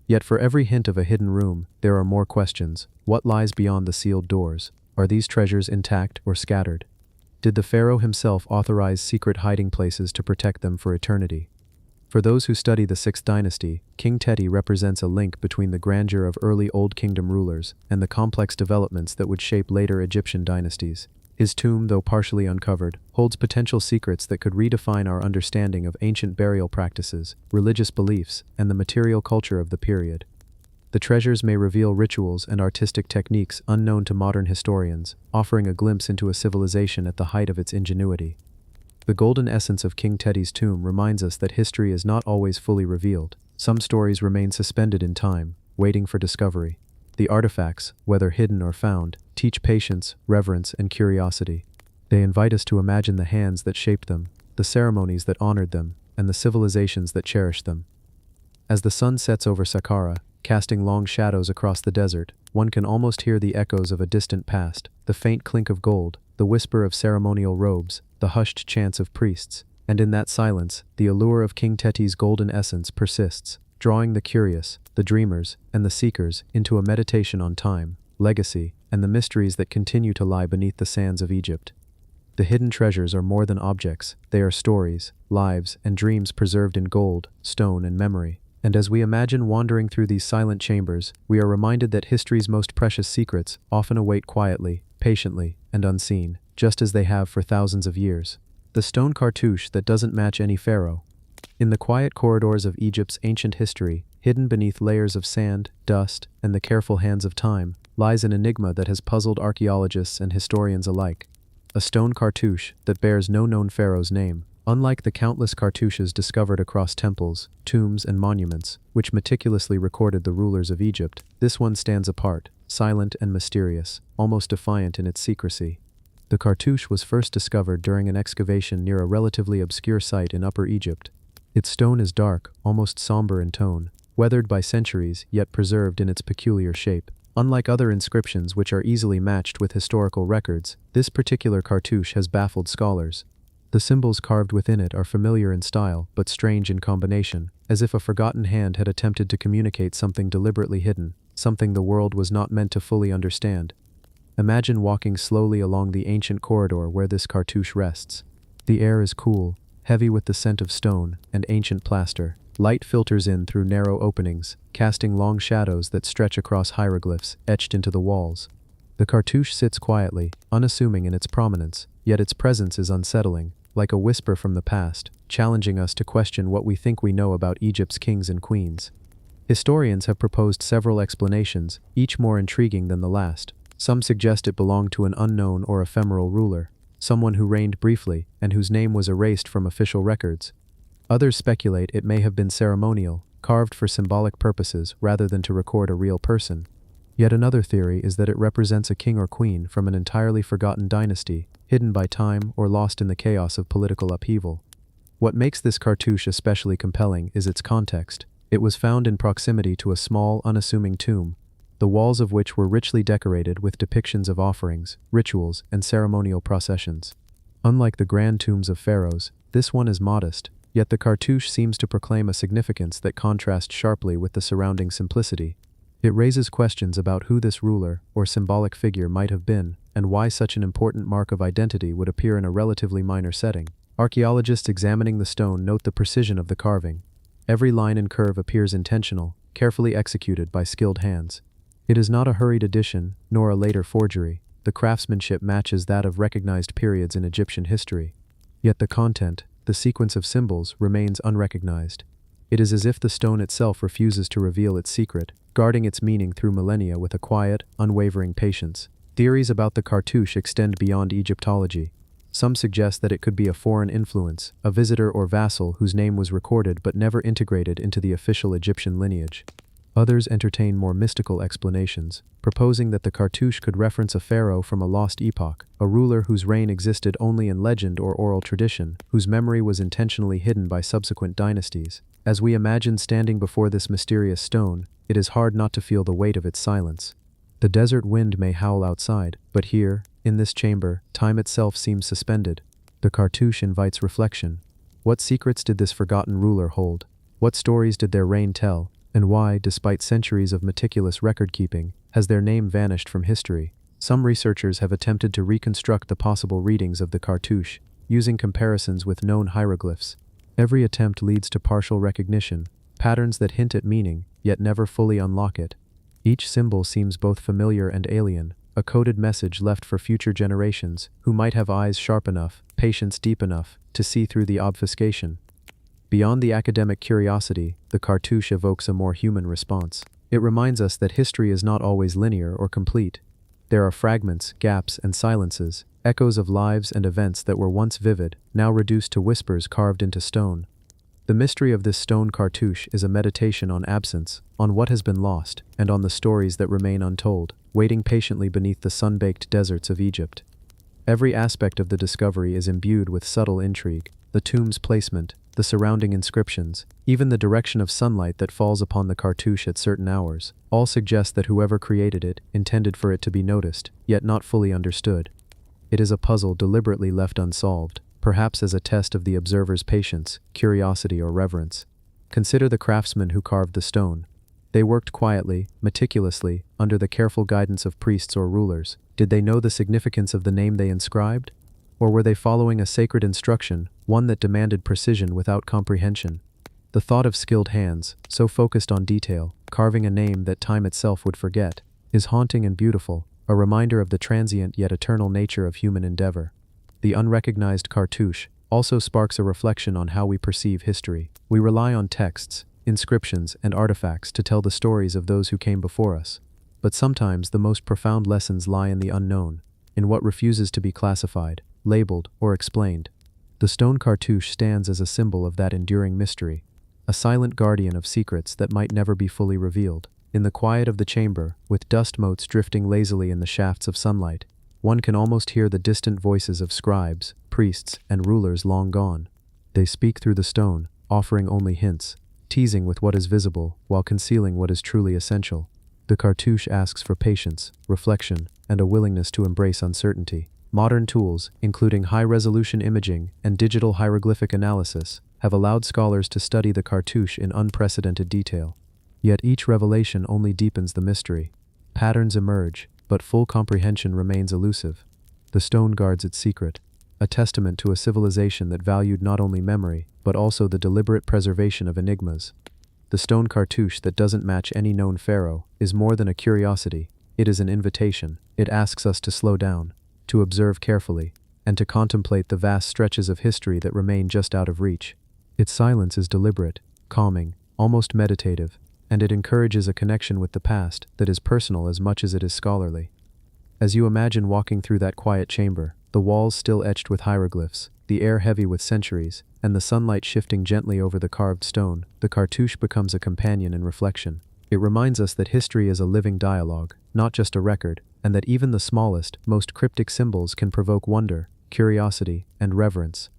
Yet for every hint of a hidden room, there are more questions. What lies beyond the sealed doors? Are these treasures intact or scattered? Did the pharaoh himself authorize secret hiding places to protect them for eternity? For those who study the 6th dynasty, King Teti represents a link between the grandeur of early Old Kingdom rulers and the complex developments that would shape later Egyptian dynasties. His tomb, though partially uncovered, holds potential secrets that could redefine our understanding of ancient burial practices, religious beliefs, and the material culture of the period. The treasures may reveal rituals and artistic techniques unknown to modern historians, offering a glimpse into a civilization at the height of its ingenuity. The golden essence of King Teti's tomb reminds us that history is not always fully revealed. Some stories remain suspended in time, waiting for discovery. The artifacts, whether hidden or found, teach patience, reverence, and curiosity. They invite us to imagine the hands that shaped them, the ceremonies that honored them, and the civilizations that cherished them. As the sun sets over Saqqara, casting long shadows across the desert, one can almost hear the echoes of a distant past, the faint clink of gold, the whisper of ceremonial robes, the hushed chants of priests, and in that silence, the allure of King Teti's golden essence persists, drawing the curious, the dreamers, and the seekers into a meditation on time, legacy, and the mysteries that continue to lie beneath the sands of Egypt. The hidden treasures are more than objects, they are stories, lives, and dreams preserved in gold, stone, and memory. And as we imagine wandering through these silent chambers, we are reminded that history's most precious secrets often await quietly, patiently, and unseen, just as they have for thousands of years. The stone cartouche that doesn't match any pharaoh. In the quiet corridors of Egypt's ancient history, hidden beneath layers of sand, dust, and the careful hands of time, lies an enigma that has puzzled archaeologists and historians alike. A stone cartouche that bears no known pharaoh's name. Unlike the countless cartouches discovered across temples, tombs, and monuments, which meticulously recorded the rulers of Egypt, this one stands apart, silent and mysterious, almost defiant in its secrecy. The cartouche was first discovered during an excavation near a relatively obscure site in Upper Egypt. Its stone is dark, almost somber in tone, weathered by centuries yet preserved in its peculiar shape. Unlike other inscriptions which are easily matched with historical records, this particular cartouche has baffled scholars. The symbols carved within it are familiar in style, but strange in combination, as if a forgotten hand had attempted to communicate something deliberately hidden, something the world was not meant to fully understand. Imagine walking slowly along the ancient corridor where this cartouche rests. The air is cool, heavy with the scent of stone and ancient plaster. Light filters in through narrow openings, casting long shadows that stretch across hieroglyphs etched into the walls. The cartouche sits quietly, unassuming in its prominence, yet its presence is unsettling, like a whisper from the past, challenging us to question what we think we know about Egypt's kings and queens. Historians have proposed several explanations, each more intriguing than the last. Some suggest it belonged to an unknown or ephemeral ruler, someone who reigned briefly and whose name was erased from official records. Others speculate it may have been ceremonial, carved for symbolic purposes rather than to record a real person. Yet another theory is that it represents a king or queen from an entirely forgotten dynasty, hidden by time or lost in the chaos of political upheaval. What makes this cartouche especially compelling is its context. It was found in proximity to a small, unassuming tomb, the walls of which were richly decorated with depictions of offerings, rituals, and ceremonial processions. Unlike the grand tombs of pharaohs, this one is modest, yet the cartouche seems to proclaim a significance that contrasts sharply with the surrounding simplicity. It raises questions about who this ruler or symbolic figure might have been, and why such an important mark of identity would appear in a relatively minor setting. Archaeologists examining the stone note the precision of the carving. Every line and curve appears intentional, carefully executed by skilled hands. It is not a hurried addition, nor a later forgery. The craftsmanship matches that of recognized periods in Egyptian history. Yet the content, the sequence of symbols, remains unrecognized. It is as if the stone itself refuses to reveal its secret, guarding its meaning through millennia with a quiet, unwavering patience. Theories about the cartouche extend beyond Egyptology. Some suggest that it could be a foreign influence, a visitor or vassal whose name was recorded but never integrated into the official Egyptian lineage. Others entertain more mystical explanations, proposing that the cartouche could reference a pharaoh from a lost epoch, a ruler whose reign existed only in legend or oral tradition, whose memory was intentionally hidden by subsequent dynasties. As we imagine standing before this mysterious stone, it is hard not to feel the weight of its silence. The desert wind may howl outside, but here, in this chamber, time itself seems suspended. The cartouche invites reflection. What secrets did this forgotten ruler hold? What stories did their reign tell? And why, despite centuries of meticulous record-keeping, has their name vanished from history? Some researchers have attempted to reconstruct the possible readings of the cartouche, using comparisons with known hieroglyphs. Every attempt leads to partial recognition, patterns that hint at meaning, yet never fully unlock it. Each symbol seems both familiar and alien, a coded message left for future generations, who might have eyes sharp enough, patience deep enough, to see through the obfuscation. Beyond the academic curiosity, the cartouche evokes a more human response. It reminds us that history is not always linear or complete. There are fragments, gaps, and silences, echoes of lives and events that were once vivid, now reduced to whispers carved into stone. The mystery of this stone cartouche is a meditation on absence, on what has been lost, and on the stories that remain untold, waiting patiently beneath the sun-baked deserts of Egypt. Every aspect of the discovery is imbued with subtle intrigue. The tomb's placement, the surrounding inscriptions, even the direction of sunlight that falls upon the cartouche at certain hours, all suggest that whoever created it intended for it to be noticed, yet not fully understood. It is a puzzle deliberately left unsolved, perhaps as a test of the observer's patience, curiosity, or reverence. Consider the craftsmen who carved the stone. They worked quietly, meticulously, under the careful guidance of priests or rulers. Did they know the significance of the name they inscribed? Or were they following a sacred instruction, one that demanded precision without comprehension? The thought of skilled hands, so focused on detail, carving a name that time itself would forget, is haunting and beautiful, a reminder of the transient yet eternal nature of human endeavor. The unrecognized cartouche also sparks a reflection on how we perceive history. We rely on texts, inscriptions, and artifacts to tell the stories of those who came before us. But sometimes the most profound lessons lie in the unknown, in what refuses to be classified, labeled, or explained. The stone cartouche stands as a symbol of that enduring mystery, a silent guardian of secrets that might never be fully revealed. In the quiet of the chamber, with dust motes drifting lazily in the shafts of sunlight, one can almost hear the distant voices of scribes, priests, and rulers long gone. They speak through the stone, offering only hints, teasing with what is visible while concealing what is truly essential. The cartouche asks for patience, reflection, and a willingness to embrace uncertainty. Modern tools, including high-resolution imaging and digital hieroglyphic analysis, have allowed scholars to study the cartouche in unprecedented detail. Yet each revelation only deepens the mystery. Patterns emerge, but full comprehension remains elusive. The stone guards its secret, a testament to a civilization that valued not only memory, but also the deliberate preservation of enigmas. The stone cartouche that doesn't match any known pharaoh is more than a curiosity, it is an invitation. It asks us to slow down, to observe carefully, and to contemplate the vast stretches of history that remain just out of reach. Its silence is deliberate, calming, almost meditative, and it encourages a connection with the past that is personal as much as it is scholarly. As you imagine walking through that quiet chamber, the walls still etched with hieroglyphs, the air heavy with centuries, and the sunlight shifting gently over the carved stone, the cartouche becomes a companion in reflection. It reminds us that history is a living dialogue, not just a record, and that even the smallest, most cryptic symbols can provoke wonder, curiosity, and reverence.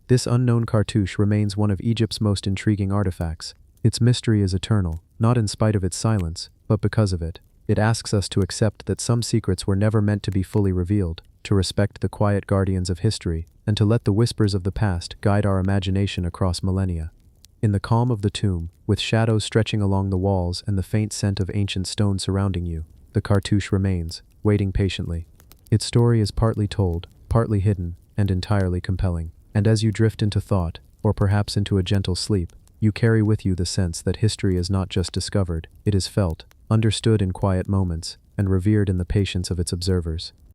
This unknown cartouche remains one of Egypt's most intriguing artifacts. Its mystery is eternal, not in spite of its silence, but because of it. It asks us to accept that some secrets were never meant to be fully revealed, to respect the quiet guardians of history, and to let the whispers of the past guide our imagination across millennia. In the calm of the tomb, with shadows stretching along the walls and the faint scent of ancient stone surrounding you, the cartouche remains, waiting patiently. Its story is partly told, partly hidden, and entirely compelling. And as you drift into thought, or perhaps into a gentle sleep, you carry with you the sense that history is not just discovered, it is felt, understood in quiet moments, and revered in the patience of its observers.